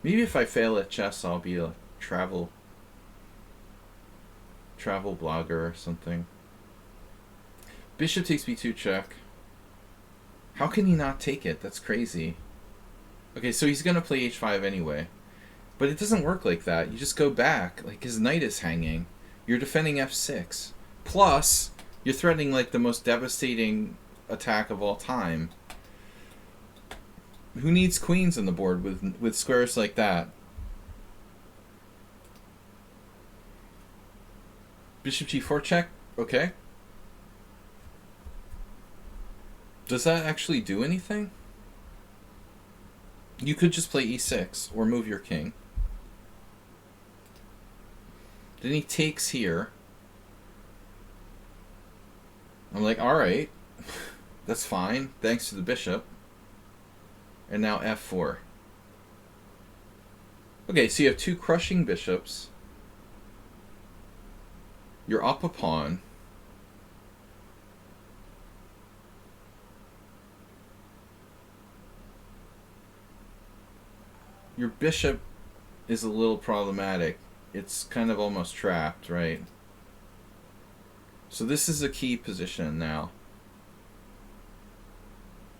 Maybe if I fail at chess, I'll be a travel blogger or something. Bishop takes b2 check. How can he not take it? That's crazy. Okay, so he's gonna play h5 anyway. But it doesn't work like that. You just go back. Like, his knight is hanging. You're defending f6. Plus, you're threatening like the most devastating attack of all time. Who needs queens on the board with squares like that? Bishop g4 check? Okay. Does that actually do anything? You could just play e6 or move your king. Then he takes here. I'm like, alright. That's fine. Thanks to the bishop. And now f4. Okay, so you have two crushing bishops. You're up a pawn. Your bishop is a little problematic. It's kind of almost trapped, right? So this is a key position now.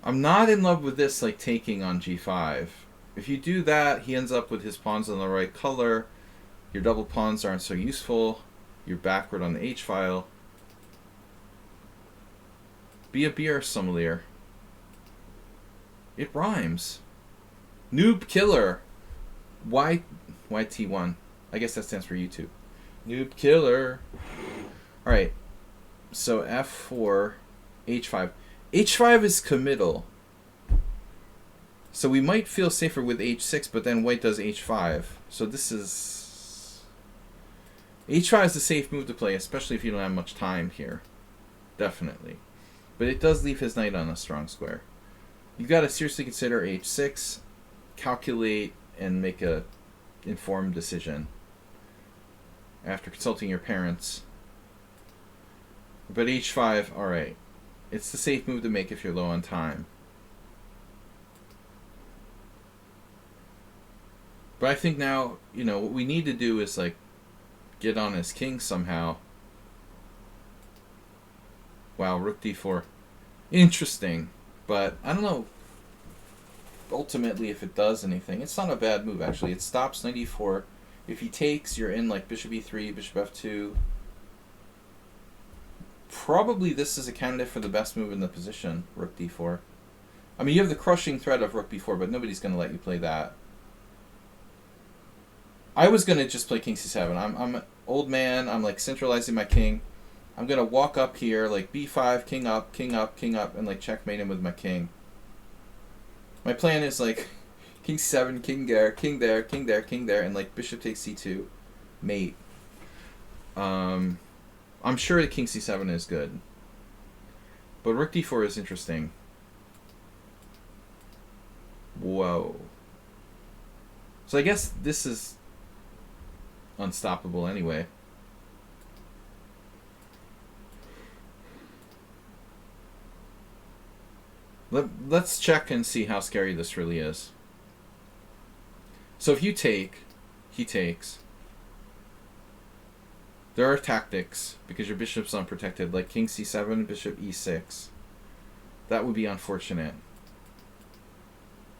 I'm not in love with this, like taking on g5. If you do that, he ends up with his pawns on the right color. Your double pawns aren't so useful. You're backward on the h file. Be a beer sommelier. It rhymes. Noob killer. YT1. I guess that stands for YouTube. Noob killer. Alright. So f4, h5. h5 is committal. So we might feel safer with h6, but then white does h5. So this is... h5 is a safe move to play, especially if you don't have much time here. Definitely. But it does leave his knight on a strong square. You've got to seriously consider h6, calculate, and make a informed decision after consulting your parents. But h5, alright. It's the safe move to make if you're low on time. But I think now, you know, what we need to do is, like, get on his king somehow. Wow, rook d4. Interesting. But, I don't know, ultimately, if it does anything. It's not a bad move, actually. It stops knight e4. If he takes, you're in, like, bishop e3, bishop f2. Probably this is a candidate for the best move in the position, rook d4. I mean, you have the crushing threat of rook b4, but nobody's going to let you play that. I was going to just play king c7. I'm an old man. I'm, like, centralizing my king. I'm going to walk up here, like, b5, king up, king up, king up, and, like, checkmate him with my king. My plan is, like, king c7, king there, king there, king there, king there, and, like, bishop takes c2, mate. I'm sure that king c7 is good. But rook d4 is interesting. Whoa. So I guess this is unstoppable anyway. Let's check and see how scary this really is. So if you take, he takes. There are tactics, because your bishop's unprotected, like king c7, bishop e6. That would be unfortunate.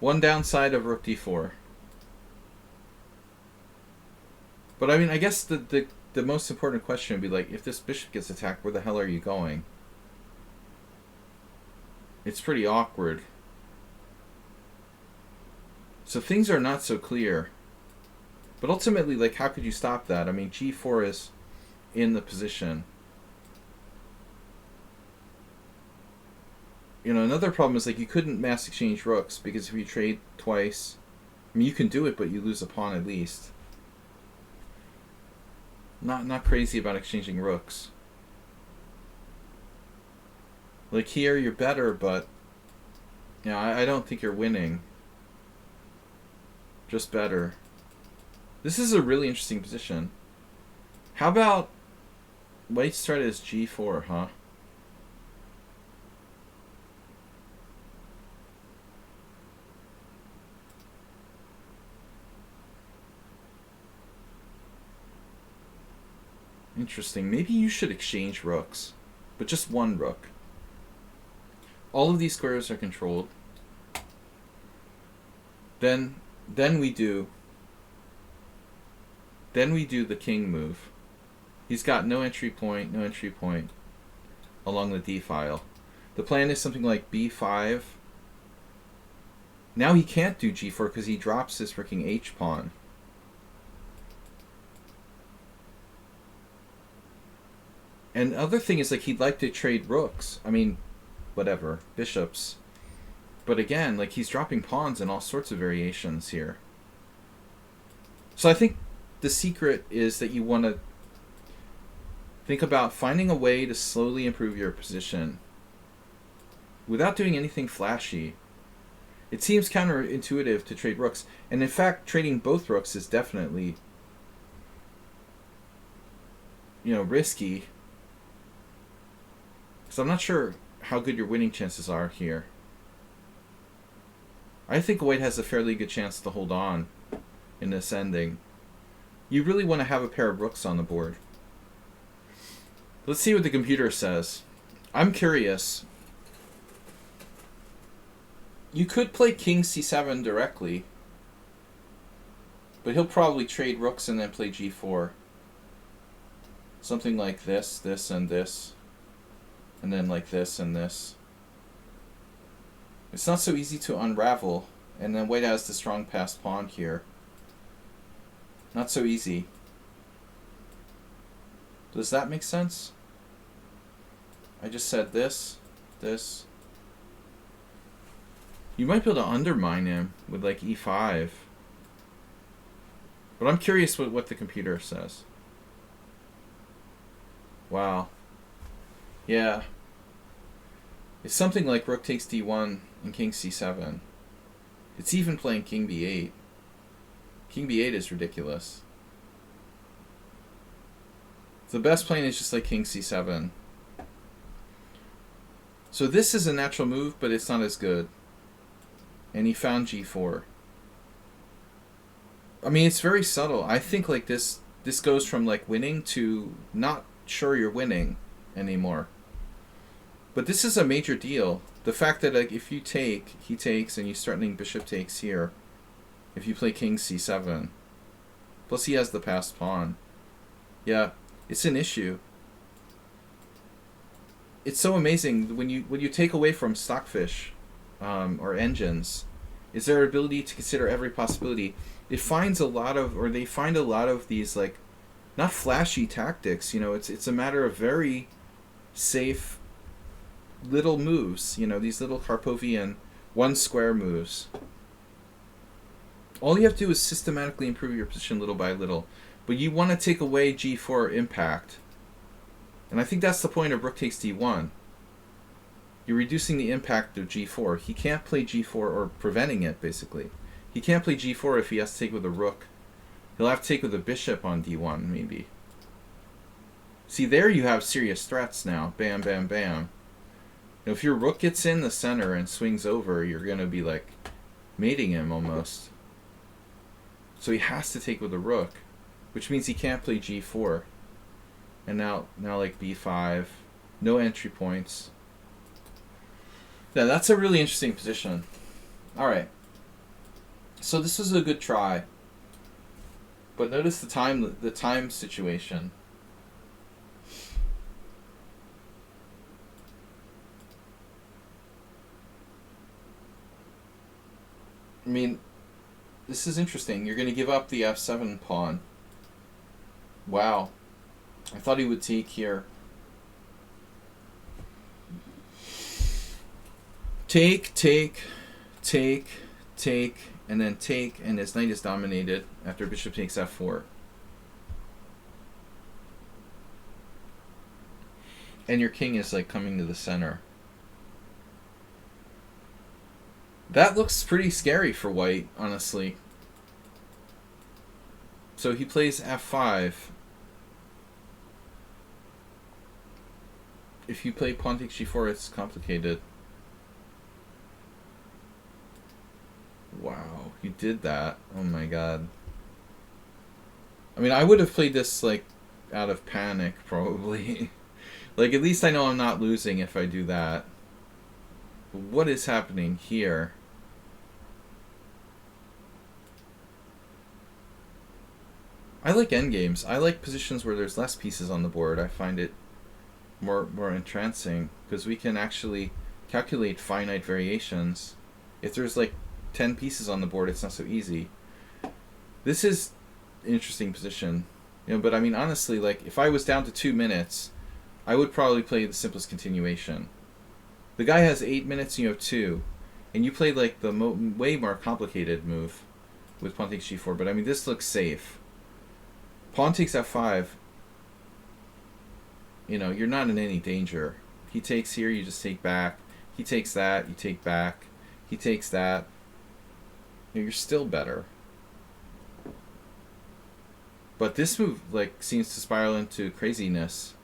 One downside of rook d4. But I mean, I guess the the most important question would be like, if this bishop gets attacked, where the hell are you going? It's pretty awkward. So things are not so clear. But ultimately, like, how could you stop that? I mean, g4 is in the position. You know, another problem is, like, you couldn't mass exchange rooks, because if you trade twice, I mean, you can do it, but you lose a pawn at least. Not crazy about exchanging rooks. Like, here, you're better, but, you know, I don't think you're winning. Just better. This is a really interesting position. How about white started as g4, huh? Interesting. Maybe you should exchange rooks, but just one rook. All of these squares are controlled. Then we do the king move. He's got no entry point along the d file. The plan is something like b5. Now he can't do g4 because he drops his freaking h pawn. And the other thing is, like, he'd like to trade rooks. I mean, whatever, bishops. But again, like, he's dropping pawns in all sorts of variations here. So I think the secret is that you want to think about finding a way to slowly improve your position without doing anything flashy. It seems counterintuitive to trade rooks. And in fact, trading both rooks is definitely, you know, risky. So I'm not sure how good your winning chances are here. I think white has a fairly good chance to hold on in this ending. You really want to have a pair of rooks on the board. Let's see what the computer says. I'm curious. You could play king c7 directly, but he'll probably trade rooks and then play g4. Something like this, this, and this. And then like this and this. It's not so easy to unravel. And then white has the strong passed pawn here. Not so easy. Does that make sense? I just said this, this. You might be able to undermine him with like e5. But I'm curious what the computer says. Wow. Yeah. It's something like rook takes d1 and king c7. It's even playing king b8. King b8 is ridiculous. The best playing is just like king c7. So this is a natural move, but it's not as good. And he found g4. I mean, it's very subtle. I think like this goes from like winning to not sure you're winning anymore. But this is a major deal. The fact that, like, if you take, he takes, and you start threatening bishop takes here. If you play king c7. Plus he has the passed pawn. Yeah, it's an issue. It's so amazing when you take away from Stockfish or engines, is their ability to consider every possibility. It finds a lot of, or they find a lot of these, like, not flashy tactics. You know, it's a matter of very safe little moves, you know, these little Karpovian one square moves. All you have to do is systematically improve your position little by little. But you want to take away g4 impact. And I think that's the point of rook takes d1. You're reducing the impact of g4. He can't play g4, or preventing it, basically. He can't play g4 if he has to take with a rook. He'll have to take with a bishop on d1, maybe. See, there you have serious threats now. Bam, bam, bam. Now, if your rook gets in the center and swings over, you're going to be, like, mating him almost. So he has to take with a rook, which means he can't play g4. And now like b5. No entry points. Yeah, that's a really interesting position. Alright. So this was a good try. But notice the time situation. I mean, this is interesting. You're going to give up the f7 pawn. Wow. I thought he would take here. Take, and then take, and his knight is dominated after bishop takes f4. And your king is like coming to the center. That looks pretty scary for white, honestly. So he plays f5. If you play pawn takes g4, it's complicated. Wow, you did that. Oh my god. I mean, I would have played this, like, out of panic, probably. Like, at least I know I'm not losing if I do that. But what is happening here? I like endgames. I like positions where there's less pieces on the board. I find it more entrancing, because we can actually calculate finite variations. If there's, like, 10 pieces on the board, it's not so easy. This is an interesting position. You know, but I mean, honestly, like, if I was down to 2 minutes, I would probably play the simplest continuation. The guy has 8 minutes and you have 2. And you played, like, the way more complicated move with pawn takes g4. But I mean, this looks safe. Pawn takes f5. You know, you're not in any danger. He takes here, you just take back. He takes that, you take back. He takes that. You're still better. But this move, like, seems to spiral into craziness.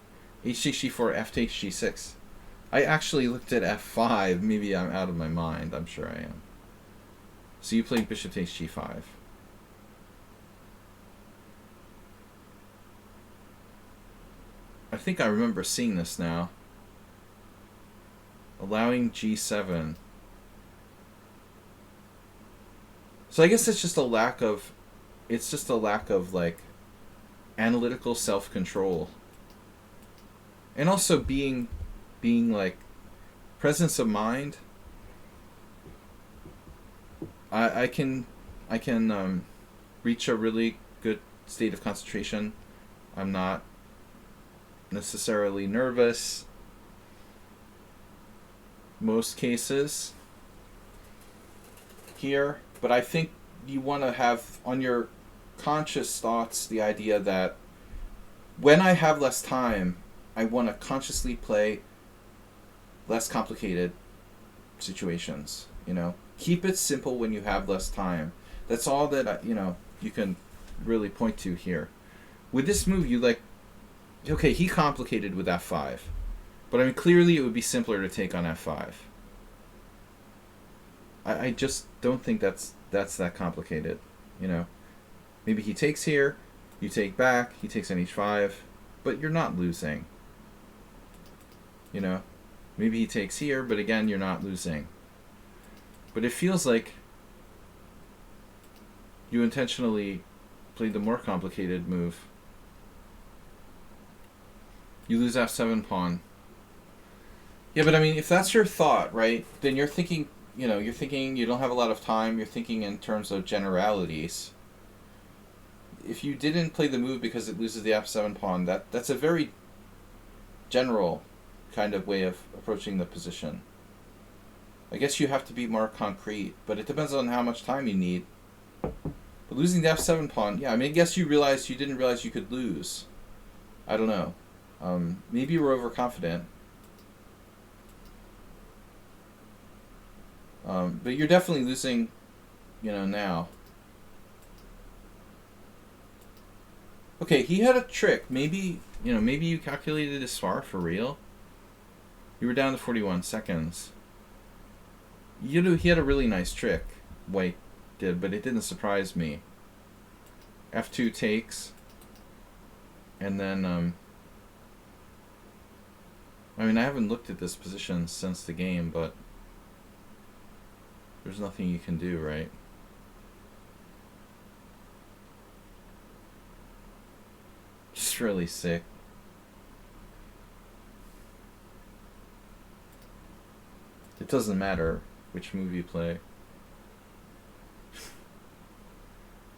H takes g4, f takes g6. I actually looked at f5. Maybe I'm out of my mind. I'm sure I am. So you played bishop takes g5. I think I remember seeing this now. Allowing g7. So I guess it's just a lack of, like, analytical self-control. And also being like, presence of mind. I can reach a really good state of concentration. I'm not necessarily nervous most cases here, but I think you want to have on your conscious thoughts the idea that when I have less time, I want to consciously play less complicated situations. You know, keep it simple when you have less time. That's all that you can really point to here. With this move, you like, okay, he complicated with f5, but I mean, clearly it would be simpler to take on f5. I just don't think that's that complicated. You know, maybe he takes here, you take back, he takes on h5, but you're not losing. You know, maybe he takes here, but again, you're not losing. But it feels like you intentionally played the more complicated move. You lose f7 pawn. Yeah, but I mean, if that's your thought, right, then you're thinking, you don't have a lot of time, you're thinking in terms of generalities. If you didn't play the move because it loses the f7 pawn, that's a very general kind of way of approaching the position. I guess you have to be more concrete, but it depends on how much time you need. But losing the f7 pawn, yeah, I mean, I guess you didn't realize you could lose. I don't know. Maybe you were overconfident. But you're definitely losing, now. Okay, he had a trick. Maybe you calculated his far for real. You were down to 41 seconds. He had a really nice trick, White did, but it didn't surprise me. F2 takes. And then, I mean, I haven't looked at this position since the game, but there's nothing you can do, right? That's really sick. It doesn't matter which move you play.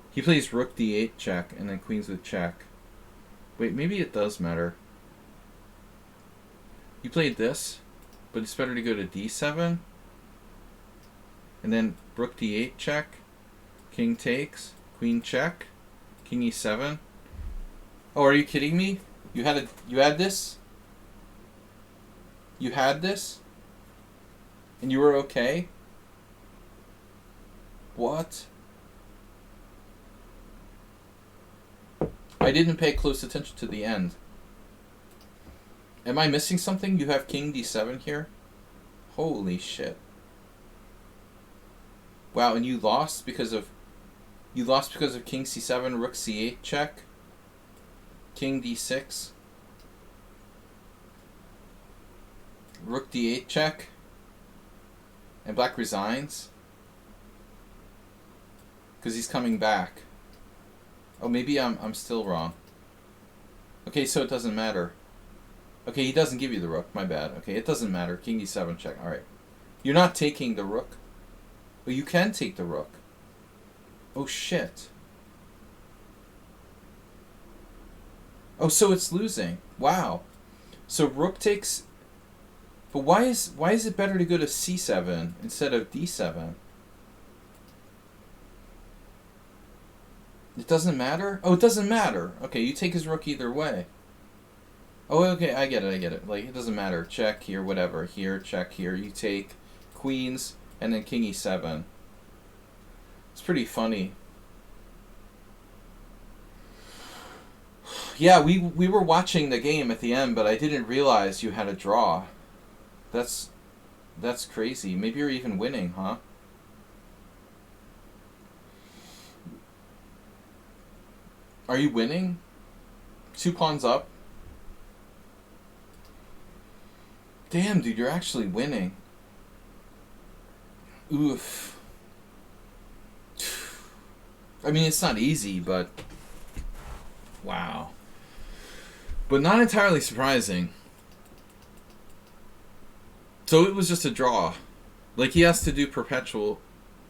He plays rook d8 check and then queens with check. Wait, maybe it does matter. He played this, but it's better to go to d7. And then rook d8 check. King takes. Queen check. King e7. Oh, are you kidding me? You had this? You had this? And you were okay? What? I didn't pay close attention to the end. Am I missing something? You have king d7 here? Holy shit. Wow, and you lost because of king c7, rook c8 check, king d6, rook d8 check, and black resigns because he's coming back. Oh, maybe I'm still wrong. Okay, so it doesn't matter. Okay, he doesn't give you the rook. My bad. Okay, it doesn't matter. King d7 check. All right. You're not taking the rook. Oh, you can take the rook. Oh, shit. Oh, so it's losing. Wow. So rook takes... But why is it better to go to c7 instead of d7? It doesn't matter? Oh, it doesn't matter. Okay, you take his rook either way. Oh, okay, I get it. Like, it doesn't matter. Check here, whatever. Here, check here. You take queens and then king e7. It's pretty funny. Yeah, we were watching the game at the end, but I didn't realize you had a draw. That's crazy. Maybe you're even winning, huh? Are you winning? 2 pawns up? Damn, dude, you're actually winning. Oof. I mean, it's not easy, but... Wow. But not entirely surprising. So it was just a draw. Like, he has to do perpetual...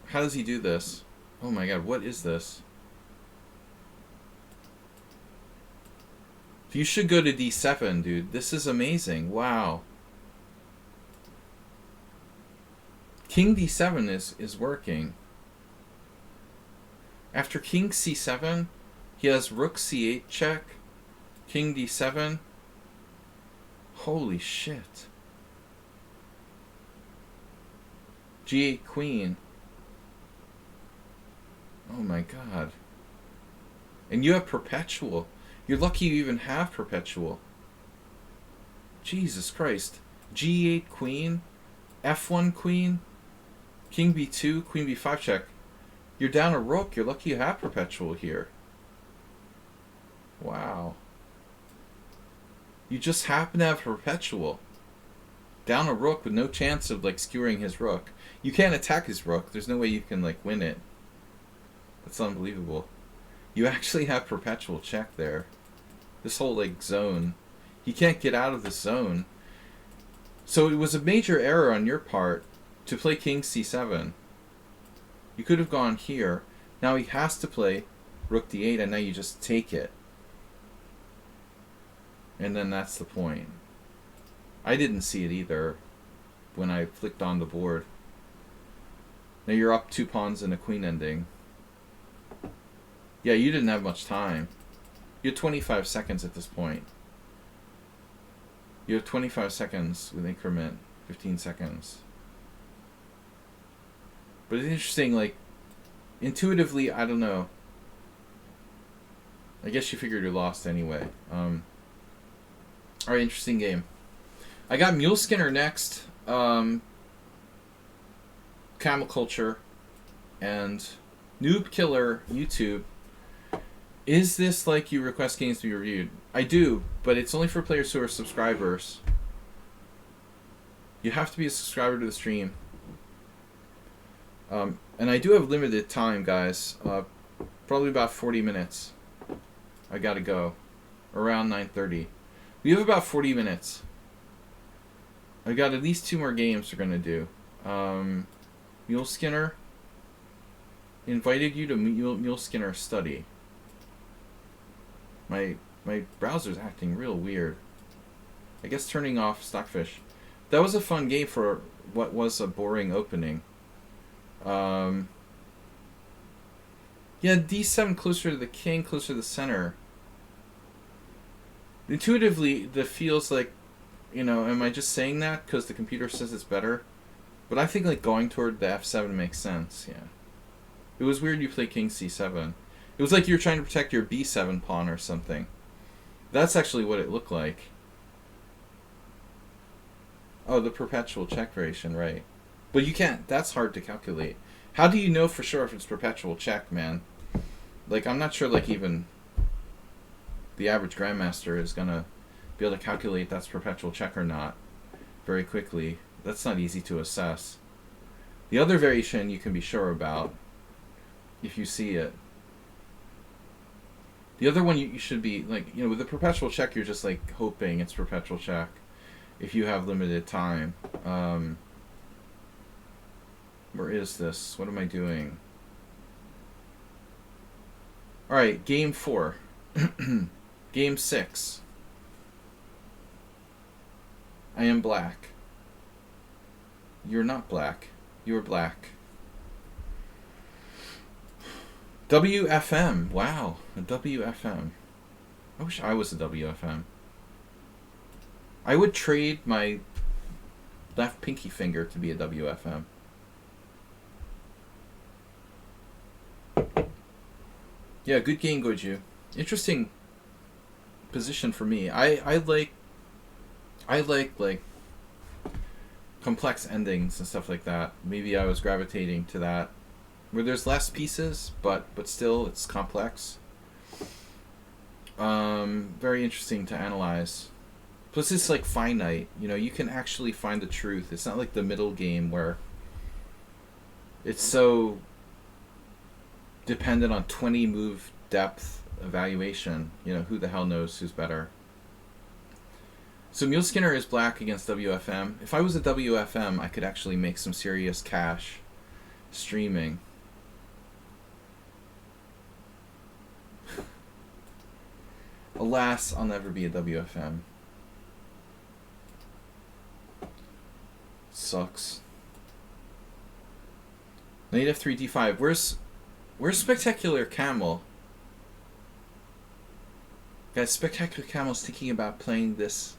How does he do this? Oh my god, what is this? You should go to d7, dude. This is amazing. Wow. King d7 is working. After king c7, he has rook c8 check, king d7. Holy shit. g8 queen. Oh my god. And you have perpetual. You're lucky you even have perpetual. Jesus Christ. g8 queen, f1 queen, king b2, queen b5 check. You're down a rook. You're lucky you have perpetual here. Wow. You just happen to have perpetual. Down a rook with no chance of, like, skewering his rook. You can't attack his rook. There's no way you can, like, win it. That's unbelievable. You actually have perpetual check there. This whole, like, zone. He can't get out of the zone. So it was a major error on your part to play king c7. You could have gone here. Now he has to play rook d8, and now you just take it. And then that's the point. I didn't see it either when I flicked on the board. Now you're up 2 pawns and a queen ending. Yeah, you didn't have much time. You had 25 seconds at this point. You have 25 seconds with increment, 15 seconds. But it's interesting, like, intuitively, I don't know. I guess you figured you lost anyway. Alright, interesting game. I got Mule Skinner next, Camel Culture, and Noob Killer YouTube. Is this like you request games to be reviewed? I do, but it's only for players who are subscribers. You have to be a subscriber to the stream. And I do have limited time, guys. Probably about 40 minutes. I gotta go. Around 9:30. We have about 40 minutes. I got at least 2 more games we're gonna do. Mule Skinner invited you to Mule Skinner study. My browser's acting real weird. I guess turning off Stockfish. That was a fun game for what was a boring opening. Yeah, d7 closer to the king, closer to the center. Intuitively, that feels like, am I just saying that because the computer says it's better? But I think like going toward the f7 makes sense, yeah. It was weird you played king c7. It was like you were trying to protect your b7 pawn or something. That's actually what it looked like. Oh, the perpetual check variation, right. But you can't, that's hard to calculate. How do you know for sure if it's perpetual check, man? Like, I'm not sure, like, even the average grandmaster is going to be able to calculate that's perpetual check or not very quickly. That's not easy to assess. The other variation you can be sure about if you see it. The other one you should be, like, with the perpetual check, you're just, like, hoping it's perpetual check if you have limited time. Where is this? What am I doing? Alright, game 4. Game 6. I am black. You're not black. You're black. WFM. Wow. A WFM. I wish I was a WFM. I would trade my left pinky finger to be a WFM. Yeah, good game, Goju. Interesting position for me. I like complex endings and stuff like that. Maybe I was gravitating to that, where there's less pieces, but still it's complex. Very interesting to analyze. Plus, it's like finite. You can actually find the truth. It's not like the middle game where it's so dependent on 20 move depth evaluation. Who the hell knows who's better. So Mule Skinner is black against WFM. If I was a WFM, I could actually make some serious cash streaming. Alas, I'll never be a WFM. Sucks. Knight f3 d5. Where's Spectacular Camel? Guys, Spectacular Camel's thinking about playing this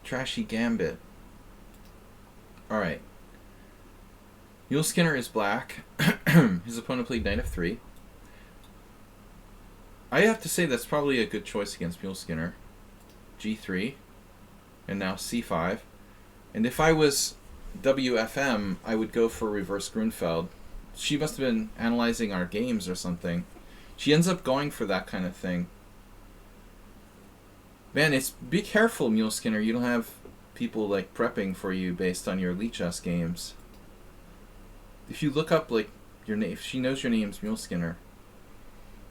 trashy gambit. Alright. Mule Skinner is black. His opponent played knight f3. I have to say that's probably a good choice against Mule Skinner. g3. And now c5. And if I was WFM, I would go for reverse Grunfeld. She must have been analyzing our games or something. She ends up going for that kind of thing. Man, be careful, Mule Skinner. You don't have people like prepping for you based on your lichess games. If you look up like your name, if she knows your name's Mule Skinner.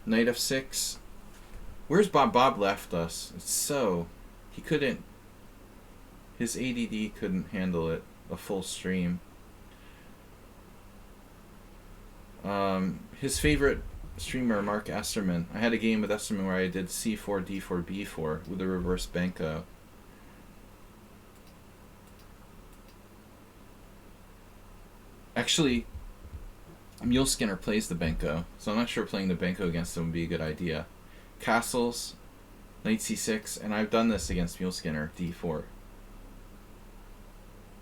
Knight f6. Where's Bob? Bob left us. He couldn't. His ADD couldn't handle it. A full stream. His favorite streamer, Mark Esterman. I had a game with Esterman where I did c4, d4, b4 with a reverse Benko. Actually, Mule Skinner plays the Benko, so I'm not sure playing the Benko against him would be a good idea. Castles, knight c6, and I've done this against Mule Skinner, d4.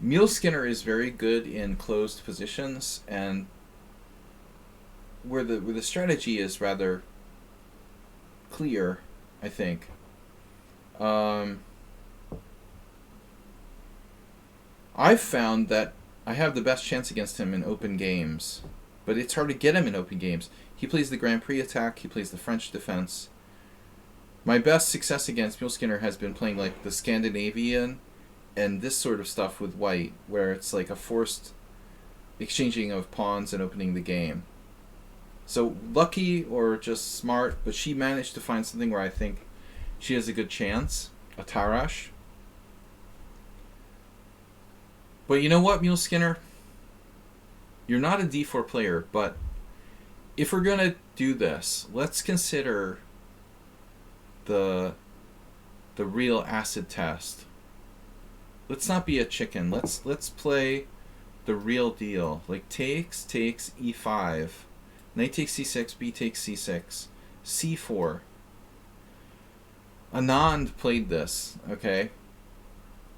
Mule Skinner is very good in closed positions, and where the strategy is rather clear, I think. I've found that I have the best chance against him in open games, but it's hard to get him in open games. He plays the Grand Prix attack, he plays the French defense. My best success against Mule Skinner has been playing like the Scandinavian and this sort of stuff with white, where it's like a forced exchanging of pawns and opening the game. So lucky or just smart, but she managed to find something where I think she has a good chance. A Tarash. But you know what, Mule Skinner? You're not a d4 player, but if we're going to do this, let's consider the real acid test. Let's not be a chicken. Let's play the real deal. Like takes e5. Knight takes c6, b takes c6, c4. Anand played this, okay?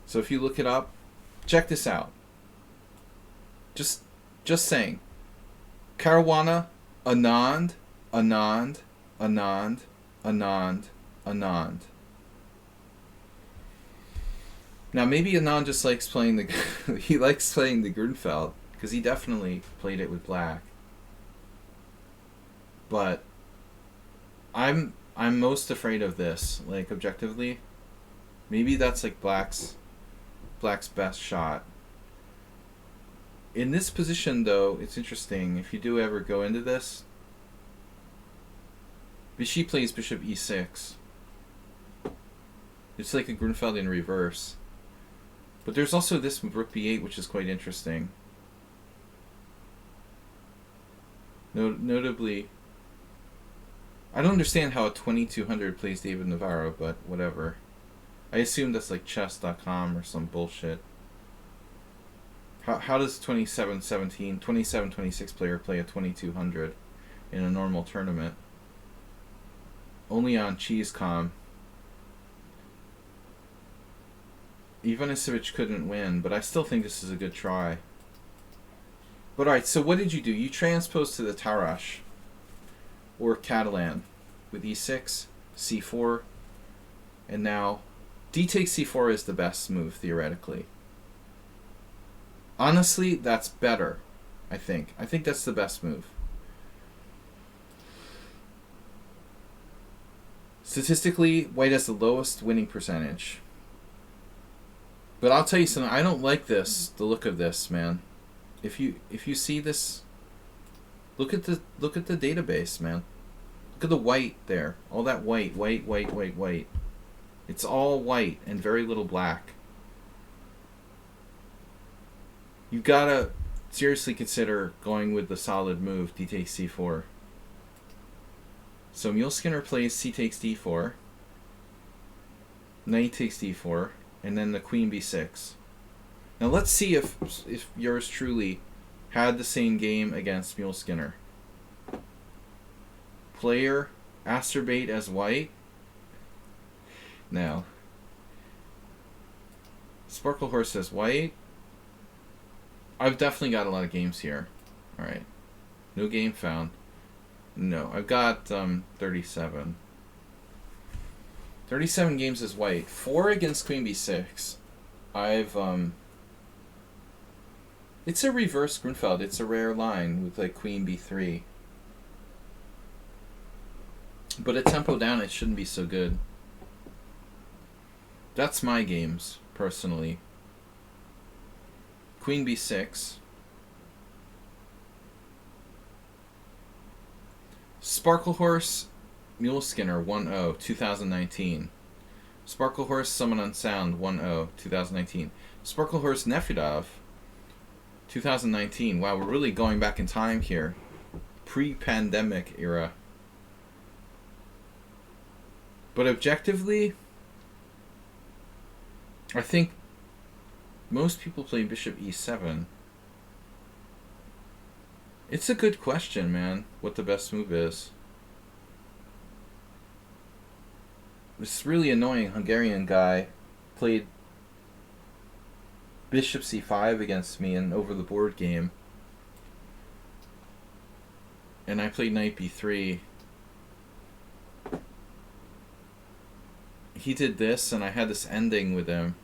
So if you look it up, check this out. Just saying. Caruana, Anand, Anand, Anand, Anand, Anand. Now maybe Anand just likes playing the he likes playing the Grunfeld because he definitely played it with black. But I'm most afraid of this, like objectively. Maybe that's like black's best shot. In this position though, it's interesting if you do ever go into this. She plays bishop e6. It's like a Grunfeld in reverse. But there's also this rook b8, which is quite interesting. Notably, I don't understand how a 2200 plays David Navarro, but whatever. I assume that's like chess.com or some bullshit. How does 27-26 player play a 2200 in a normal tournament? Only on Cheese.com. Ivanisevic couldn't win, but I still think this is a good try. But alright, so what did you do? You transposed to the Tarash, or Catalan, with e6, c4, and now d takes c4 is the best move, theoretically. Honestly, that's better, I think. I think that's the best move. Statistically, white has the lowest winning percentage. But I'll tell you something, I don't like this, the look of this, man. If you see this, look at the database, man. Look at the white there. All that white. It's all white and very little black. You gotta seriously consider going with the solid move, d takes c4. So Mule Skinner plays c takes d4, knight takes d4, and then the queen b6. Now let's see if yours truly had the same game against Mule Skinner. Player Asterbate as white. Now Sparkle Horse as white. I've definitely got a lot of games here. Alright. No game found. No, I've got 37. 37 games as white. 4 against Queen b6. It's a reverse Grunfeld. It's a rare line with like Queen b3. But a tempo down, it shouldn't be so good. That's my games, personally. Queen b6. Sparkle Horse, Mule Skinner 1-0, 2019. Sparkle Horse, Summon Unsound 1-0, 2019. Sparkle Horse, Nefedov 2019. Wow, we're really going back in time here. Pre-pandemic era. But objectively, I think most people play bishop e7. It's a good question, man, what the best move is. This really annoying Hungarian guy played bishop c5 against me in over the board game. And I played knight b3. He did this and I had this ending with him.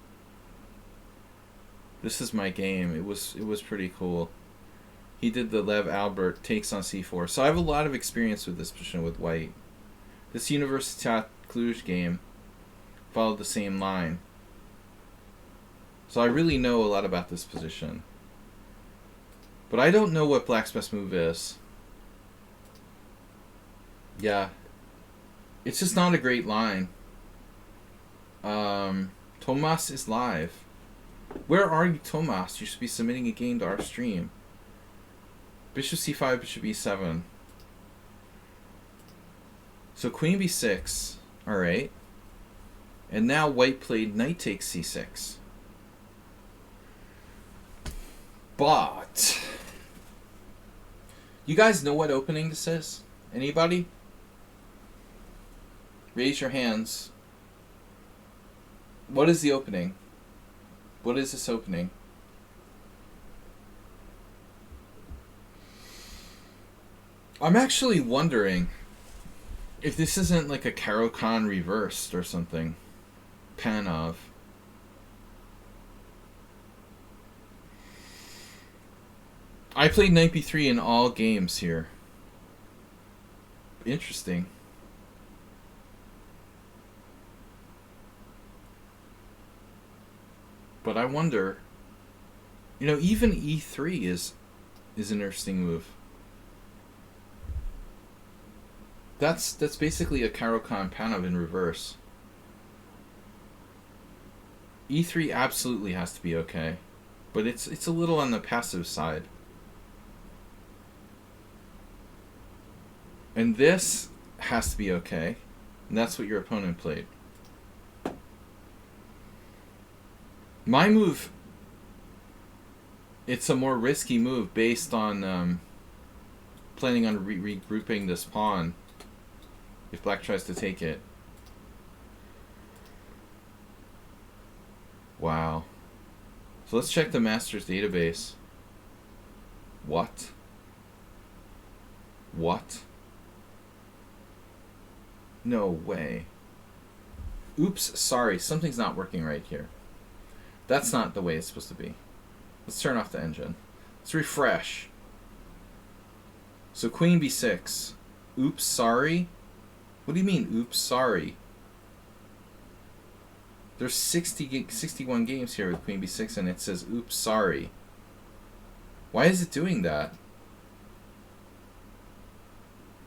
This is my game. It was pretty cool. He did the Lev Albert takes on c4. So I have a lot of experience with this position with white. This Universitat Cluj game followed the same line. So I really know a lot about this position. But I don't know what black's best move is. Yeah. It's just not a great line. Tomas is live. Where are you, Tomas? You should be submitting a game to our stream. Bishop c5, bishop e7. So queen b6. Alright. And now white played knight takes c6. But you guys know what opening this is? Anybody? Raise your hands. What is the opening? What is this opening? I'm actually wondering if this isn't like a Caro-Kann reversed or something. Panov. I played knight b3 in all games here. Interesting. But I wonder, you know, even e3 is an interesting move. That's basically a Caro-Kann Panov in reverse. e3 absolutely has to be okay, but it's a little on the passive side. And this has to be okay, and that's what your opponent played. My move, it's a more risky move based on planning on regrouping this pawn if black tries to take it. Wow. So let's check the master's database. What? What? No way. Oops, sorry, something's not working right here. That's not the way it's supposed to be. Let's turn off the engine. Let's refresh. So queen b6. Oops, sorry? What do you mean, oops, sorry? There's 61 games here with queen b6 and it says, oops, sorry. Why is it doing that?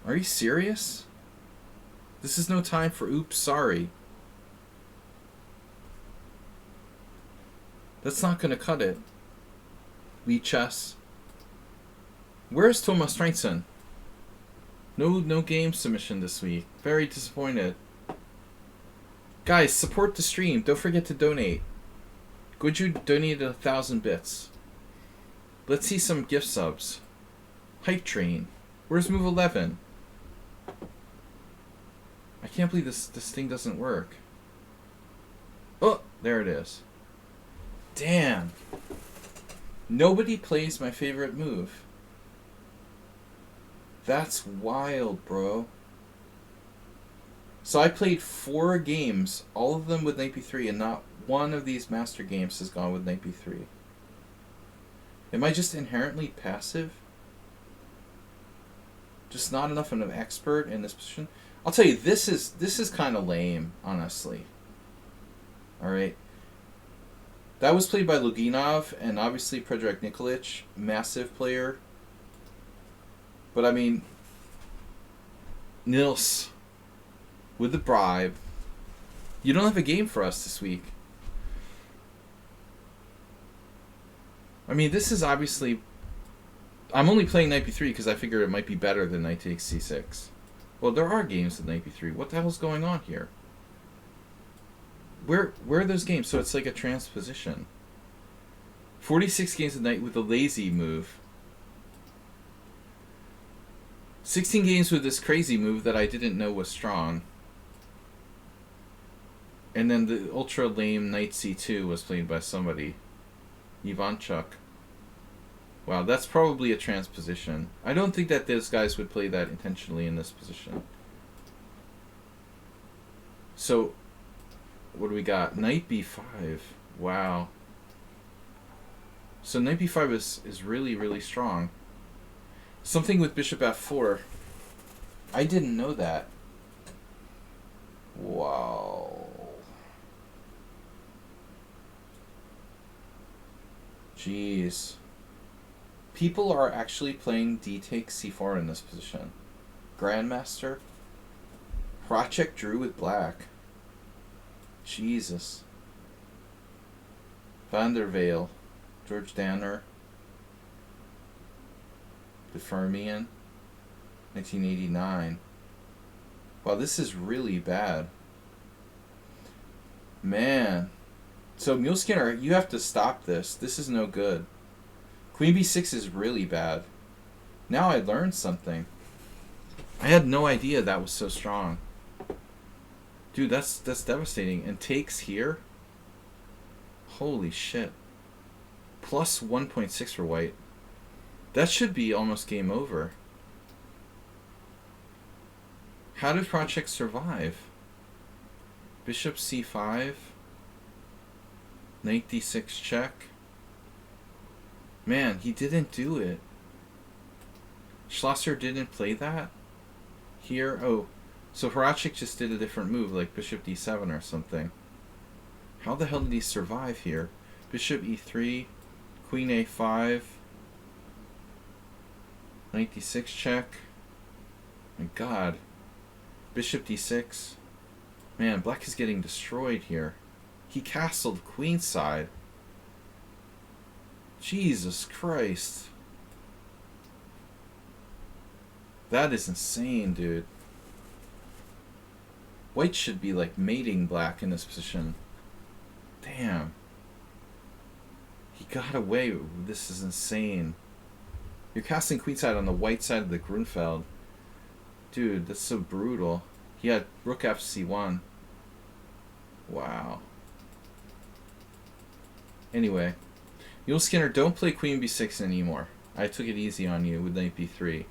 Are you serious? This is no time for oops, sorry. That's not going to cut it. Lichess. Where's Thomas Streinson? No game submission this week. Very disappointed. Guys, support the stream. Don't forget to donate. Goju donated 1,000 bits. Let's see some gift subs. Hype Train. Where's move 11? I can't believe this thing doesn't work. Oh, there it is. Damn. Nobody plays my favorite move. That's wild, bro. So I played 4 games, all of them with knight b3, and not one of these master games has gone with knight b3. Am I just inherently passive? Just not enough of an expert in this position? I'll tell you, this is kind of lame, honestly. Alright. That was played by Luginov, and obviously Predrag Nikolic, massive player. But I mean, Nils, with the bribe, you don't have a game for us this week. I mean, this is obviously... I'm only playing knight b3 because I figured it might be better than knight takes c6. Well, there are games with knight b3. What the hell's going on here? Where are those games? So it's like a transposition. 46 games with knight with a lazy move. 16 games with this crazy move that I didn't know was strong. And then the ultra lame knight c2 was played by somebody. Ivanchuk. Wow, that's probably a transposition. I don't think that those guys would play that intentionally in this position. So, what do we got? Knight b5. Wow. So knight b5 is really, really strong. Something with bishop f4. I didn't know that. Wow. Jeez. People are actually playing d takes c4 in this position. Grandmaster. Hracek drew with black. Jesus. Van der Velde. George Danner. De Fermian. 1989. Wow, this is really bad. Man. So, Mule Skinner, you have to stop this. This is no good. Queen b6 is really bad. Now I learned something. I had no idea that was so strong. Dude, that's devastating. And takes here? Holy shit. Plus 1.6 for white. That should be almost game over. How did Project survive? Bishop c5. Knight d6 check. Man, he didn't do it. Schlosser didn't play that? Here? Oh, so Horacek just did a different move, like Bishop d7 or something. How the hell did he survive here? Bishop e3, Queen a5, Knight d6 check. My god. Bishop d6. Man, black is getting destroyed here. He castled queenside. Jesus Christ. That is insane, dude. White should be like mating black in this position. Damn. He got away. This is insane. You're casting queenside on the white side of the Grunfeld. Dude, that's so brutal. He had rook fc1. Wow. Anyway. Mule Skinner, don't play queen b6 anymore. I took it easy on you with knight b3.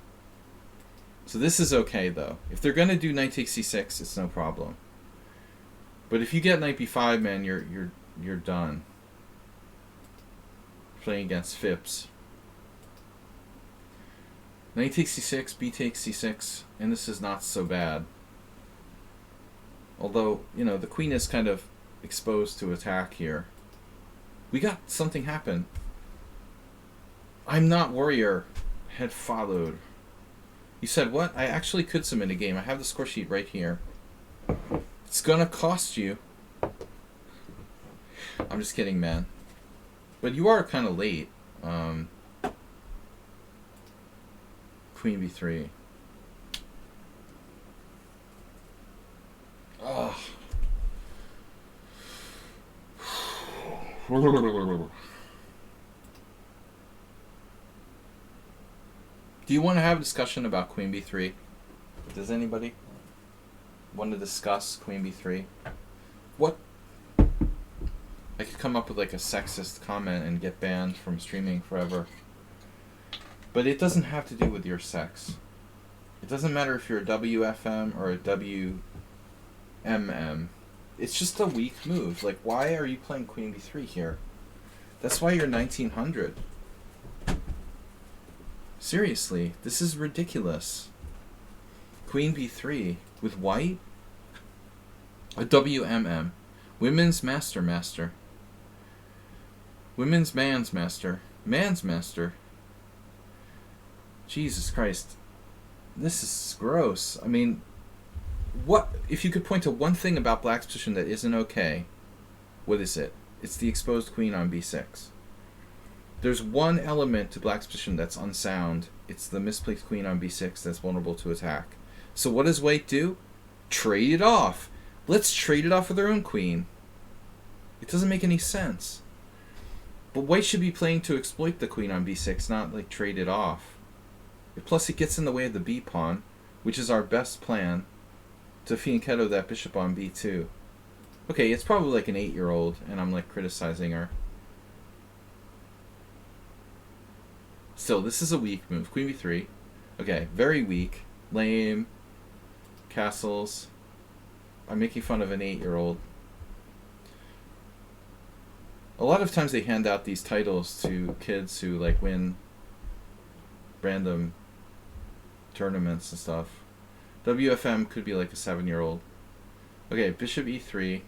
So this is okay, though. If they're going to do knight takes c6, it's no problem. But if you get knight b5, man, you're done. Playing against Phipps. Knight takes c6, b takes c6, and this is not so bad. Although, you know, the queen is kind of exposed to attack here. We got something happen. I'm not warrior. Had followed. You said what? I actually could submit a game. I have the score sheet right here. It's gonna cost you. I'm just kidding, man. But you are kind of late. Queen b3. Ugh. Do you want to have a discussion about Queen b3? Does anybody want to discuss Queen b3? What? I could come up with like a sexist comment and get banned from streaming forever. But it doesn't have to do with your sex. It doesn't matter if you're a WFM or a WMM. It's just a weak move. Like, why are you playing Queen b3 here? That's why you're 1900. Seriously, this is ridiculous. Queen b3 with white? A WMM. Women's master. Women's man's master. Man's master. Jesus Christ. This is gross. I mean, what if you could point to one thing about black's position that isn't okay? What is it? It's the exposed queen on b6. There's one element to black's position that's unsound. It's the misplaced queen on b6 that's vulnerable to attack. So what does white do? Trade it off. Let's trade it off with our own queen. It doesn't make any sense. But white should be playing to exploit the queen on b6, not like trade it off. Plus it gets in the way of the b pawn, which is our best plan, to fianchetto that bishop on b2. Okay, it's probably like an 8-year-old, and I'm like criticizing her. Still, this is a weak move. Queen b3. Okay, very weak. Lame. Castles. I'm making fun of an 8-year-old. A lot of times they hand out these titles to kids who like win random tournaments and stuff. WFM could be like a 7-year-old. Okay, bishop e3.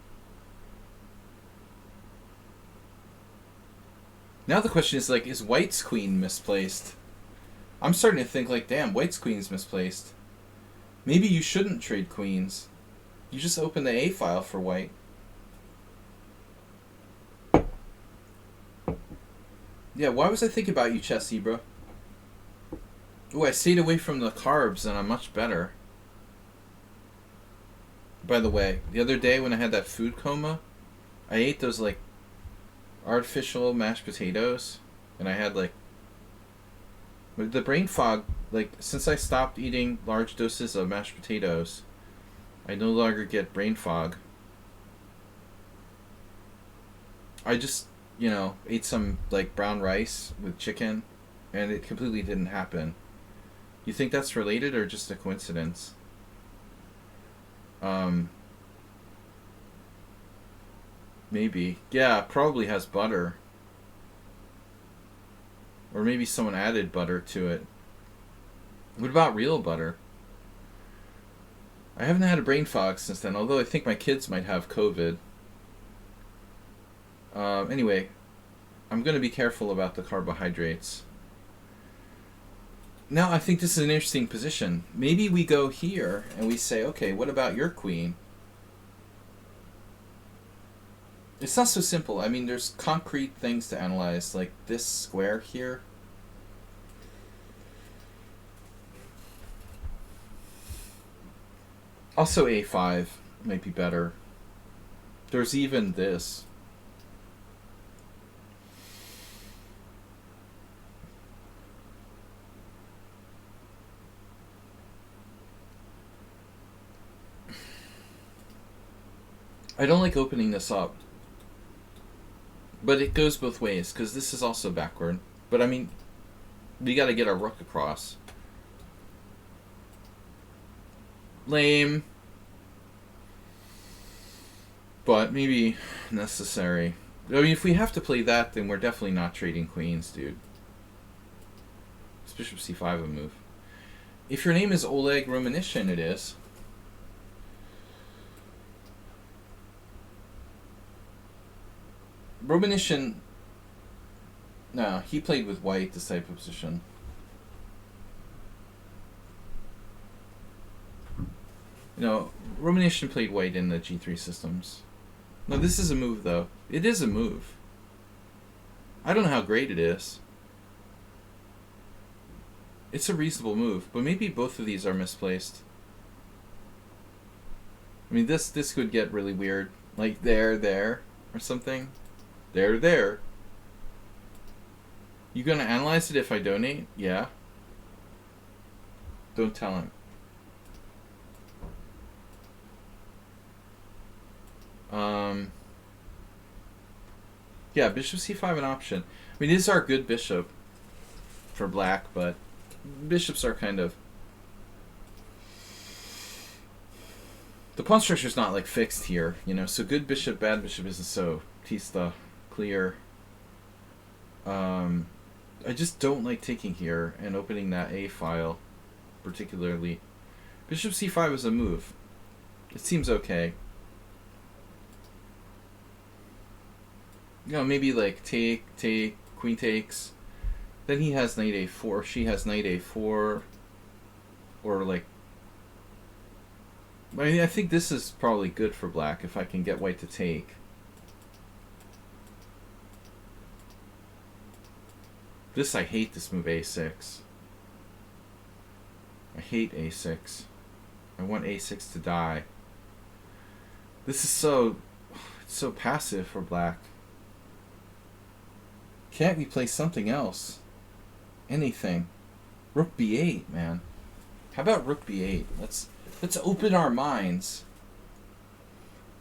Now the question is like, is white's queen misplaced? I'm starting to think like, damn, white's queen's misplaced. Maybe you shouldn't trade queens. You just open the A file for white. Yeah, why was I thinking about you, Chess Zebra? Oh, I stayed away from the carbs and I'm much better. By the way, the other day when I had that food coma, I ate those like artificial mashed potatoes, and I had like the brain fog. Like since I stopped eating large doses of mashed potatoes, I no longer get brain fog. I just ate some like brown rice with chicken, and it completely didn't happen. You think that's related or just a coincidence? Um, Maybe. Yeah, probably has butter. Or maybe someone added butter to it. What about real butter? I haven't had a brain fog since then, although I think my kids might have COVID. Anyway, I'm going to be careful about the carbohydrates. Now I think this is an interesting position. Maybe we go here and we say, okay, what about your queen? It's not so simple. I mean, there's concrete things to analyze, like this square here. Also a5 might be better. There's even this. I don't like opening this up. But it goes both ways, because this is also backward. But I mean, we gotta get our rook across. Lame. But maybe necessary. I mean, if we have to play that, then we're definitely not trading queens, dude. It's bishop c5 a move. If your name is Oleg Romanishin, it is. Romanishin... No, he played with white, this type of position. No, Romanishin played white in the g3 systems. No, this is a move, though. It is a move. I don't know how great it is. It's a reasonable move, but maybe both of these are misplaced. I mean, this could get really weird. Like, there, or something. There. You gonna analyze it if I donate? Yeah. Don't tell him. Yeah, bishop c5 an option. I mean, this is our good bishop for black, but bishops are kind of... The pawn structure's not, like, fixed here, so good bishop, bad bishop isn't so tista clear. I just don't like taking here and opening that A file, particularly. Bishop c5 is a move. It seems okay. Maybe like take, queen takes. Then he has knight a4, she has knight a4. Or like... I mean, I think this is probably good for black if I can get white to take. I hate this move a6. I hate a6. I want a6 to die. This is it's so passive for black. Can't we play something else? Anything. Rook b8, man. How about rook b8? Let's open our minds.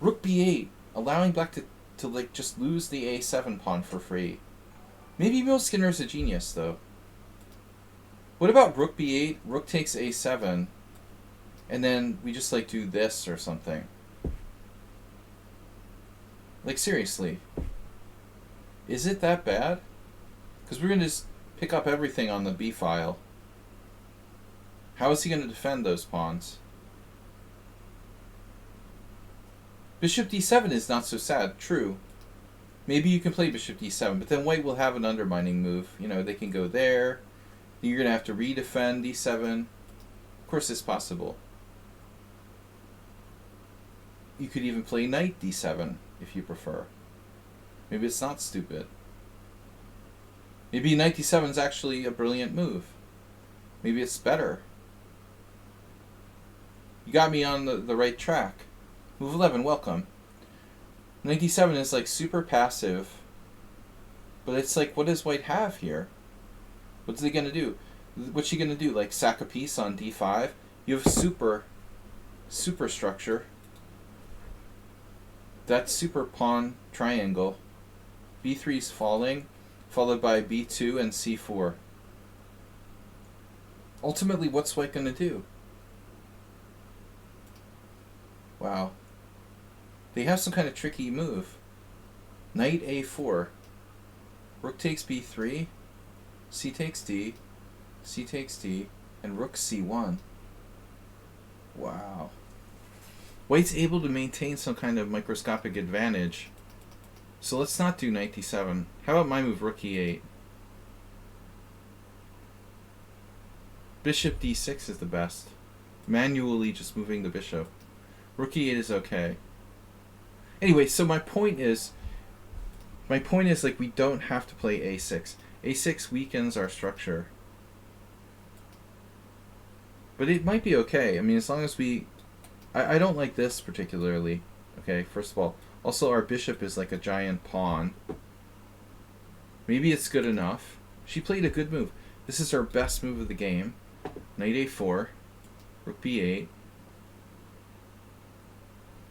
Rook b8, allowing black to like just lose the a7 pawn for free. Maybe Bill Skinner's a genius, though. What about rook b8, rook takes a7, and then we just like do this or something? Like, seriously. Is it that bad? Because we're going to just pick up everything on the b file. How is he going to defend those pawns? Bishop d7 is not so sad, true. Maybe you can play bishop d7, but then white will have an undermining move. They can go there. You're going to have to redefend d7. Of course it's possible. You could even play knight d7 if you prefer. Maybe it's not stupid. Maybe knight d7 is actually a brilliant move. Maybe it's better. You got me on the right track. Move 11, welcome. Knight d7 is like super passive. But it's like, what does white have here? What's he gonna do? What's she gonna do? Like sack a piece on d5? You have super structure. That super pawn triangle. b3 is falling, followed by b2 and c4. Ultimately, what's white gonna do? Wow. They have some kind of tricky move. Knight a4. Rook takes b3. C takes d. C takes d. And rook c1. Wow. White's able to maintain some kind of microscopic advantage. So let's not do knight d7. How about my move, rook e8? Bishop d6 is the best. Manually just moving the bishop. Rook e8 is okay. Anyway, so my point is like we don't have to play a6. a6 weakens our structure. But it might be okay. I mean, as long as we... I don't like this particularly. Okay, first of all. Also, our bishop is like a giant pawn. Maybe it's good enough. She played a good move. This is our best move of the game. Knight a4. Rook b8.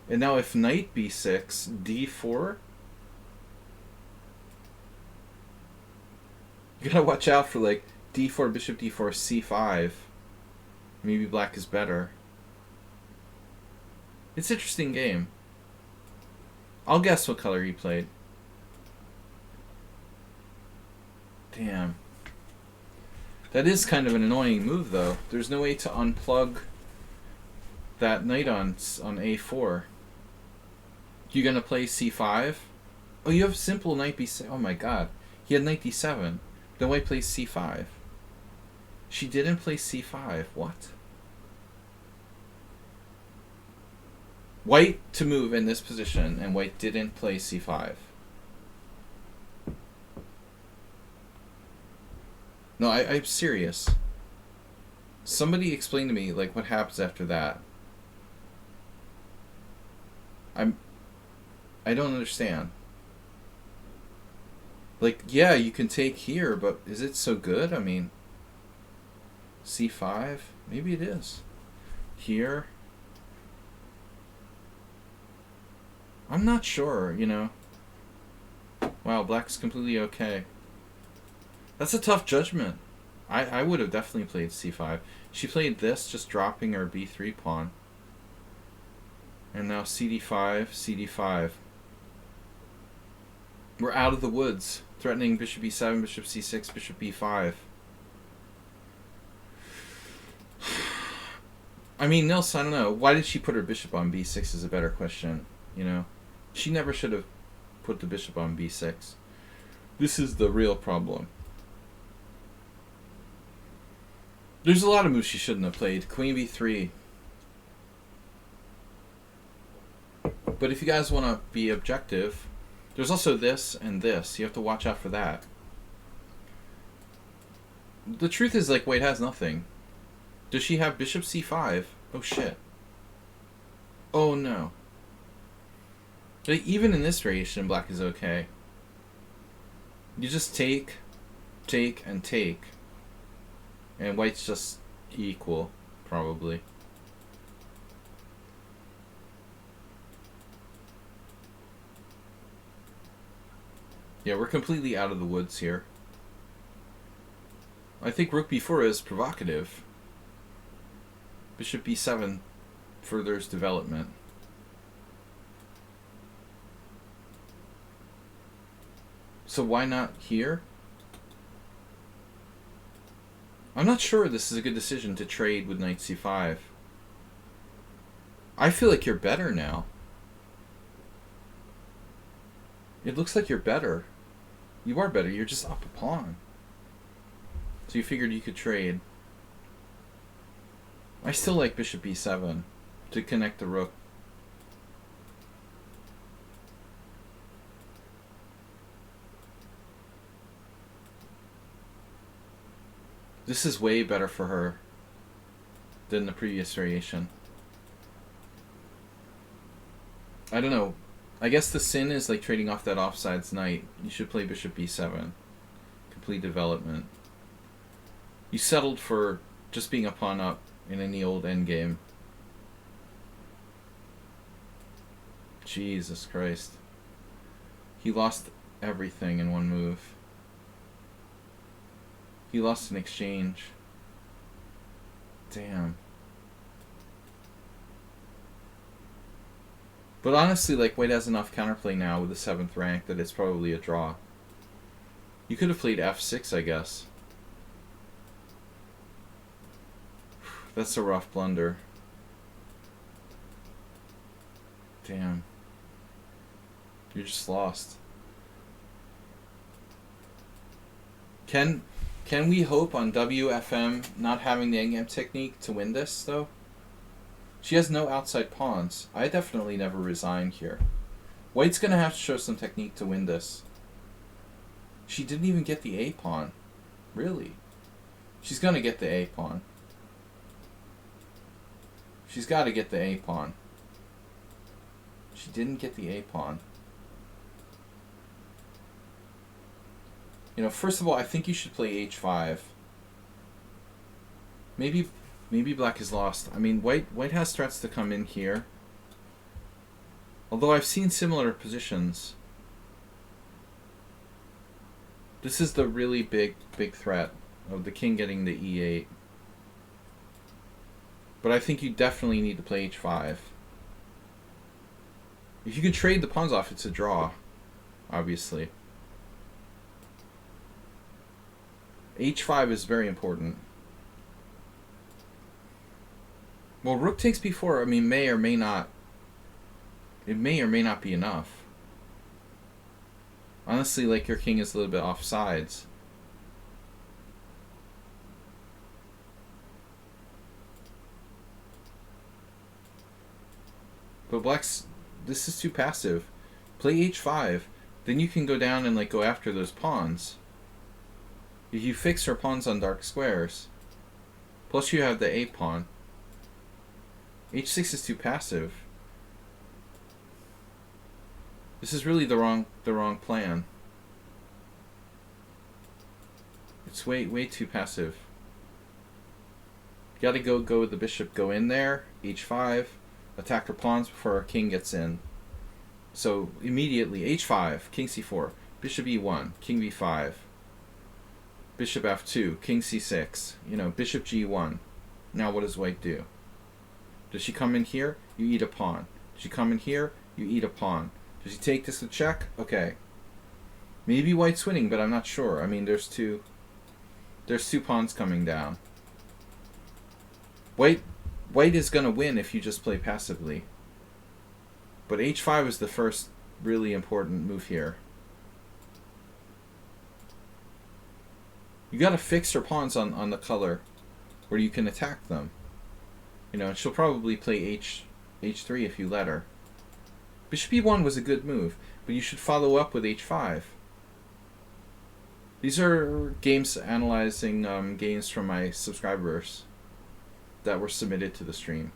And now if knight b6, d4... You gotta watch out for like d4, bishop d4, c5. Maybe black is better. It's an interesting game. I'll guess what color he played. Damn. That is kind of an annoying move, though. There's no way to unplug that knight on a4. You gonna play c5? Oh, you have simple knight b6. Oh my god. He had knight d7. Then white plays c5. She didn't play c5. What? White to move in this position, and white didn't play c5. No, I'm serious. Somebody explain to me, like, what happens after that. I don't understand. Like, yeah, you can take here, but is it so good? I mean, c5? Maybe it is. Here? I'm not sure, you know. Wow, black's completely okay. That's a tough judgment. I would have definitely played c5. She played this, just dropping her b3 pawn. And now cd5, cd5. We're out of the woods. Threatening bishop e7, bishop c6, bishop b5. I mean, Nils, I don't know. Why did she put her bishop on b6 is a better question, you know? She never should have put the bishop on b6. This is the real problem. There's a lot of moves she shouldn't have played. Queen b3. But if you guys want to be objective, there's also this and this. You have to watch out for that. The truth is, like, white has nothing. Does she have bishop c5? Oh, shit. Oh, no. Like, even in this variation, black is okay. You just take, and take. And white's just equal, probably. Yeah, we're completely out of the woods here. I think rook b4 is provocative. Bishop b7 furthers development. So why not here? I'm not sure this is a good decision to trade with knight c5. I feel like you're better now. It looks like you're better. You are better. You're just up a pawn. So you figured you could trade. I still like bishop b7 to connect the rook. This is way better for her than the previous variation. I don't know. I guess the sin is like trading off that offsides knight. You should play bishop b7. Complete development. You settled for just being a pawn up in any old endgame. Jesus Christ. He lost everything in one move. He lost an exchange. Damn. But honestly, like, White has enough counterplay now with the 7th rank that it's probably a draw. You could have played f6, I guess. That's a rough blunder. Damn. You're just lost. Can we hope on WFM not having the endgame technique to win this, though? She has no outside pawns. I definitely never resign here. White's going to have to show some technique to win this. She didn't even get the A pawn. Really? She's going to get the A pawn. She's got to get the A pawn. She didn't get the A pawn. You know, first of all, I think you should play h5. Maybe black is lost. I mean, white has threats to come in here. Although I've seen similar positions. This is the really big threat of the king getting the e8. But I think you definitely need to play h5. If you can trade the pawns off, it's a draw, obviously. h5 is very important. Well, rook takes b4, I mean, may or may not. It may or may not be enough. Honestly, like, your king is a little bit off sides. But black's... This is too passive. Play h5. Then you can go down and, like, go after those pawns. If you fix her pawns on dark squares. Plus you have the a pawn. h6 is too passive. This is really the wrong plan. It's way too passive. You gotta go with the bishop, go in there, h5, attack her pawns before our king gets in. So immediately, h5, king c4, bishop e1, king b5, bishop f2, king c6, you know, bishop g1. Now what does white do? Does she come in here? You eat a pawn. Does she come in here? You eat a pawn. Does he take this to check? Okay. Maybe white's winning, but I'm not sure. I mean, there's two pawns coming down. White is gonna win if you just play passively. But h5 is the first really important move here. You gotta fix her pawns on the color where you can attack them. You know, and she'll probably play h3 if you let her. Bishop e1 was a good move, but you should follow up with h5. These are games analyzing games from my subscribers that were submitted to the stream.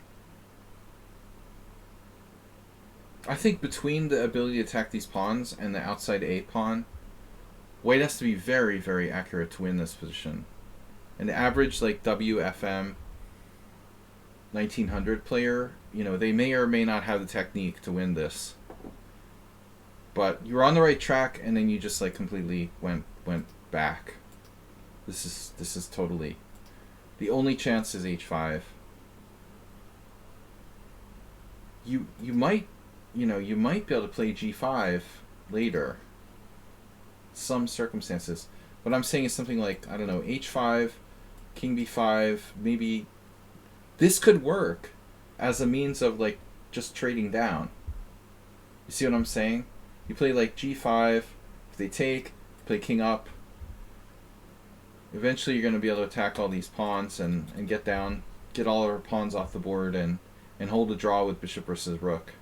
I think between the ability to attack these pawns and the outside a pawn, white has to be very, very accurate to win this position. An average, like, WFM 1900 player, you know, they may or may not have the technique to win this. But you're on the right track, and then you just, like, completely went back. This is totally... The only chance is h5. You might, you know, you might be able to play g5 later. Some circumstances. What I'm saying is something like, I don't know, h5, king b5, maybe... This could work as a means of, like, just trading down. You see what I'm saying? You play, like, g5, if they take, play king up. Eventually you're going to be able to attack all these pawns and get down, get all our pawns off the board and hold a draw with bishop versus rook.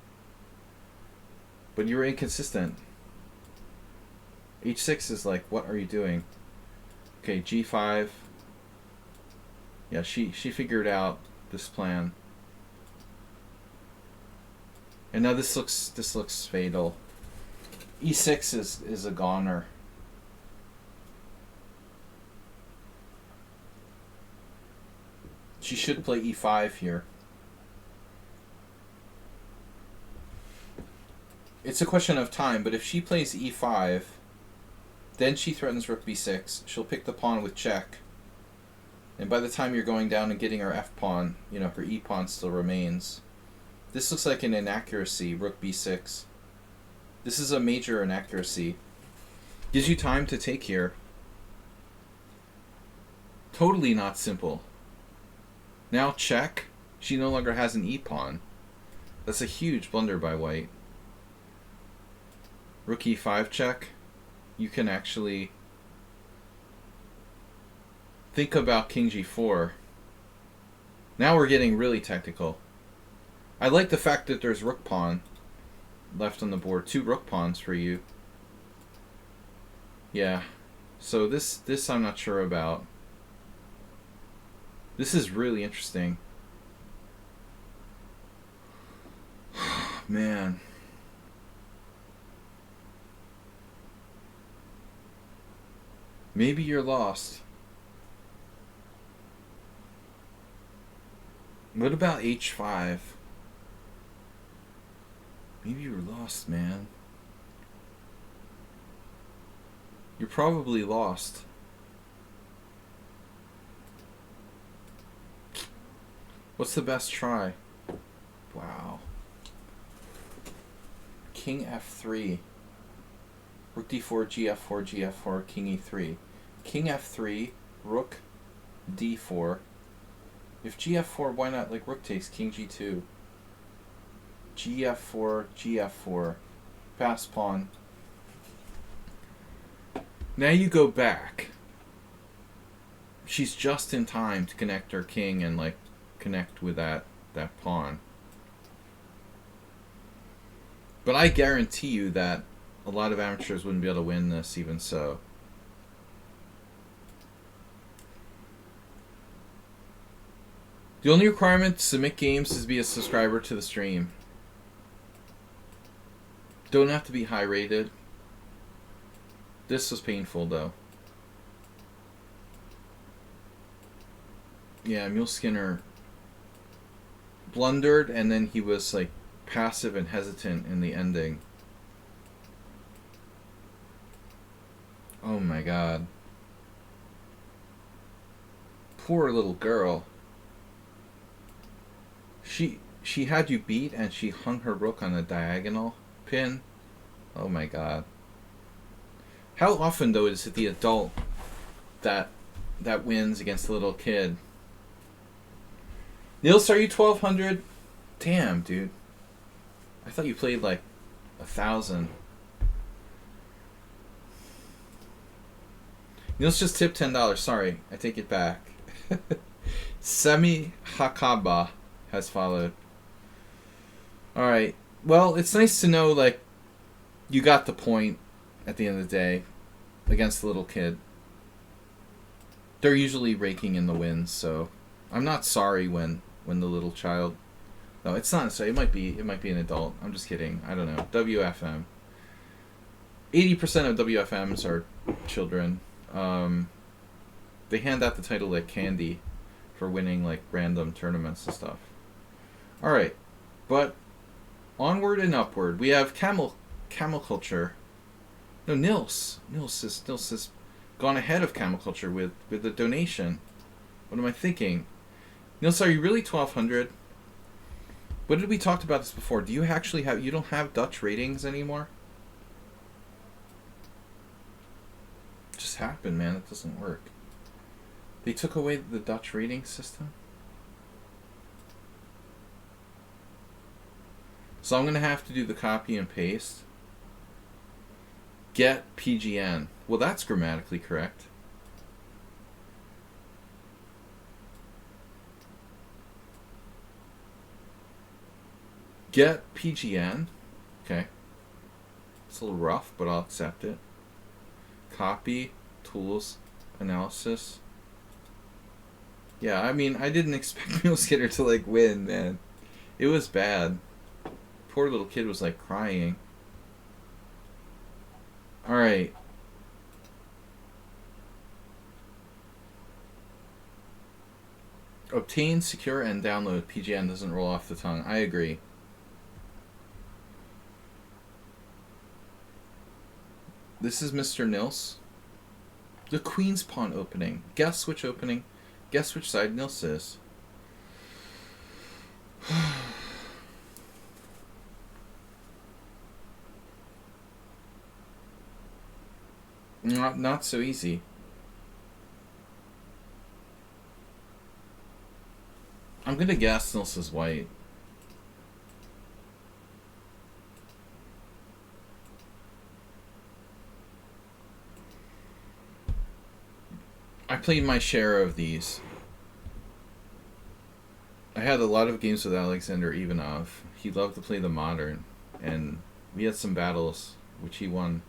But you're inconsistent. h6 is like, what are you doing? Okay, g5. Yeah, she figured out this plan. And now this looks fatal. E6 is a goner. She should play E5 here. It's a question of time, but if she plays E5, then she threatens Rook B6. She'll pick the pawn with check. And by the time you're going down and getting her F pawn, you know, her E pawn still remains. This looks like an inaccuracy, Rook B6. This is a major inaccuracy. Gives you time to take here. Totally not simple. Now check. She no longer has an E pawn. That's a huge blunder by white. Rook E5 check. You can actually think about King G4. Now we're getting really technical. I like the fact that there's rook pawn left on the board. 2 rook pawns for you. Yeah. So this I'm not sure about. This is really interesting. Man. Maybe you're lost. What about H5? Maybe you're lost, man. You're probably lost. What's the best try? Wow. King F3. Rook D4, Gf4, Gf4, King E3. King F3, Rook D4. If Gf4, why not like Rook takes King G2? Gf4, Gf4. Pass pawn. Now you go back. She's just in time to connect her king and like connect with that pawn. But I guarantee you that a lot of amateurs wouldn't be able to win this even so. The only requirement to submit games is to be a subscriber to the stream. Don't have to be high rated. This was painful though. Yeah, Mule Skinner blundered and then he was like passive and hesitant in the ending. Oh my god. Poor little girl. She had you beat and she hung her rook on a diagonal pin. Oh my god. How often though is it the adult that wins against the little kid? Nils, are you 1200? Damn, dude. I thought you played like 1,000. Nils just tipped $10. Sorry, I take it back. Semi Hakaba has followed. Alright. Well, it's nice to know, like, you got the point at the end of the day against the little kid. They're usually raking in the wins, so I'm not sorry when the little child... No, it's not sorry. It might be an adult. I'm just kidding. I don't know. WFM. 80% of WFMs are children. They hand out the title like candy for winning like random tournaments and stuff. Alright, but onward and upward. We have camel culture. No, Nils has gone ahead of camel culture with the donation. What am I thinking? Nils, are you really 1200? What did we talk about this before? Do you actually have... You don't have Dutch ratings anymore? It just happened, man. It doesn't work. They took away the Dutch rating system? So I'm going to have to do the copy and paste. Get PGN. Well, that's grammatically correct. Get PGN. Okay. It's a little rough, but I'll accept it. Copy, tools, analysis. Yeah, I mean, I didn't expect Mule Skater to, like, win, man. It was bad. Poor little kid was, like, crying. Alright. Obtain, secure, and download. PGN doesn't roll off the tongue. I agree. This is Mr. Nils. The Queen's Pawn opening. Guess which opening. Guess which side Nils is. Not so easy. I'm gonna guess Nils is white. I played my share of these. I had a lot of games with Alexander Ivanov. He loved to play the modern, and we had some battles which he won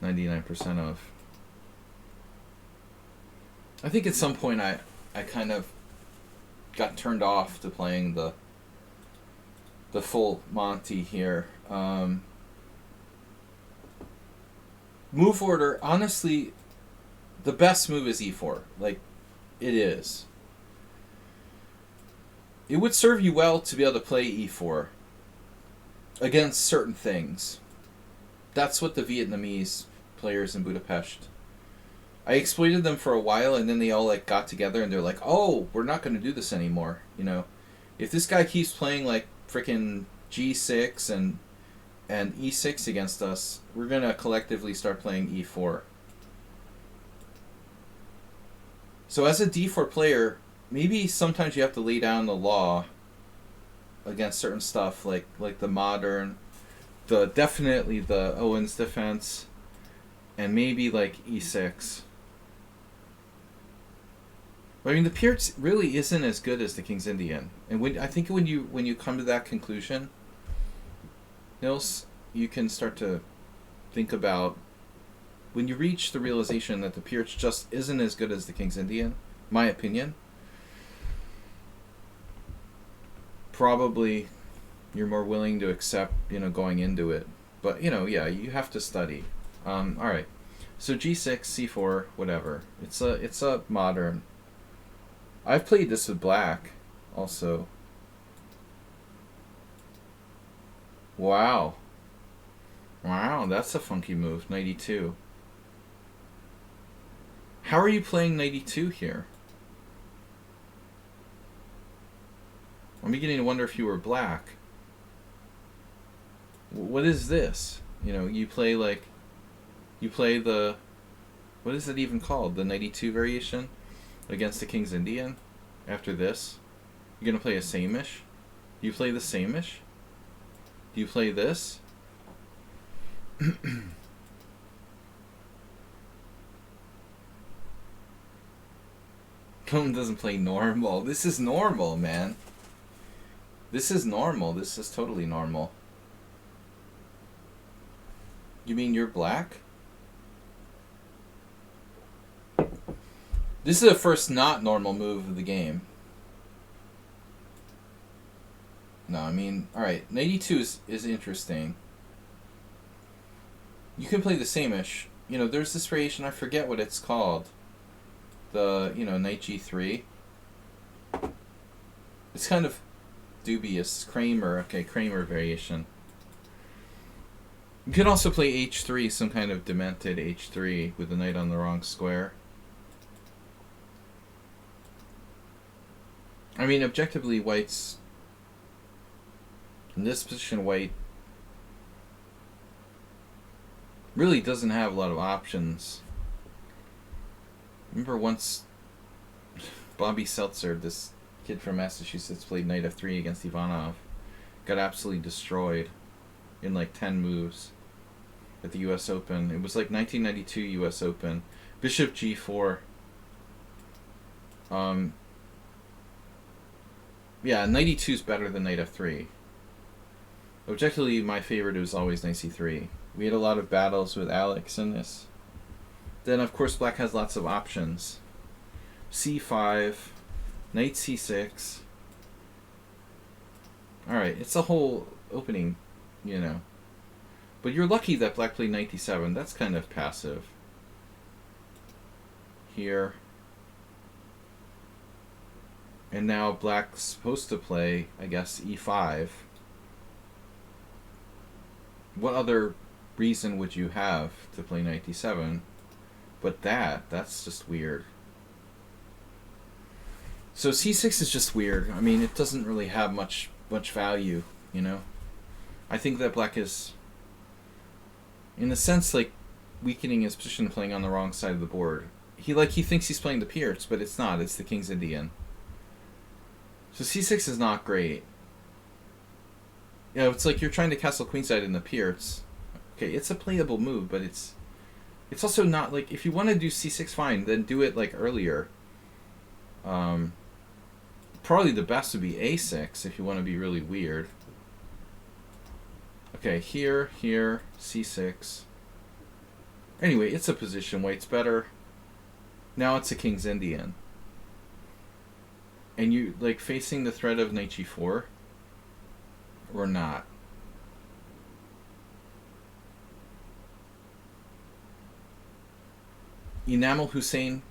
99% of. I think at some point I kind of got turned off to playing the full Monty here. Move order, honestly, the best move is e4. Like, it is. It would serve you well to be able to play e4 against certain things. That's what the Vietnamese players in Budapest, I exploited them for a while, and then they all like got together and they're like, "Oh, we're not going to do this anymore." You know, if this guy keeps playing like freaking G6 and E6 against us, we're gonna collectively start playing E4. So as a D4 player, maybe sometimes you have to lay down the law against certain stuff, like the modern, definitely the Owens defense, and maybe like E6. But I mean, the Pirc really isn't as good as the King's Indian, and I think when you come to that conclusion, Nils, you can start to think about when you reach the realization that the Pirc just isn't as good as the King's Indian. My opinion. Probably, you're more willing to accept, going into it. But yeah, you have to study. All right. So G6, C4, whatever. It's a modern. I've played this with black, also. Wow. Wow, that's a funky move. 92. How are you playing 92 here? I'm beginning to wonder if you were black. What is this? You play the... What is it even called? The 92 variation? Against the King's Indian? After this? You're going to play a Samish? Do you play the Samish? Do you play this? Tone doesn't play normal. This is normal, man. This is normal. This is totally normal. You mean you're black? This is the first not normal move of the game. No, I mean, alright, 92 is interesting. You can play the Samish. There's this variation, I forget what it's called. The, knight G3. It's kind of dubious. Kramer variation. You can also play H3, some kind of demented H3 with the knight on the wrong square. I mean, objectively, white's... In this position, white really doesn't have a lot of options. Remember once Bobby Seltzer, this kid from Massachusetts, played knight f3 against Ivanov. Got absolutely destroyed in like 10 moves at the US Open. It was like 1992 US Open. Bishop g4. Yeah, knight e2 is better than knight f3. Objectively, my favorite was always knight c3. We had a lot of battles with Alex in this. Then, of course, black has lots of options. c5. Knight c6. Alright, it's a whole opening, you know. But you're lucky that black played knight d7. That's kind of passive. Here. And now black's supposed to play, I guess, e5. What other reason would you have to play knight d7? But that's just weird. So c6 is just weird. I mean, it doesn't really have much value, you know? I think that black is, in a sense, like, weakening his position, playing on the wrong side of the board. He thinks he's playing the Pierce, but it's not. It's the King's Indian. So c6 is not great. You know, it's like you're trying to castle queenside in the Pierce. Okay, it's a playable move, but it's also not, like, if you want to do c6, fine, then do it, like, earlier. Probably the best would be a6 if you want to be really weird. Okay, here, c6. Anyway, it's a position. White's better. Now it's a King's Indian. And you, like, facing the threat of knight g4? Or not? Enamel Hussein,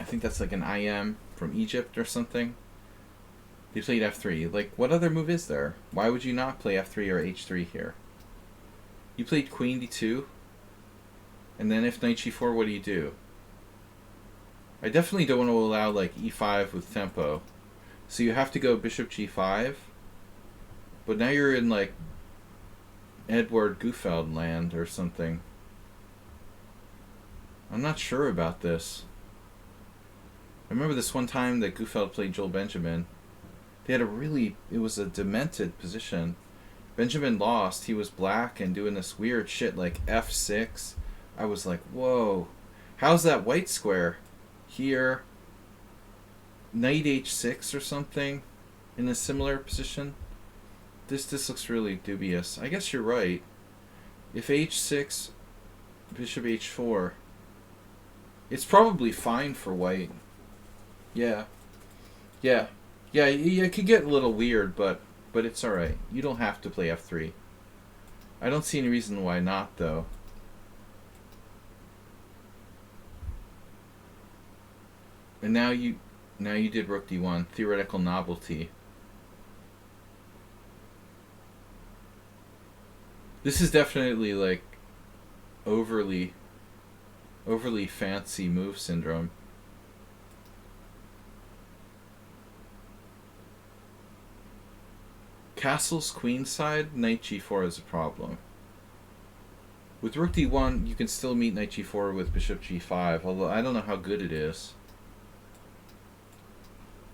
I think that's like an IM from Egypt or something. They played f3. Like, what other move is there? Why would you not play f3 or h3 here? You played queen d2, and then if knight g4, what do you do? I definitely don't want to allow, like, e5 with tempo. So you have to go bishop g5. But now you're in, like, Edward Gufeld land or something. I'm not sure about this. I remember this one time that Gufeld played Joel Benjamin. They had it was a demented position. Benjamin lost. He was black and doing this weird shit like f6. I was like, whoa. How's that white square? Here. Knight h6 or something in a similar position. This looks really dubious. I guess you're right. If h6, bishop h4, it's probably fine for white. Yeah. It could get a little weird, but it's alright. You don't have to play f3. I don't see any reason why not, though. And now you did rook d1, theoretical novelty. This is definitely, like, overly fancy move syndrome. Castle's queenside, knight g4 is a problem. With rook d1, you can still meet knight g4 with bishop g5, although I don't know how good it is.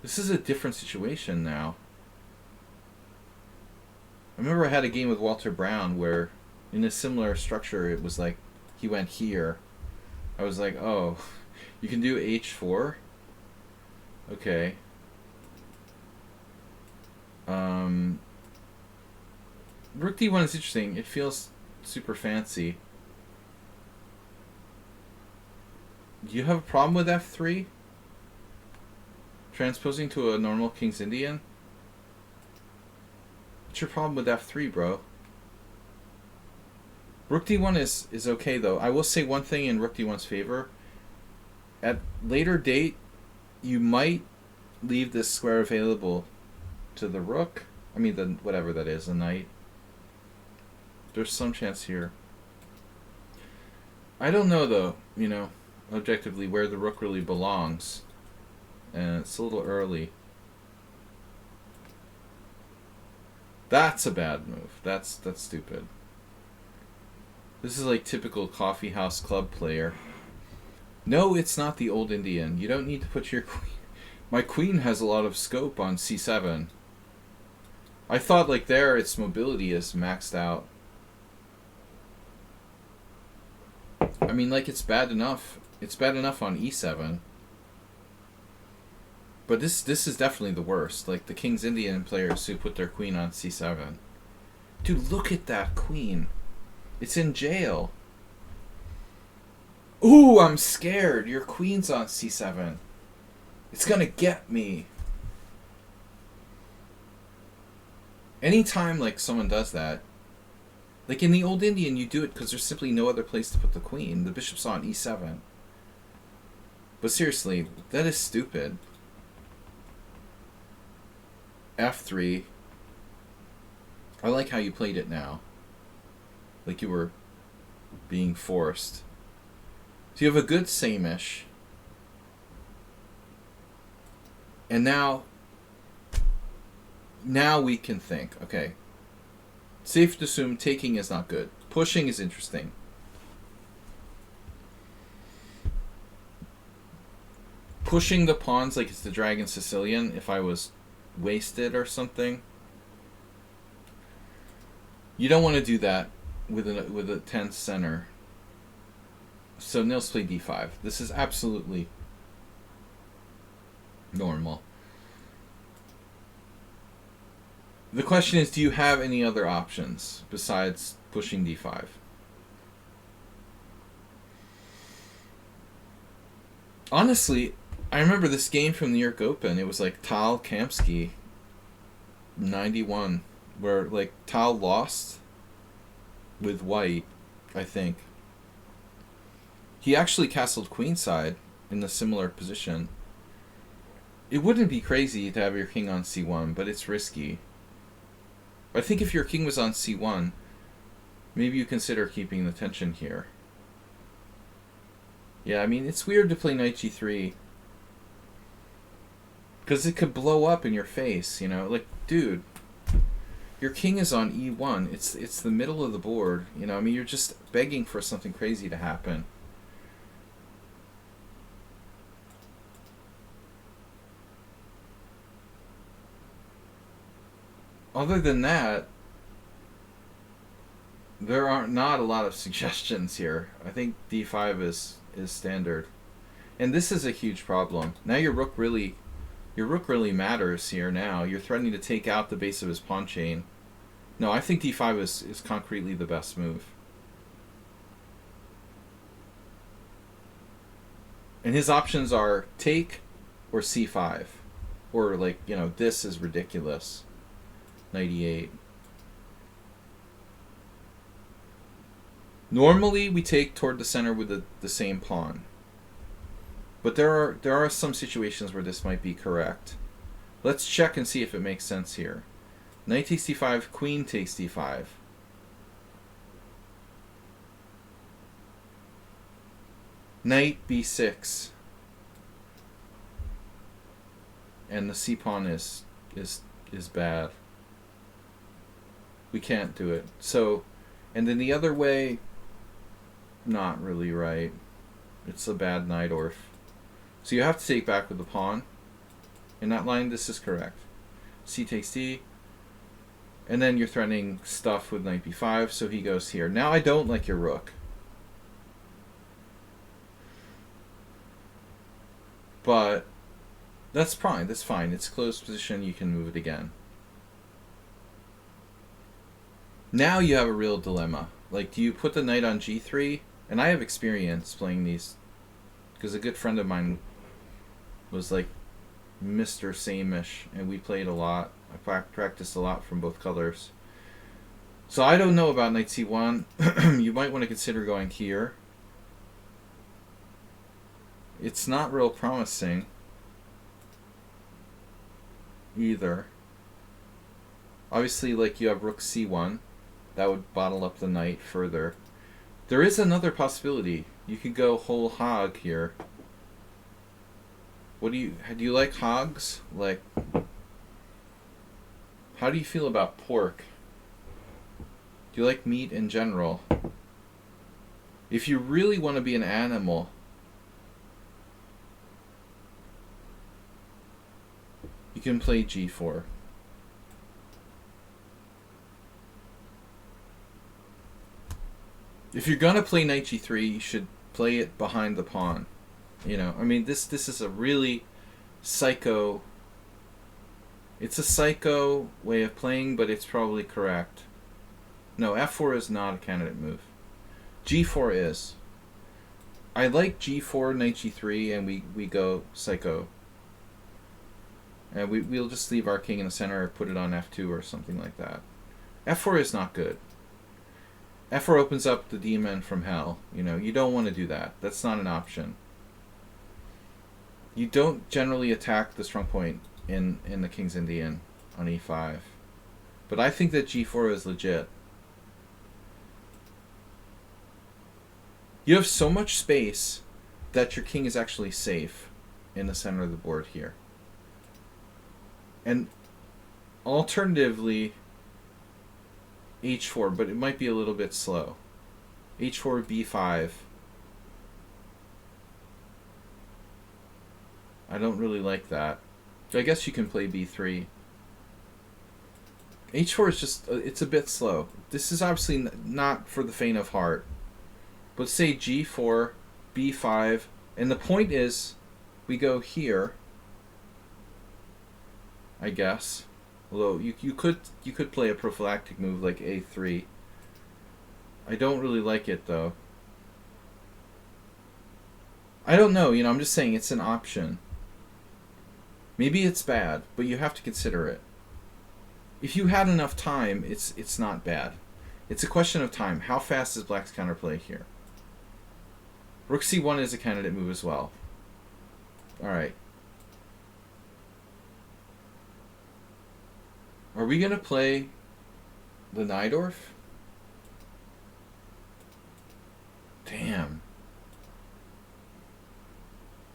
This is a different situation now. I remember I had a game with Walter Brown where, in a similar structure, it was like he went here. I was like, oh, you can do h4? Okay. Rook d1 is interesting. It feels super fancy. Do you have a problem with f3? Transposing to a normal King's Indian? What's your problem with f3, bro? Rook d1 is okay, though. I will say one thing in rook d1's favor. At later date, you might leave this square available to the rook. I mean, the whatever that is, the knight. There's some chance here. I don't know, though, you know, objectively, where the rook really belongs. And it's a little early. That's a bad move. That's stupid. This is like typical coffee house club player. No, it's not the old Indian. You don't need to put your queen. My queen has a lot of scope on c7. I thought, like, there its mobility is maxed out. I mean, like, it's bad enough. It's bad enough on e7. But this is definitely the worst. Like, the King's Indian players who put their queen on c7. Dude, look at that queen. It's in jail. Ooh, I'm scared. Your queen's on c7. It's gonna get me. Anytime like someone does that, like in the Old Indian, you do it because there's simply no other place to put the queen. The bishop's on e7. But seriously, that is stupid. f3. I like how you played it now. Like you were being forced. So you have a good same-ish. And now we can think, okay, safe to assume taking is not good. Pushing is interesting. Pushing the pawns like it's the Dragon Sicilian if I was wasted or something. You don't want to do that with a tense center. So Nils played d5. This is absolutely normal. The question is, do you have any other options besides pushing d5? Honestly, I remember this game from the New York Open. It was like Tal Kamsky 91, where like Tal lost with white, I think. He actually castled queenside in a similar position. It wouldn't be crazy to have your king on c1, but it's risky. I think if your king was on c1, maybe you consider keeping the tension here. Yeah, I mean, it's weird to play knight g3. Because it could blow up in your face, you know? Like, dude, your king is on e1. It's the middle of the board, you know? I mean, you're just begging for something crazy to happen. Other than that, there are not a lot of suggestions here. I think d5 is standard. And this is a huge problem. Now your rook really matters here now. You're threatening to take out the base of his pawn chain. No, I think d5 is concretely the best move. And his options are take or c5. Or like, you know, this is ridiculous. Knight e8. Normally we take toward the center with the same pawn. But there are some situations where this might be correct. Let's check and see if it makes sense here. Knight takes d5, queen takes d5. Knight b6. And the c-pawn is bad. We can't do it. So, and then the other way, not really right. It's a bad knight orf. So you have to take back with the pawn. In that line, this is correct. C takes d. And then you're threatening stuff with knight b5, so he goes here. Now I don't like your rook. But that's fine. That's fine. It's closed position. You can move it again. Now you have a real dilemma. Like, do you put the knight on g3? And I have experience playing these, because a good friend of mine was like Mr. Same-ish, and we played a lot. I practiced a lot from both colors. So I don't know about knight c1. You might want to consider going here. It's not real promising either. Obviously, like, you have rook c1. That would bottle up the knight further. There is another possibility. You could go whole hog here. What do you like hogs? Like, how do you feel about pork? Do you like meat in general? If you really want to be an animal, you can play g4. If you're gonna play knight g3, you should play it behind the pawn. You know, I mean, this is a really psycho. It's a psycho way of playing, but it's probably correct. No, f4 is not a candidate move. g4 is. I like g4, knight g3, and we go psycho. And we'll just leave our king in the center, put it on f2 or something like that. f4 is not good. f4 opens up the demon from hell. You know, you don't want to do that. That's not an option. You don't generally attack the strong point in the King's Indian on e5. But I think that g4 is legit. You have so much space that your king is actually safe in the center of the board here. And alternatively, h4, but it might be a little bit slow. h4, b5. I don't really like that. I guess you can play b3. h4 is just, it's a bit slow. This is obviously not for the faint of heart. But say g4, b5, and the point is we go here, I guess. Although you could play a prophylactic move like a3. I don't really like it though. I don't know, you know, I'm just saying it's an option. Maybe it's bad, but you have to consider it. If you had enough time, it's not bad. It's a question of time. How fast is black's counterplay here? Rook c1 is a candidate move as well. Alright. Are we going to play the Najdorf? Damn.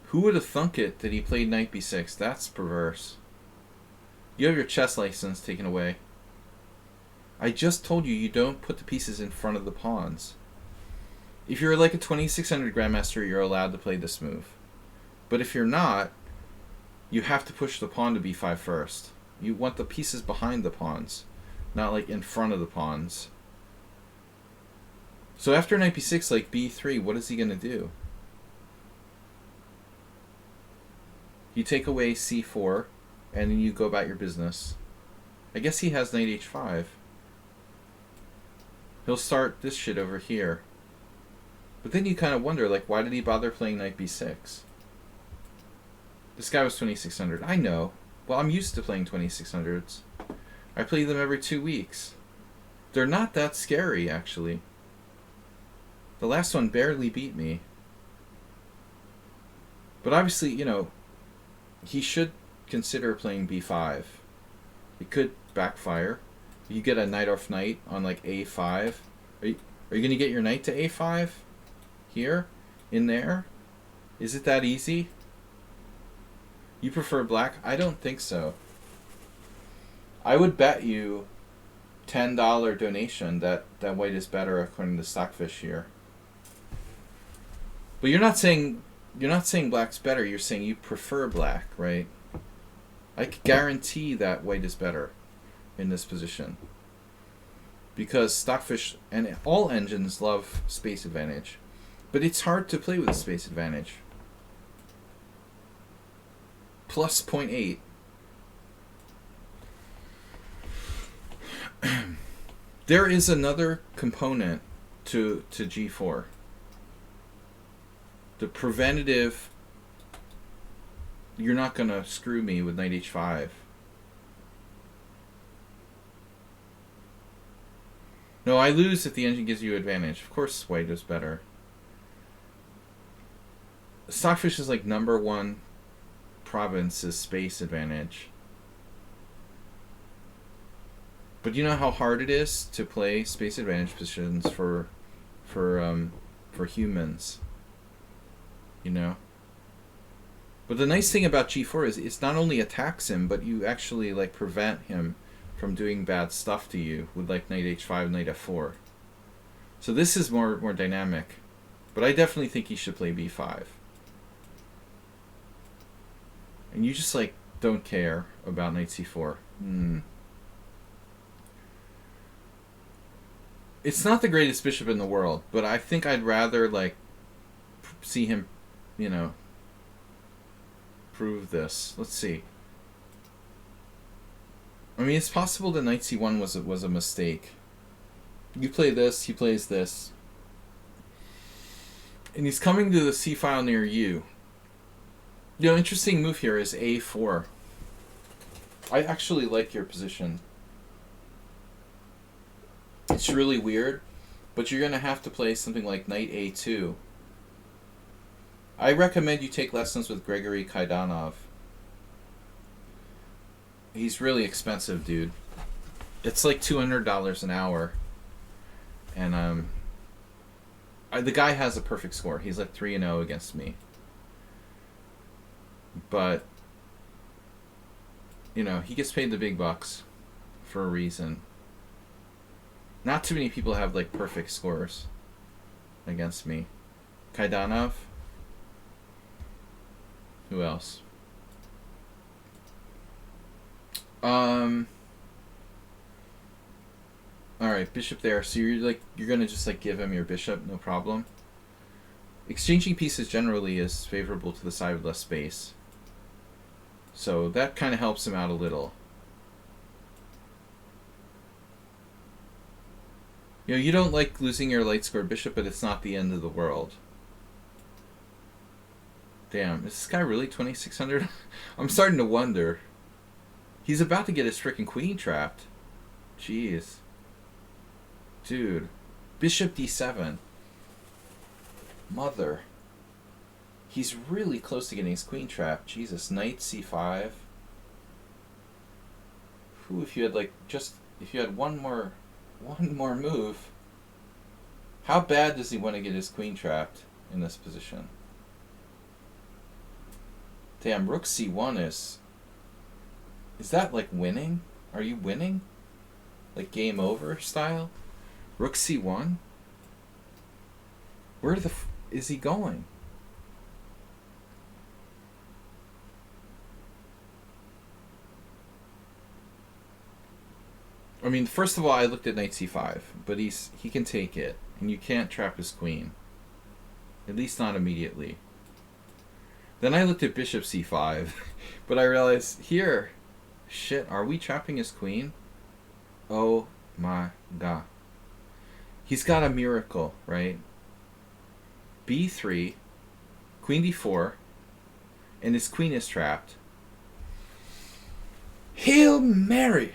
Who would have thunk it that he played knight b6? That's perverse. You have your chess license taken away. I just told you you don't put the pieces in front of the pawns. If you're like a 2600 Grandmaster, you're allowed to play this move. But if you're not, you have to push the pawn to b5 first. You want the pieces behind the pawns, not like in front of the pawns. So after knight b6, like b3, what is he going to do? You take away c4, and then you go about your business. I guess he has knight h5. He'll start this shit over here. But then you kind of wonder, like, why did he bother playing knight b6? This guy was 2600. I know. Well, I'm used to playing 2600s. I play them every 2 weeks. They're not that scary, actually. The last one barely beat me. But obviously, you know, he should consider playing b5. It could backfire. You get a Najdorf knight on like a5. Are you going to get your knight to a5? Here? In there? Is it that easy? You prefer black? I don't think so. I would bet you $10 donation that white is better according to Stockfish here. But you're not saying black's better, you're saying you prefer black, right? I could guarantee that white is better in this position. Because Stockfish and all engines love space advantage. But it's hard to play with a space advantage. Plus 0.8. There is another component to g4. The preventative, you're not going to screw me with knight h5. No, I lose if the engine gives you advantage. Of course white is better. Stockfish is like #1 province is space advantage. But you know how hard it is to play space advantage positions for humans. You know? But the nice thing about g4 is it's not only attacks him, but you actually like prevent him from doing bad stuff to you with like knight h5, knight f4. So this is more dynamic. But I definitely think he should play b5. And you just like don't care about knight c4. It's not the greatest bishop in the world, but I think I'd rather like see him, you know, prove this. Let's see. I mean, it's possible that knight c1 was a mistake. You play this, he plays this. And he's coming to the c file near you. You know, interesting move here is a4. I actually like your position. It's really weird, but you're gonna have to play something like knight a2. I recommend you take lessons with Gregory Kaidanov. He's really expensive, dude. It's like $200 an hour, and the guy has a perfect score. He's like 3-0 against me. But you know, he gets paid the big bucks for a reason. Not too many people have like perfect scores against me. Kaidanov. Who else? All right, bishop there. So you're gonna just like give him your bishop, no problem. Exchanging pieces generally is favorable to the side with less space. So that kind of helps him out a little. You know, you don't like losing your light square bishop, but it's not the end of the world. Damn, is this guy really 2600? I'm starting to wonder. He's about to get his freaking queen trapped. Jeez. Dude. Bishop d7. Mother. He's really close to getting his queen trapped. Jesus. Knight c5. Whew, if you had like if you had one more move. How bad does he want to get his queen trapped in this position? Damn, rook c1 is that like winning? Are you winning? Like game over style? Rook c1? Where is he going? I mean, first of all, I looked at knight c5, but he can take it, and you can't trap his queen. At least not immediately. Then I looked at bishop c5, but I realized here, shit, are we trapping his queen? Oh my god. He's got a miracle, right? b3, queen d4, and his queen is trapped. Hail Mary!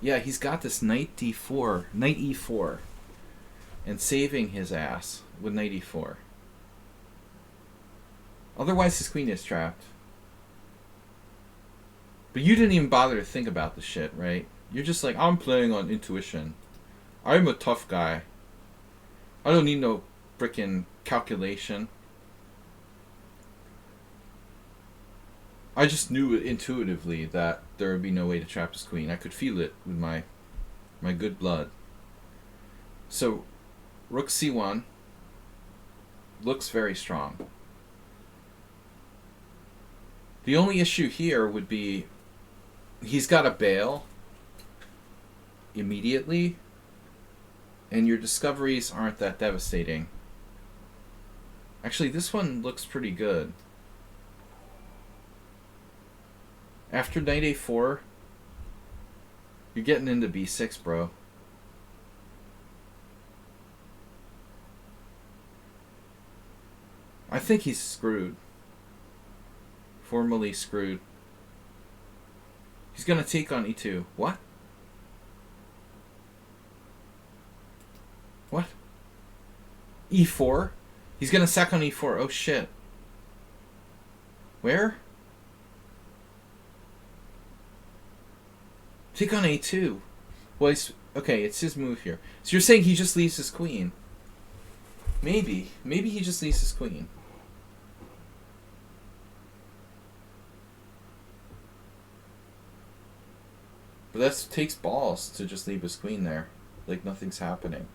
Yeah, he's got this knight d4, knight e4, and saving his ass with knight e4. Otherwise, his queen is trapped. But you didn't even bother to think about the shit, right? You're just like, I'm playing on intuition. I'm a tough guy. I don't need no frickin' calculation. I just knew intuitively that there would be no way to trap his queen. I could feel it with my good blood. So, rook c1 looks very strong. The only issue here would be he's got to bail immediately, and your discoveries aren't that devastating. Actually, this one looks pretty good. After knight a4, you're getting into b6, bro. I think he's screwed. Formally screwed. He's gonna take on e2. What? What? e4? He's gonna sack on e4. Oh shit. Where? Take on a2. Well, okay, it's his move here. So you're saying he just leaves his queen? Maybe. Maybe he just leaves his queen. But that takes balls to just leave his queen there. Like nothing's happening.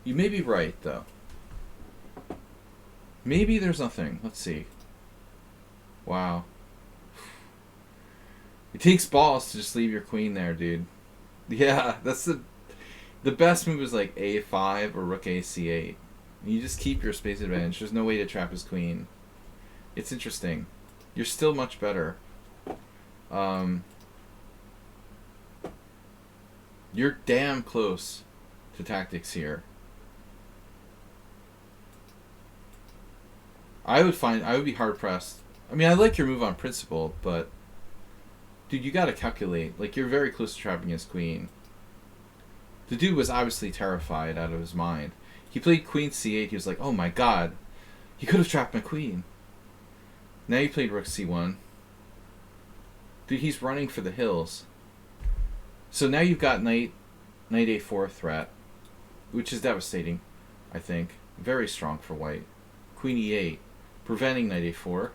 You may be right, though. Maybe there's nothing. Let's see. Wow. It takes balls to just leave your queen there, dude. Yeah, that's the best move is like a5 or rook a c8. You just keep your space advantage. There's no way to trap his queen. It's interesting. You're still much better. You're damn close to tactics here. I would be hard pressed. I mean, I like your move on principle, but Dude, you gotta calculate. Like, you're very close to trapping his queen. The dude was obviously terrified out of his mind. He played queen c8. He was like, oh my god. He could have trapped my queen. Now he played rook c1. Dude, he's running for the hills. So now you've got knight a4 threat, which is devastating, I think. Very strong for white. Queen e8, preventing knight a4.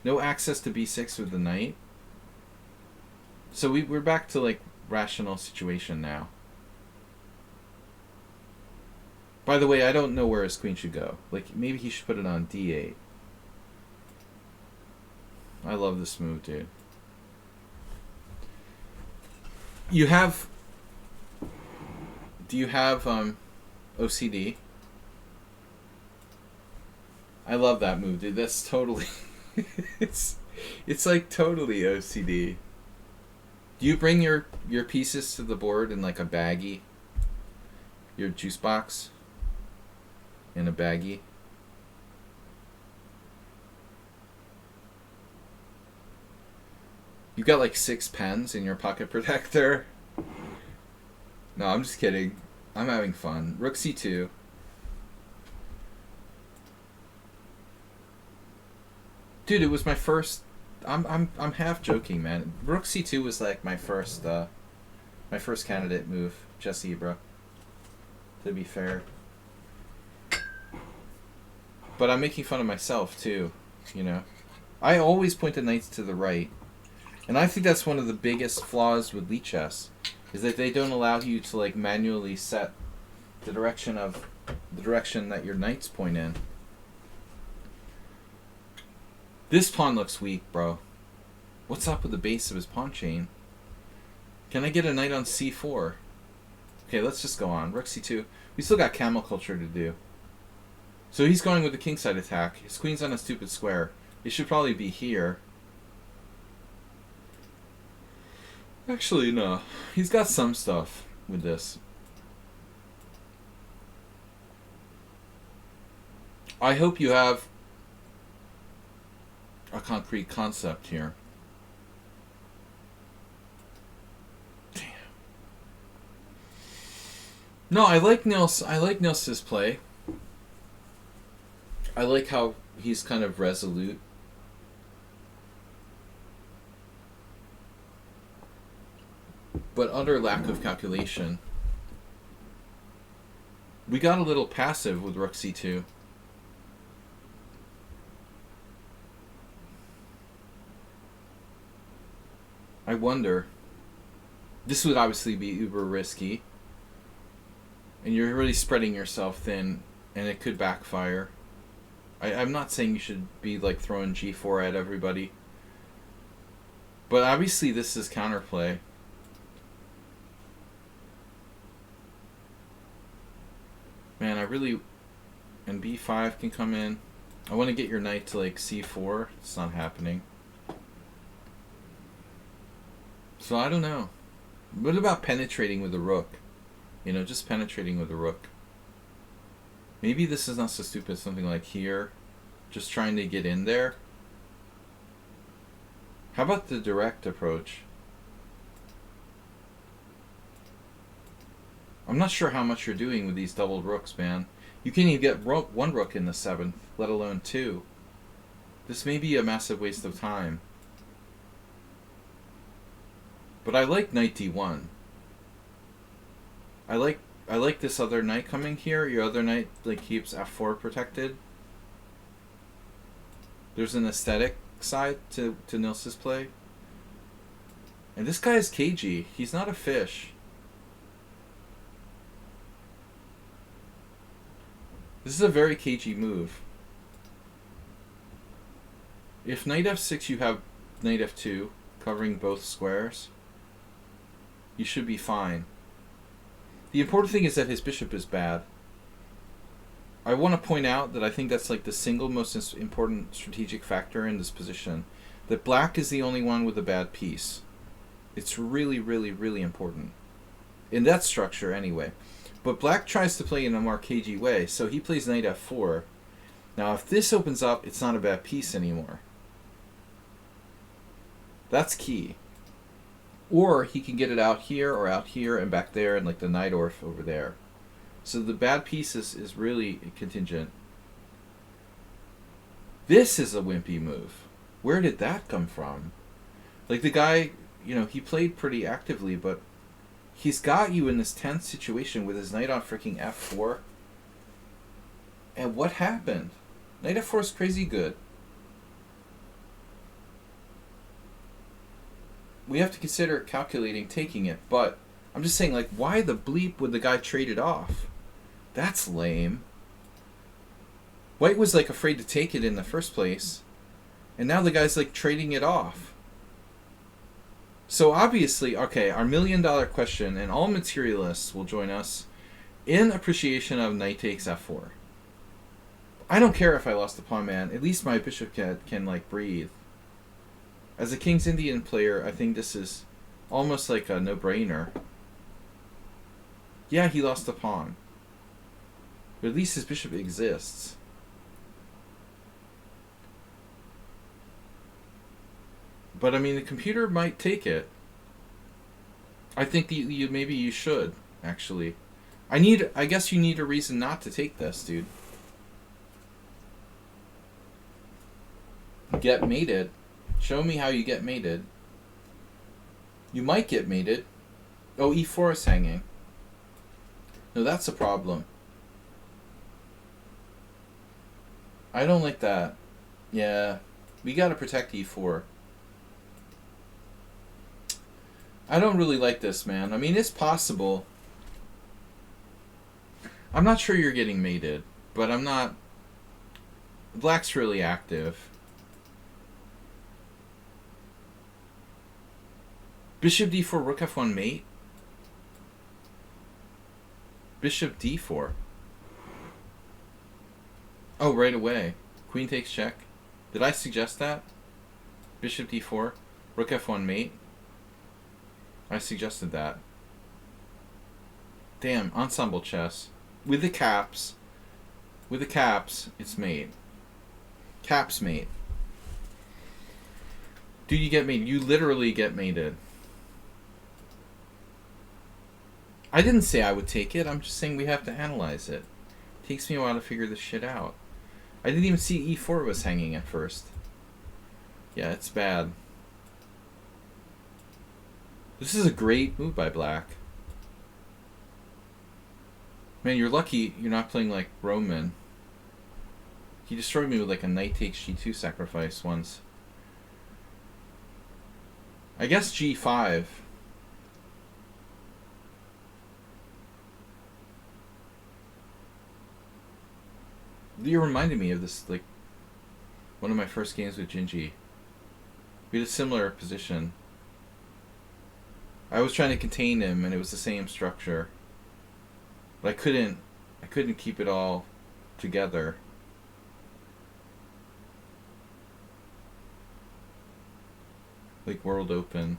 No access to b6 with the knight. So we're back to, like, rational situation now. By the way, I don't know where his queen should go. Like, maybe he should put it on d8. I love this move, dude. You have... Do you have OCD? I love that move, dude. That's totally... it's like totally OCD. Do you bring your pieces to the board in like a baggie? Your juice box? In a baggie? You got like 6 pens in your pocket protector? No, I'm just kidding. I'm having fun. Rook c2. Dude, it was my first... I'm half joking, man. Rook c2 was like my first candidate move, Jesse Ibra. To be fair. But I'm making fun of myself too, you know. I always point the knights to the right. And I think that's one of the biggest flaws with lichess, is that they don't allow you to like manually set the direction that your knights point in. This pawn looks weak, bro. What's up with the base of his pawn chain? Can I get a knight on c4? Okay, let's just go on. Rook c2. We still got camel culture to do. So he's going with the kingside attack. His queen's on a stupid square. It should probably be here. Actually, no. He's got some stuff with this. I hope you have a concrete concept here. Damn. No, I like Nils's play. I like how he's kind of resolute. But utter lack of calculation. We got a little passive with Rook c2. I wonder. This would obviously be uber risky. And you're really spreading yourself thin, and it could backfire. I'm not saying you should be like throwing g4 at everybody. But obviously this is counterplay. Man, I really... And b5 can come in. I want to get your knight to like c4. It's not happening. So I don't know. What about penetrating with the rook? You know, just penetrating with the rook. Maybe this is not so stupid. Something like here. Just trying to get in there. How about the direct approach? I'm not sure how much you're doing with these doubled rooks, man. You can't even get one rook in the 7th, let alone 2. This may be a massive waste of time. But I like knight d1. I like this other knight coming here. Your other knight like keeps f4 protected. There's an aesthetic side to Nils's play. And this guy is cagey. He's not a fish. This is a very cagey move. If knight f6, you have knight f2 covering both squares. You should be fine. The important thing is that his bishop is bad. I want to point out that I think that's like the single most important strategic factor in this position. That black is the only one with a bad piece. It's really, really, really important. In that structure, anyway. But black tries to play in a more cagey way, so he plays knight f4. Now, if this opens up, it's not a bad piece anymore. That's key. Or he can get it out here and back there and like the Najdorf over there. So the bad piece is really contingent. This is a wimpy move. Where did that come from? Like the guy, he played pretty actively, but he's got you in this tense situation with his knight on freaking f4. And what happened? Knight f4 is crazy good. We have to consider calculating taking it, but I'm just saying, like, why the bleep would the guy trade it off? That's lame. White was, like, afraid to take it in the first place, and now the guy's, like, trading it off. So obviously, okay, our $1 million question, and all materialists will join us in appreciation of knight takes f4. I don't care if I lost the pawn, man. At least my bishop can like, breathe. As a King's Indian player, I think this is almost like a no-brainer. Yeah, he lost the pawn. But at least his bishop exists. But, I mean, the computer might take it. I think maybe you should, actually. I guess you need a reason not to take this, dude. Get mated. Show me how you get mated. You might get mated. Oh, e4 is hanging. No, that's a problem. I don't like that. Yeah. We gotta protect e4. I don't really like this, man. I mean, it's possible. I'm not sure you're getting mated, but I'm not... Black's really active. Bishop d4, rook f1 mate. Bishop d4. Oh, right away. Queen takes check. Did I suggest that? Bishop d4, rook f1 mate. I suggested that. Damn, ensemble chess. With the caps. With the caps, it's mate. Caps mate. Do you get mated? You literally get mated. I didn't say I would take it. I'm just saying we have to analyze it. It takes me a while to figure this shit out. I didn't even see e4 was hanging at first. Yeah, it's bad. This is a great move by Black. Man, you're lucky you're not playing like Roman. He destroyed me with like a knight takes g2 sacrifice once. I guess g5. You reminded me of this, like, one of my first games with Gingy. We had a similar position. I was trying to contain him, and it was the same structure. But I couldn't keep it all together. Like World Open.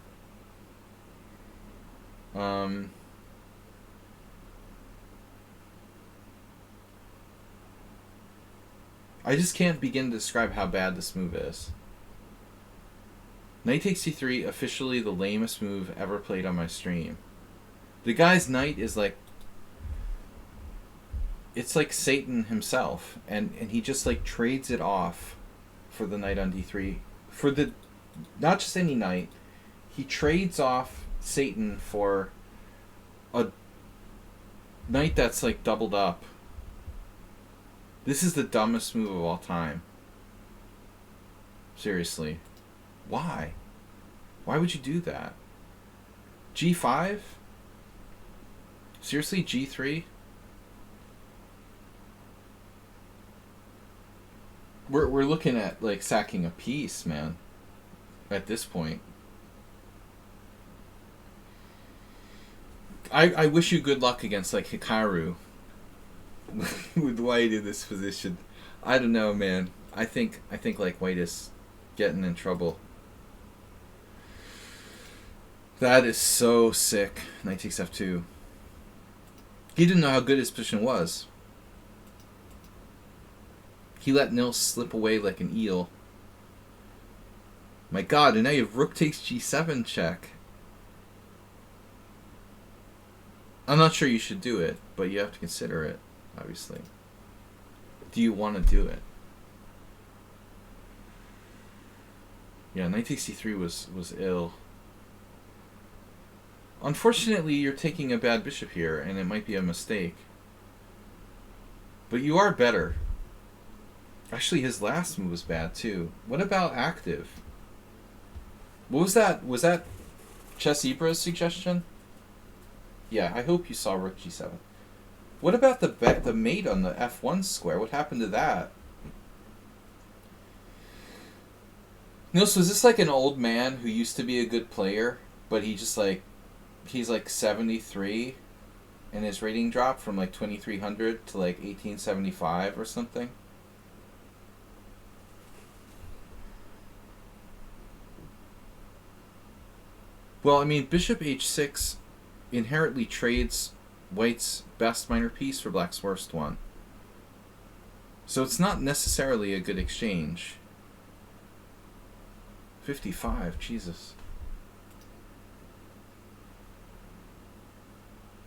I just can't begin to describe how bad this move is. Knight takes c3, officially the lamest move ever played on my stream. The guy's knight is like... It's like Satan himself. And he just like trades it off for the knight on d3. For the... Not just any knight. He trades off Satan for a knight that's like doubled up. This is the dumbest move of all time. Seriously. Why? Why would you do that? G5? Seriously, G3? We're looking at like sacking a piece, man. At this point. I wish you good luck against like Hikaru. With White in this position. I don't know, man. I think like White is getting in trouble. That is so sick. Knight takes f2. He didn't know how good his position was. He let Nils slip away like an eel. My god, and now you have rook takes g7 check. I'm not sure you should do it, but you have to consider it, obviously. Do you want to do it? Yeah, knight takes c3 was ill. Unfortunately, you're taking a bad bishop here, and it might be a mistake. But you are better. Actually, his last move was bad, too. What about active? What was that? Was that Chess Ibra's suggestion? Yeah, I hope you saw rook g7. What about the mate on the f1 square? What happened to that? Nils, was this like an old man who used to be a good player, but he's like 73, and his rating dropped from like 2300 to like 1875 or something? Well, I mean, bishop h6 inherently trades white's best minor piece for black's worst one. So it's not necessarily a good exchange. 55, Jesus.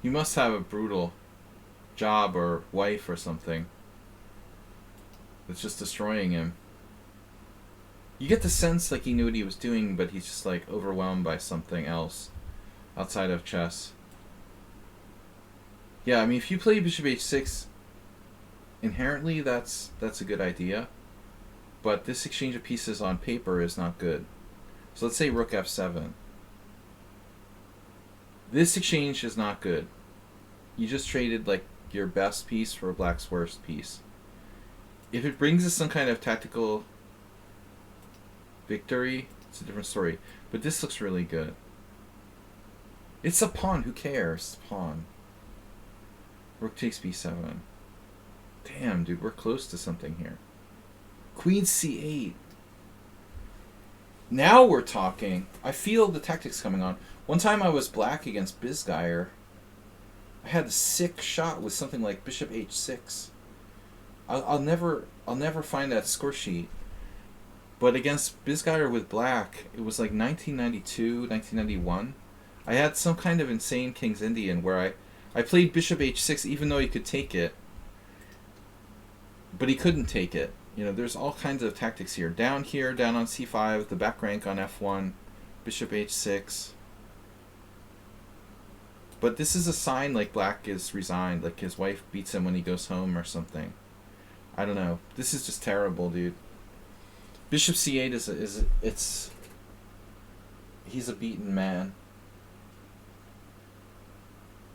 You must have a brutal job or wife or something that's just destroying him. You get the sense like he knew what he was doing, but he's just like overwhelmed by something else outside of chess. Yeah, I mean, if you play bishop h6, inherently that's a good idea, but this exchange of pieces on paper is not good. So let's say rook f7. This exchange is not good. You just traded like your best piece for black's worst piece. If it brings us some kind of tactical victory, it's a different story. But this looks really good. It's a pawn, who cares? Pawn. Rook takes b7. Damn, dude, we're close to something here. Queen c8. Now we're talking. I feel the tactics coming on. One time I was black against Bisgeier. I had a sick shot with something like bishop h6. I'll never find that score sheet. But against Bisgeier with black, it was like 1992, 1991. I had some kind of insane King's Indian where I played bishop h6 even though he could take it. But he couldn't take it. You know, there's all kinds of tactics here. Down here, down on c5, the back rank on f1, bishop h6. But this is a sign like black is resigned, like his wife beats him when he goes home or something. I don't know. This is just terrible, dude. Bishop c8 he's a beaten man.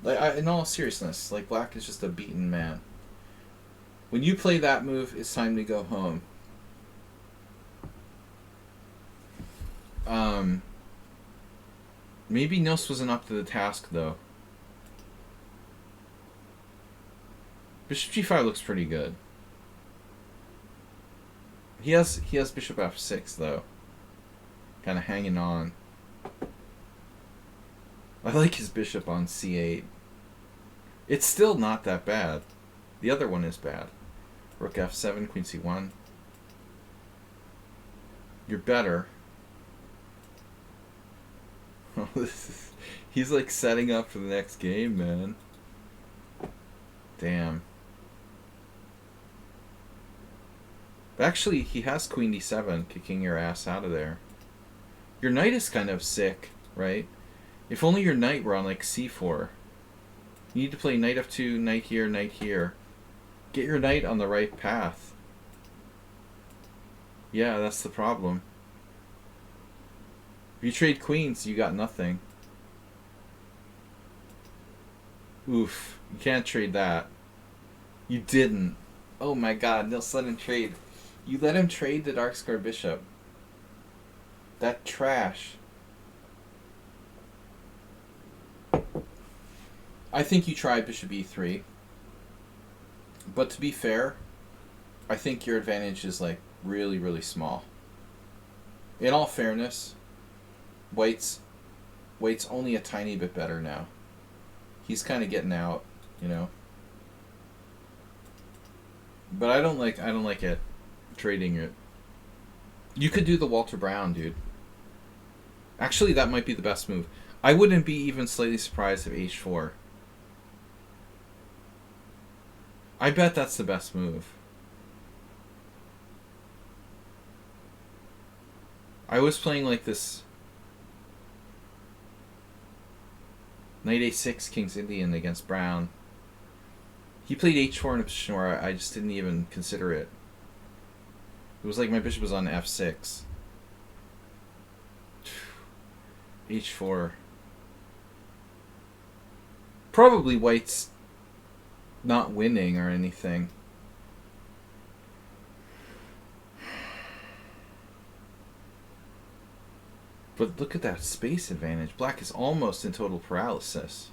Like, in all seriousness, like black is just a beaten man. When you play that move, it's time to go home. Maybe Nils wasn't up to the task, though. Bishop g5 looks pretty good. He has bishop f6, though. Kind of hanging on. I like his bishop on c8. It's still not that bad. The other one is bad. Rook f7, queen c1. You're better. He's like setting up for the next game, man. Damn. But actually, he has queen d7, kicking your ass out of there. Your knight is kind of sick, right? If only your knight were on like c4. You need to play knight f2, knight here, knight here. Get your knight on the right path. Yeah, that's the problem. If you trade queens, you got nothing. Oof, you can't trade that. You didn't. Oh my god, Nils let him trade. You let him trade the dark square bishop. That trash. I think you tried bishop e3. But to be fair, I think your advantage is like really, really small. In all fairness, White's only a tiny bit better now. He's kind of getting out, you know. But I don't like it trading it. You could do the Walter Brown, dude. Actually, that might be the best move. I wouldn't be even slightly surprised if h4. I bet that's the best move. I was playing like this Knight A6, King's Indian against Brown. He played H4 in a position where I just didn't even consider it. It was like my bishop was on F6. H4. Probably white's not winning or anything. But look at that space advantage. Black is almost in total paralysis.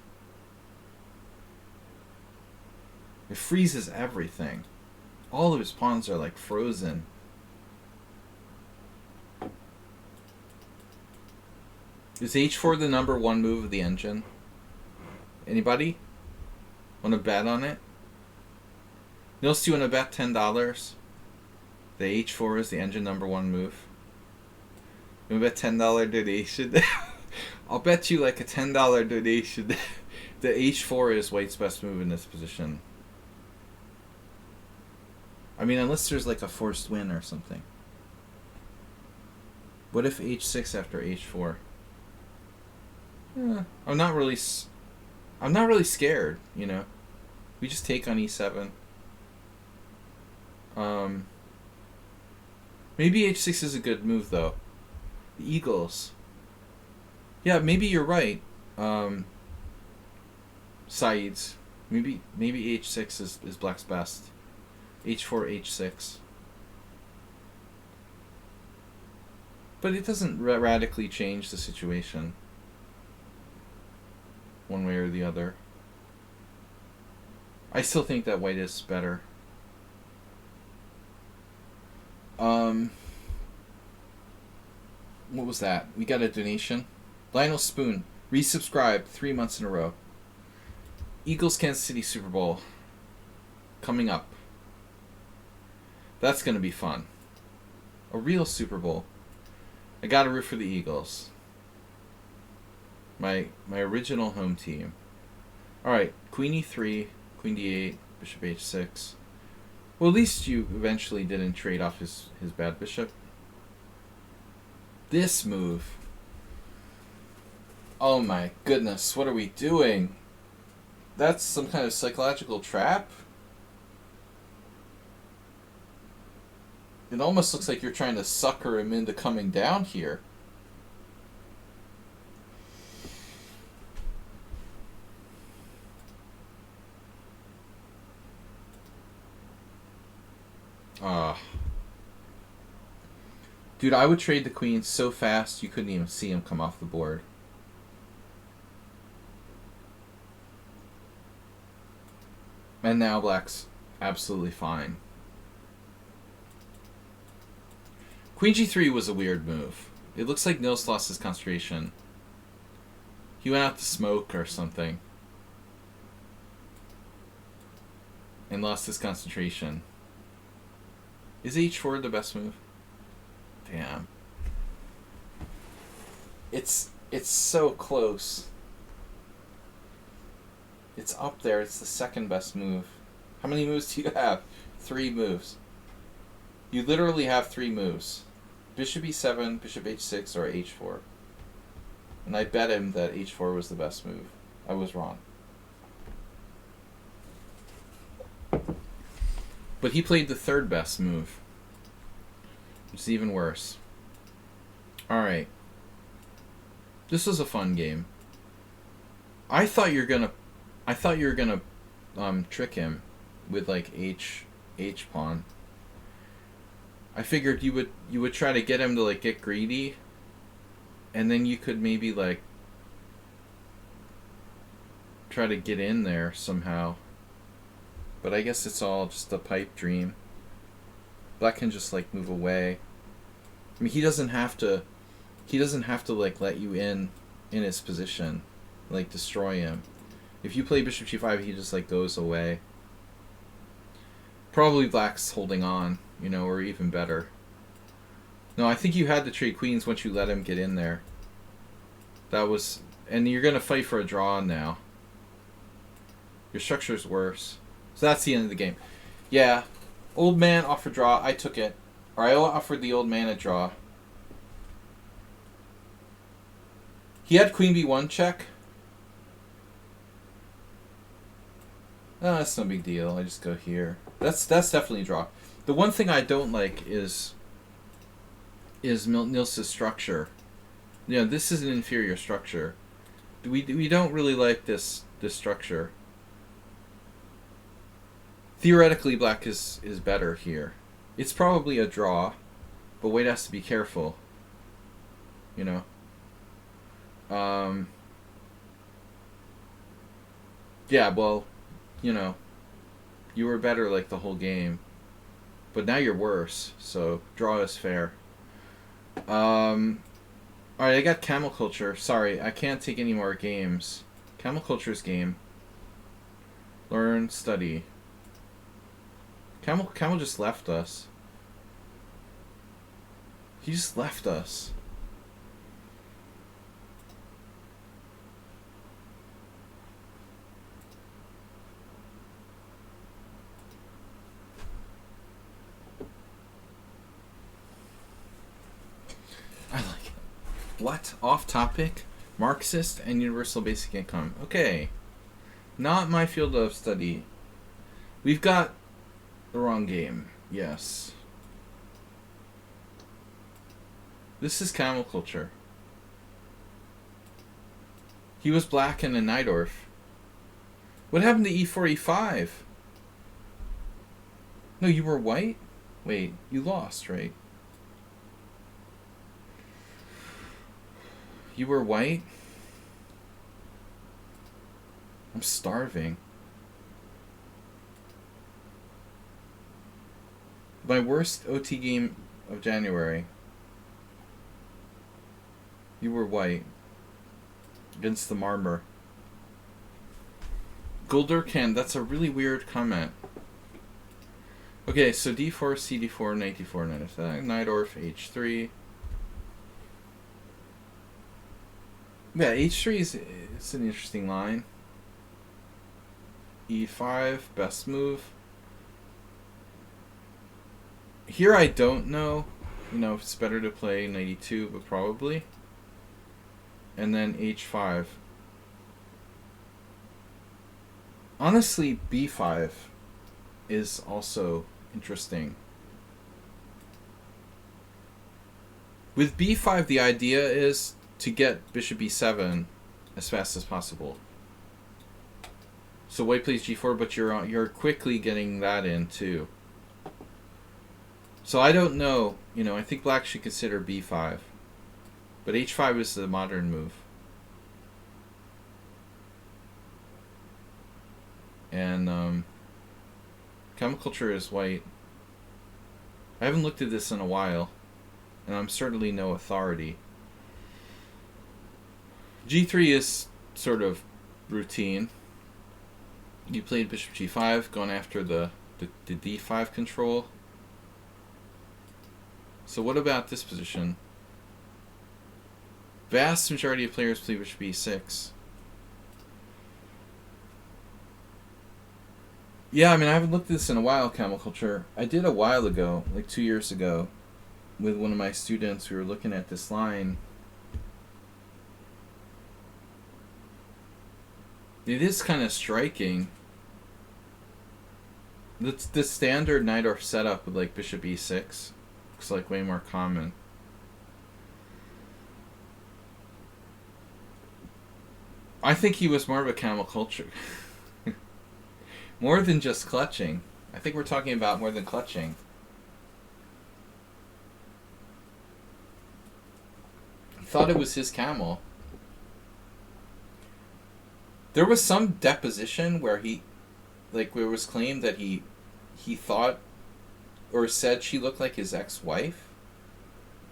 It freezes everything. All of his pawns are like frozen. Is H4 the #1 move of the engine? Anybody? Want to bet on it? Nils, do you want to bet $10? The H4 is the engine #1 move. You want to bet $10 donation? I'll bet you like a $10 donation. The H4 is white's best move in this position. I mean, unless there's like a forced win or something. What if H6 after H4? I'm not really scared, you know. We just take on E7. Maybe H6 is a good move though. The Eagles. Yeah, maybe you're right. Sides. Maybe H6 is black's best. H4, H6. But it doesn't radically change the situation. One way or the other. I still think that white is better. What was that? We got a donation. Lionel Spoon, resubscribed 3 months in a row. Eagles Kansas City Super Bowl coming up. That's gonna be fun. A real Super Bowl. I gotta root for the Eagles. My original home team. Alright, Queen E3, Queen D8, Bishop H6. Well, at least you eventually didn't trade off his bad bishop. This move. Oh my goodness, what are we doing? That's some kind of psychological trap? It almost looks like you're trying to sucker him into coming down here. Dude, I would trade the queen so fast you couldn't even see him come off the board. And now black's absolutely fine. Queen G3 was a weird move. It looks like Nils lost his concentration. He went out to smoke or something. And lost his concentration. Is H4 the best move? Damn. It's so close. It's up there. It's the second best move. How many moves do you have? 3 moves. You literally have 3 moves. Bishop E7, Bishop H6, or H4. And I bet him that H4 was the best move. I was wrong. But he played the third best move. Which is even worse. Alright. This was a fun game. I thought you were gonna trick him with like H pawn. I figured you would try to get him to like get greedy, and then you could maybe like try to get in there somehow. But I guess it's all just a pipe dream. Black can just like move away. I mean, he doesn't have to like let you in his position, like destroy him. If you play Bishop G5, he just like goes away. Probably black's holding on, you know, or even better. No, I think you had to trade queens once you let him get in there. That was, and you're gonna fight for a draw now. Your structure's worse. So that's the end of the game. Yeah. Old man offered draw. I took it. Or I offered the old man a draw. He had queen b1 check. Oh, that's no big deal. I just go here. That's definitely a draw. The one thing I don't like is Nils's structure. You know, this is an inferior structure. We don't really like this structure. Theoretically, black is better here. It's probably a draw, but white has to be careful. You know. Yeah, well, you know, you were better like the whole game, but now you're worse. So draw is fair. All right, I got camel culture. Sorry, I can't take any more games. Camel culture's game. Learn, study. Camel just left us. He just left us. I like it. What? Off topic? Marxist and universal basic income. Okay. Not my field of study. We've got the wrong game. Yes. This is camel culture. He was black and a Najdorf. What happened to e4, e5? No, you were white? Wait, you lost, right? You were white? I'm starving. My worst OT game of January. You were white. Against the Marmor. Gulderkan, that's a really weird comment. Okay, so d4, cd4, knight d4, knight f5, Najdorf, h3. Yeah, h3 is an interesting line. e5, best move. Here I don't know, you know, if it's better to play knight e2, but probably. And then h5. Honestly, b5 is also interesting. With b5, the idea is to get bishop e7 as fast as possible. So white plays g4, but you're quickly getting that in too. So I don't know, you know, I think black should consider b5. But h5 is the modern move. And camel culture is white. I haven't looked at this in a while, and I'm certainly no authority. g3 is sort of routine. You played bishop g5, going after the d5 control. So what about this position? Vast majority of players play bishop e6. Yeah, I mean, I haven't looked at this in a while, camel culture. I did a while ago, like 2 years ago, with one of my students. We were looking at this line. It is kind of striking. The standard Najdorf setup with like bishop e6 looks like way more common. I think he was more of a camel culture. More than just clutching. I think we're talking about more than clutching. He thought it was his camel. There was some deposition where where it was claimed that he thought or said she looked like his ex-wife.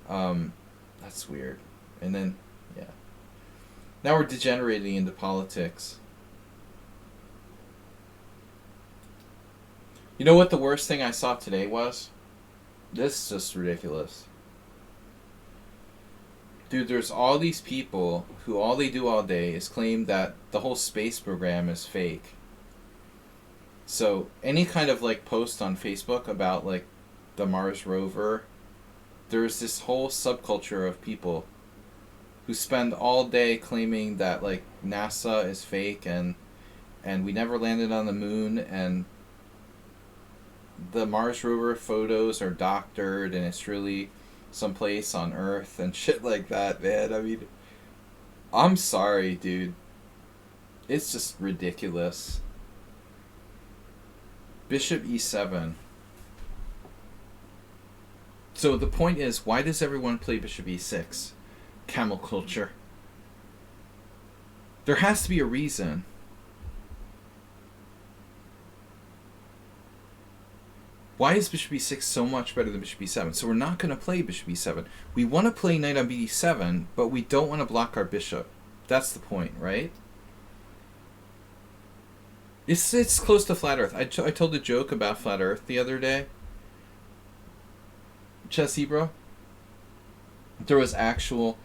That's weird. And then, yeah. Now we're degenerating into politics. You know what the worst thing I saw today was? This is just ridiculous. Dude, there's all these people who all they do all day is claim that the whole space program is fake. So any kind of like post on Facebook about like the Mars rover, there's this whole subculture of people who spend all day claiming that like NASA is fake and we never landed on the moon and the Mars rover photos are doctored and it's really someplace on Earth and shit like that, man. I mean, I'm sorry, dude. It's just ridiculous. Bishop e7. So the point is, why does everyone play bishop e6? Camel culture. There has to be a reason. Why is bishop e6 so much better than bishop e7? So we're not going to play bishop e7. We want to play knight on bd7, but we don't want to block our bishop. That's the point, right? It's close to flat earth. I told a joke about flat earth the other day. Chessy, bro. There was actual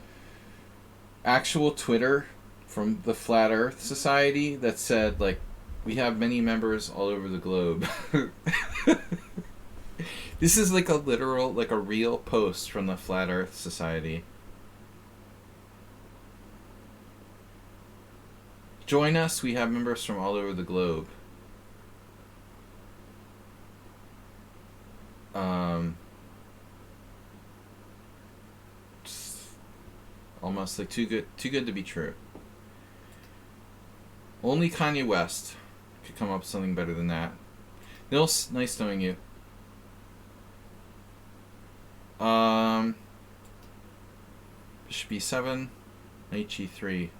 Twitter from the Flat Earth Society that said, like, we have many members all over the globe. This is like a literal, like a real post from the Flat Earth Society. Join us, we have members from all over the globe. Almost like too good to be true. Only Kanye West could come up with something better than that. Nils, nice knowing you. Bishop b7, knight g3.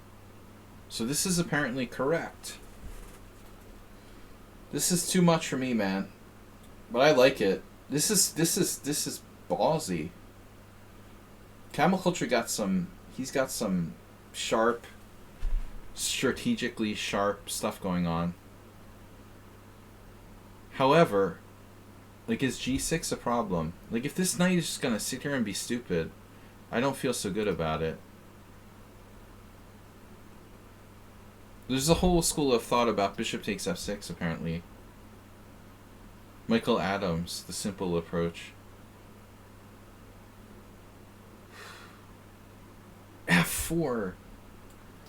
So this is apparently correct. This is too much for me, man. But I like it. This is ballsy. Camel Culture got some. He's got some sharp, strategically sharp stuff going on. However, like, is g6 a problem? Like, if this knight is just gonna sit here and be stupid, I don't feel so good about it. There's a whole school of thought about bishop takes f6, apparently. Michael Adams, the simple approach. f4.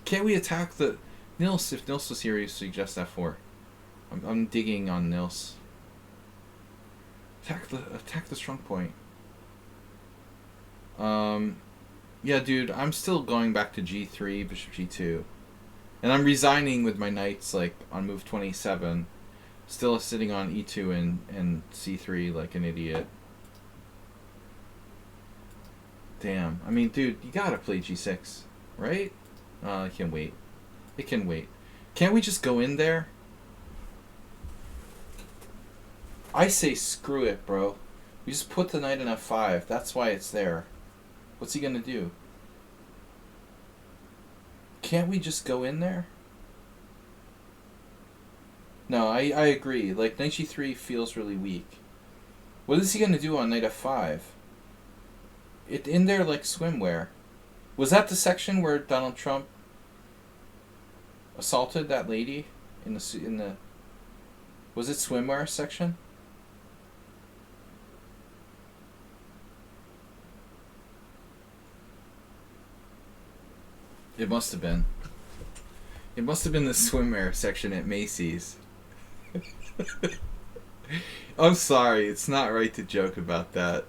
Can't we attack the... Nils, if Nils was here, he'd suggest f4. I'm digging on Nils. Attack the strong point. Yeah, dude, I'm still going back to g3, bishop g2. And I'm resigning with my knights, like, on move 27. Still sitting on e2 and c3 like an idiot. Damn. I mean, dude, you gotta play g6, right? It can wait. It can wait. Can't we just go in there? I say screw it, bro. We just put the knight in f5. That's why it's there. What's he gonna do? Can't we just go in there? No, I agree. Like, knight g3 feels really weak. What is he gonna do on knight f5? It in there like swimwear. Was that the section where Donald Trump assaulted that lady in the? Was it swimwear section? It must have been. It must have been the swimwear section at Macy's. I'm sorry, it's not right to joke about that.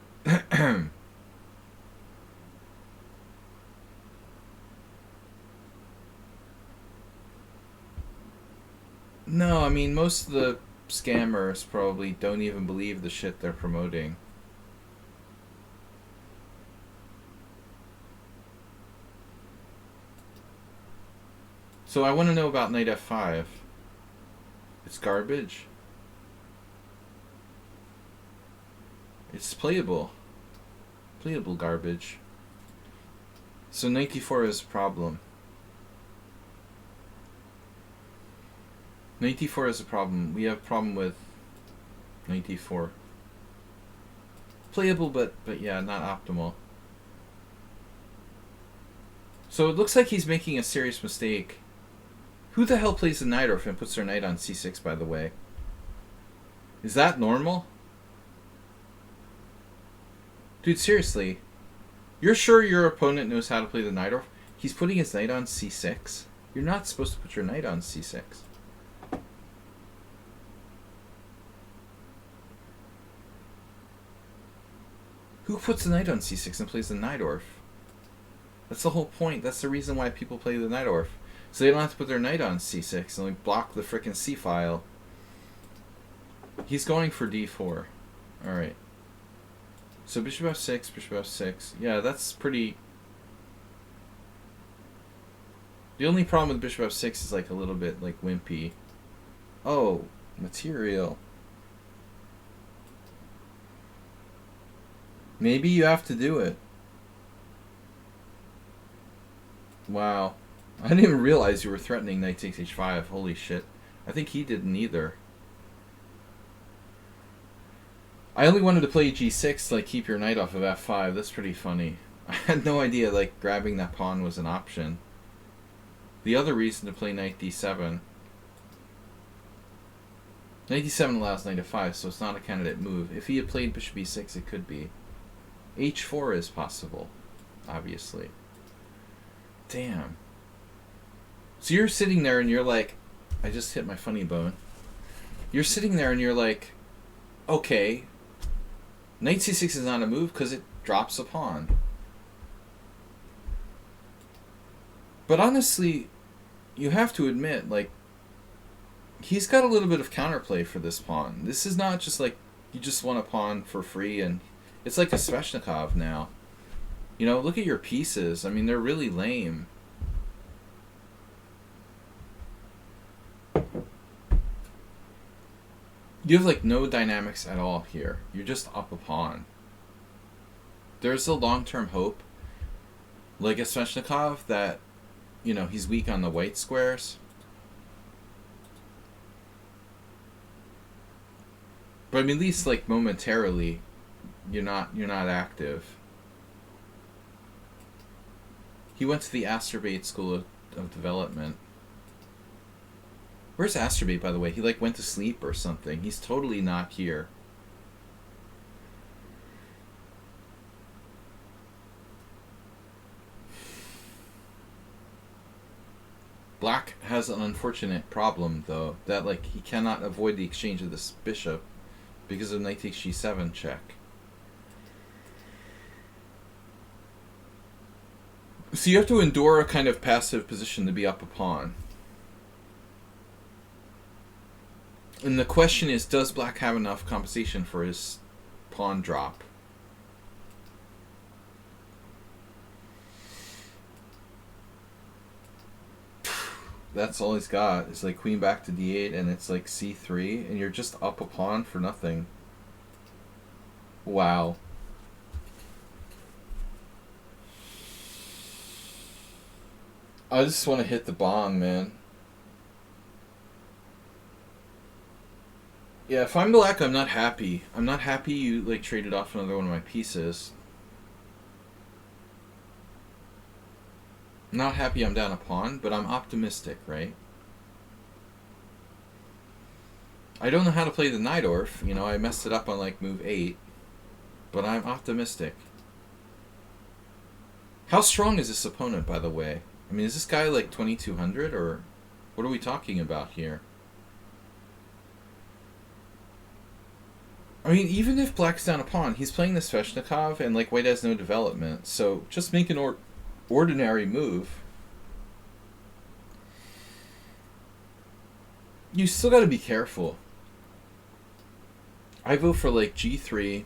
No, I mean, most of the scammers probably don't even believe the shit they're promoting. So I want to know about knight f5. It's garbage. It's playable. Playable garbage. So knight d4 is a problem. Knight d4 is a problem. We have a problem with knight d4. Playable, but yeah, not optimal. So it looks like he's making a serious mistake. Who the hell plays the knight orphan and puts their knight on c6, by the way? Is that normal? Dude, seriously. You're sure your opponent knows how to play the knight orf? He's putting his knight on c6. You're not supposed to put your knight on c6. Who puts the knight on c6 and plays the knight orf? That's the whole point. That's the reason why people play the knight orf. So they don't have to put their knight on c6 and like block the frickin' c file. He's going for d4. Alright. So bishop f6, bishop f6. Yeah, that's pretty... The only problem with bishop f6 is like a little bit like wimpy. Oh, material. Maybe you have to do it. Wow. I didn't even realize you were threatening knight takes h5. Holy shit. I think he didn't either. I only wanted to play g6 to like keep your knight off of f5. That's pretty funny. I had no idea like grabbing that pawn was an option. The other reason to play knight d7. Knight d7 allows knight f5, so it's not a candidate move. If he had played bishop e6, it could be. h4 is possible, obviously. Damn. So you're sitting there and you're like, I just hit my funny bone. You're sitting there and you're like, okay, knight c6 is not a move because it drops a pawn. But honestly, you have to admit, like, he's got a little bit of counterplay for this pawn. This is not just like you just want a pawn for free and it's like a Sveshnikov now. You know, look at your pieces. I mean, they're really lame. You have like no dynamics at all here. You're just up a pawn. There's a long-term hope, like a Sveshnikov, that, you know, he's weak on the white squares. But I mean, at least like momentarily, you're not active. He went to the Asterbate School of Development. Where's Asterbate, by the way? He like went to sleep or something. He's totally not here. Black has an unfortunate problem, though, that like he cannot avoid the exchange of this bishop because of knight takes g7 check. So you have to endure a kind of passive position to be up a pawn. And the question is, does black have enough compensation for his pawn drop? That's all he's got. It's like queen back to d8 and it's like c3 and you're just up a pawn for nothing. Wow. I just want to hit the bong, man. Yeah, if I'm black, I'm not happy. I'm not happy you like traded off another one of my pieces. I'm not happy I'm down a pawn, but I'm optimistic, right? I don't know how to play the knight orf. You know, I messed it up on like move 8. But I'm optimistic. How strong is this opponent, by the way? I mean, is this guy like 2200 or what are we talking about here? I mean, even if black's down a pawn, he's playing the Sveshnikov and like white has no development. So just make an ordinary move. You still got to be careful. I vote for like g3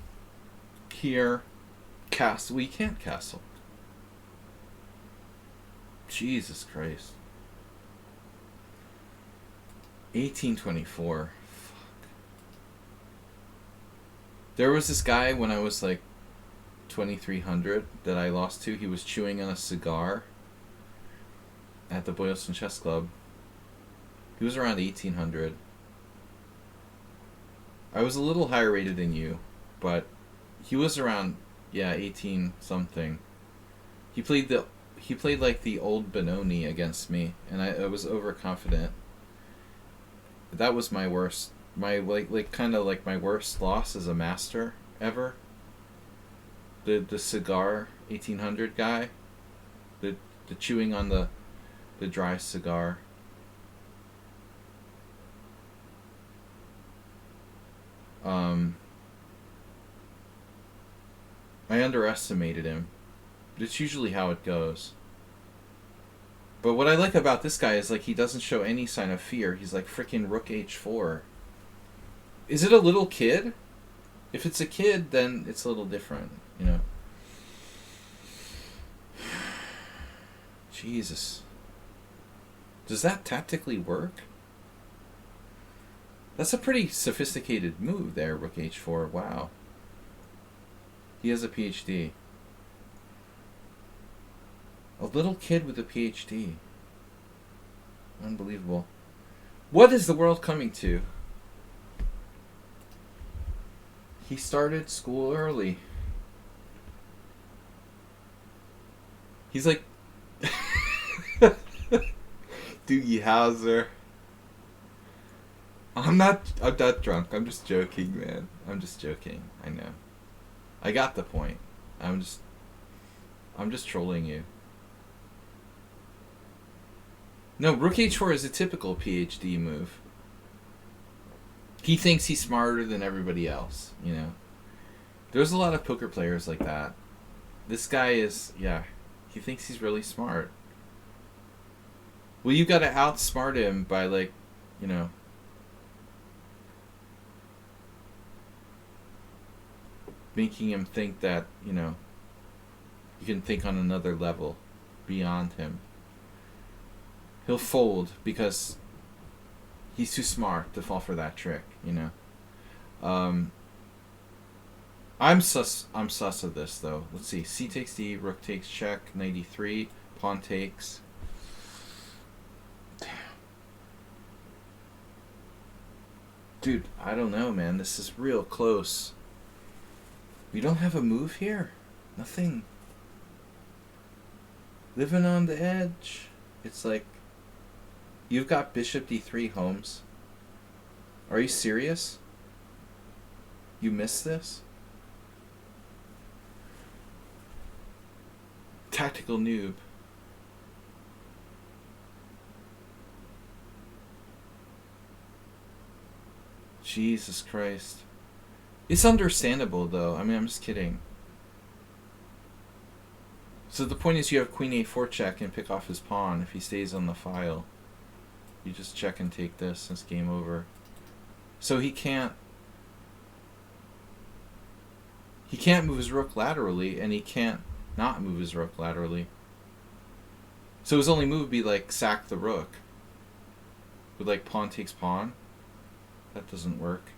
here, castle. We can't castle. Jesus Christ. 1824. Fuck. There was this guy when I was like 2300 that I lost to. He was chewing on a cigar at the Boylston Chess Club. He was around 1800. I was a little higher rated than you, but he was around, yeah, 18 something. He played like the old Benoni against me, and I was overconfident. That was my worst My like kind of like my worst loss as a master ever. The cigar 1800 guy, the chewing on the dry cigar. I underestimated him, but it's usually how it goes. But what I like about this guy is like he doesn't show any sign of fear. He's like freaking rook h4. Is it a little kid? If it's a kid, then it's a little different, you know. Jesus. Does that tactically work? That's a pretty sophisticated move there, rook h4. Wow. He has a PhD. A little kid with a PhD. Unbelievable. What is the world coming to? He started school early. He's like Doogie Howser. I'm not drunk. I'm just joking, man. I'm just joking. I know. I got the point. I'm just trolling you. No, rook h4 is a typical PhD move. He thinks he's smarter than everybody else, you know. There's a lot of poker players like that. This guy is, yeah, he thinks he's really smart. Well, you gotta outsmart him by, like, you know, making him think that, you know, you can think on another level beyond him. He'll fold because he's too smart to fall for that trick, you know. I'm sus of this though. Let's see. C takes D, rook takes check, 93, pawn takes. Damn. Dude, I don't know, man. This is real close. We don't have a move here. Nothing. Living on the edge. It's like you've got bishop d3, Holmes. Are you serious? You missed this? Tactical noob. Jesus Christ. It's understandable though. I mean, I'm just kidding. So the point is you have queen a4 check and pick off his pawn if he stays on the file. You just check and take this, and it's game over. So he can't move his rook laterally, and he can't not move his rook laterally. So his only move would be like sack the rook. With like pawn takes pawn. That doesn't work.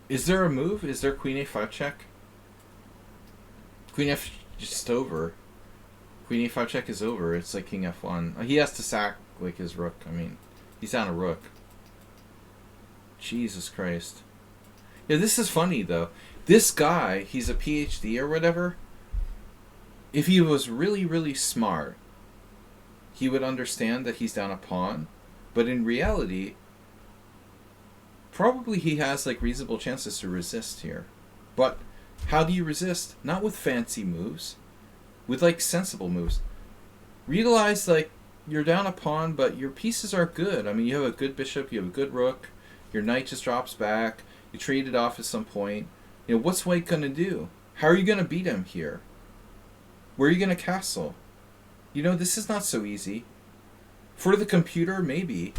Is there a move? Is there queen a5 check? Queen f just over. Queen a5 check is over. It's like king f1. He has to sack like his rook. I mean, he's down a rook. Jesus Christ. Yeah, this is funny though. This guy, he's a PhD or whatever. If he was really, really smart, he would understand that he's down a pawn. But in reality, probably he has like reasonable chances to resist here. But how do you resist? Not with fancy moves. With like sensible moves. Realize like you're down a pawn, but your pieces are good. I mean, you have a good bishop, you have a good rook. Your knight just drops back. You trade it off at some point. You know, what's white going to do? How are you going to beat him here? Where are you going to castle? You know, this is not so easy. For the computer, maybe.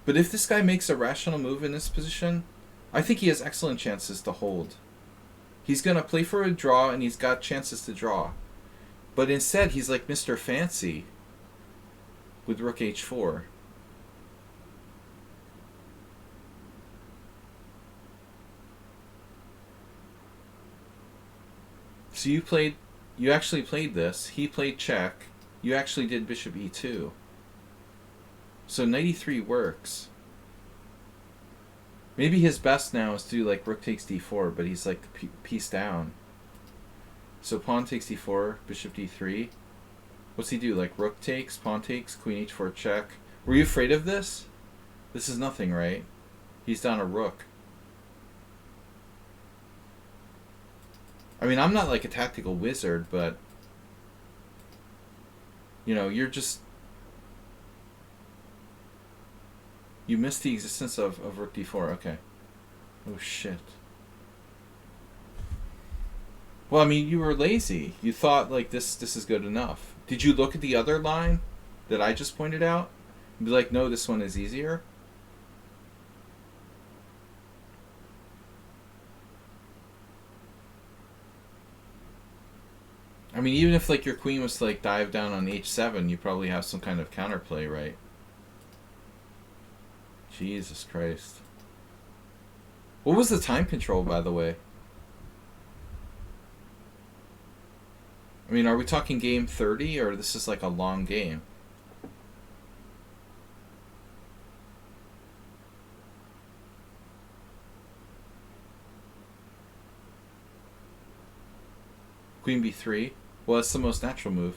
But if this guy makes a rational move in this position, I think he has excellent chances to hold. He's going to play for a draw, and he's got chances to draw. But instead, he's like Mr. Fancy with rook h4. So you actually played this. He played check. You actually did bishop e2. So 93 works. Maybe his best now is to do like rook takes d4, but he's like the piece down. So pawn takes d4, bishop d3. What's he do? Like rook takes, pawn takes, queen h4 check. Were you afraid of this? This is nothing, right? He's down a rook. I mean, I'm not like a tactical wizard, but you know, you're just... You missed the existence of rook d4. Okay. Oh, shit. Well, I mean, you were lazy. You thought, like, this is good enough. Did you look at the other line that I just pointed out? And be like, no, this one is easier? I mean, even if, like, your queen was to, like, dive down on h7, you probably have some kind of counterplay, right? Jesus Christ. What was the time control, by the way? I mean, are we talking game 30, or this is like a long game? Queen b3? Well, it's the most natural move.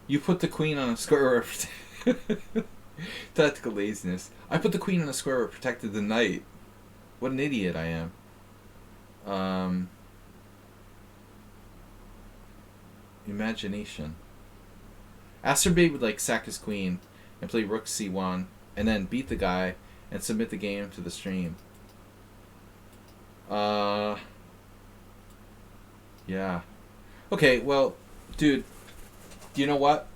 You put the queen on a square where... Tactical laziness. I put the queen on a square where it protected the knight. What an idiot I am. Imagination. Asterbait would like sack his queen and play rook c1 and then beat the guy and submit the game to the stream. Yeah. Okay, well, dude, you know what?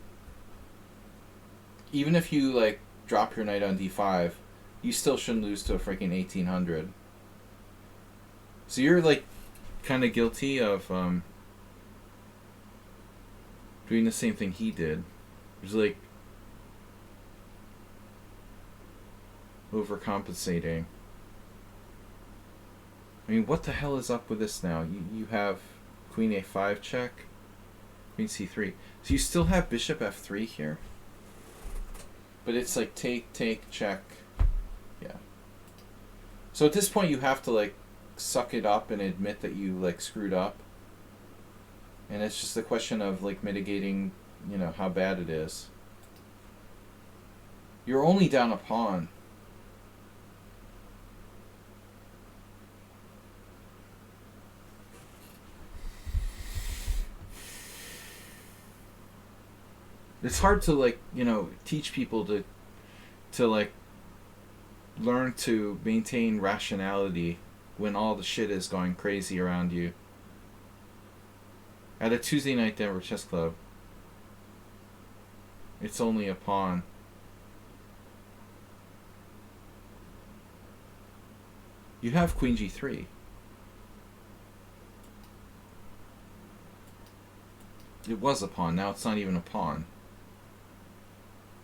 Even if you like drop your knight on d5, you still shouldn't lose to a freaking 1800. So you're like kind of guilty of doing the same thing he did. It was like overcompensating. I mean, what the hell is up with this now? You have queen a5 check, queen c3. So you still have bishop f3 here. But it's like take, check. Yeah. So at this point you have to like suck it up and admit that you like screwed up. And it's just a question of like mitigating, you know, how bad it is. You're only down a pawn. It's hard to like, you know, teach people to like learn to maintain rationality when all the shit is going crazy around you. At a Tuesday night Denver Chess Club, it's only a pawn. You have queen g3. It was a pawn, now it's not even a pawn.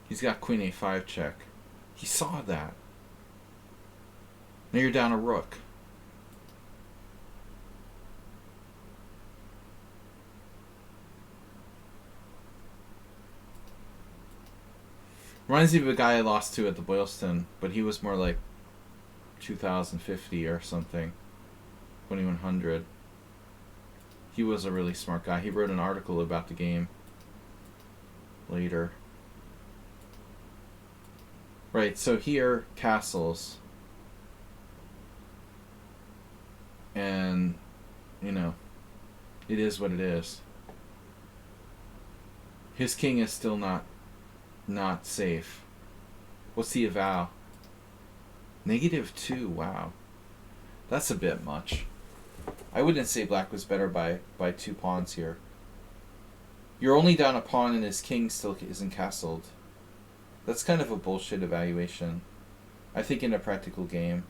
He's got queen a5 check. He saw that. Now you're down a rook. Reminds me of a guy I lost to at the Boylston, but he was more like 2050 or something. 2100. He was a really smart guy. He wrote an article about the game later. Right, so here, castles. And, you know, it is what it is. His king is still not safe. What's the avow? -2, wow. That's a bit much. I wouldn't say black was better by 2 pawns here. You're only down a pawn and his king still isn't castled. That's kind of a bullshit evaluation. I think in a practical game.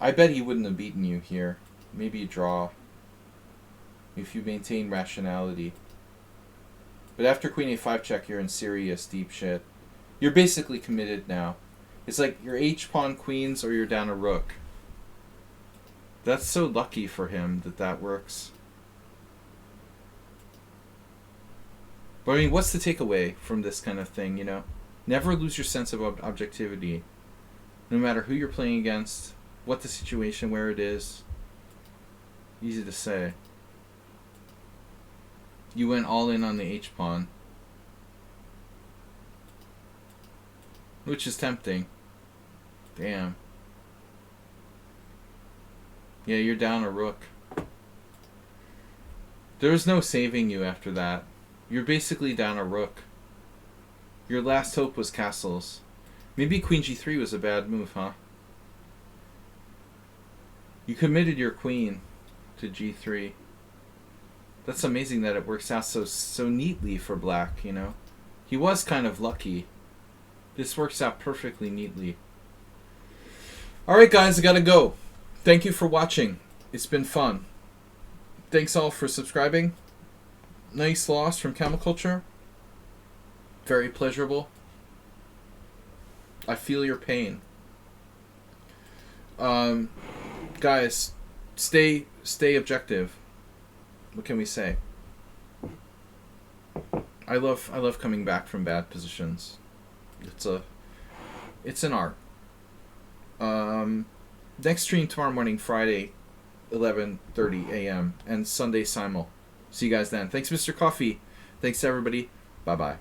I bet he wouldn't have beaten you here. Maybe a draw. If you maintain rationality. But after queen a5 check, you're in serious deep shit. You're basically committed now. It's like you're h-pawn queens or you're down a rook. That's so lucky for him that works. But I mean, what's the takeaway from this kind of thing, you know? Never lose your sense of objectivity. No matter who you're playing against, what the situation, where it is. Easy to say. You went all in on the H-pawn. Which is tempting. Damn. Yeah, you're down a rook. There's no saving you after that. You're basically down a rook. Your last hope was castles. Maybe queen g3 was a bad move, huh? You committed your queen to g3. That's amazing that it works out so neatly for black, you know? He was kind of lucky. This works out perfectly neatly. Alright guys, I gotta go. Thank you for watching. It's been fun. Thanks all for subscribing. Nice loss from Camel Culture. Very pleasurable. I feel your pain. Guys, stay objective. What can we say? I love coming back from bad positions. It's an art. Next stream tomorrow morning, Friday, 11:30 a.m. and Sunday simul. See you guys then. Thanks, Mr. Coffee. Thanks to everybody. Bye bye.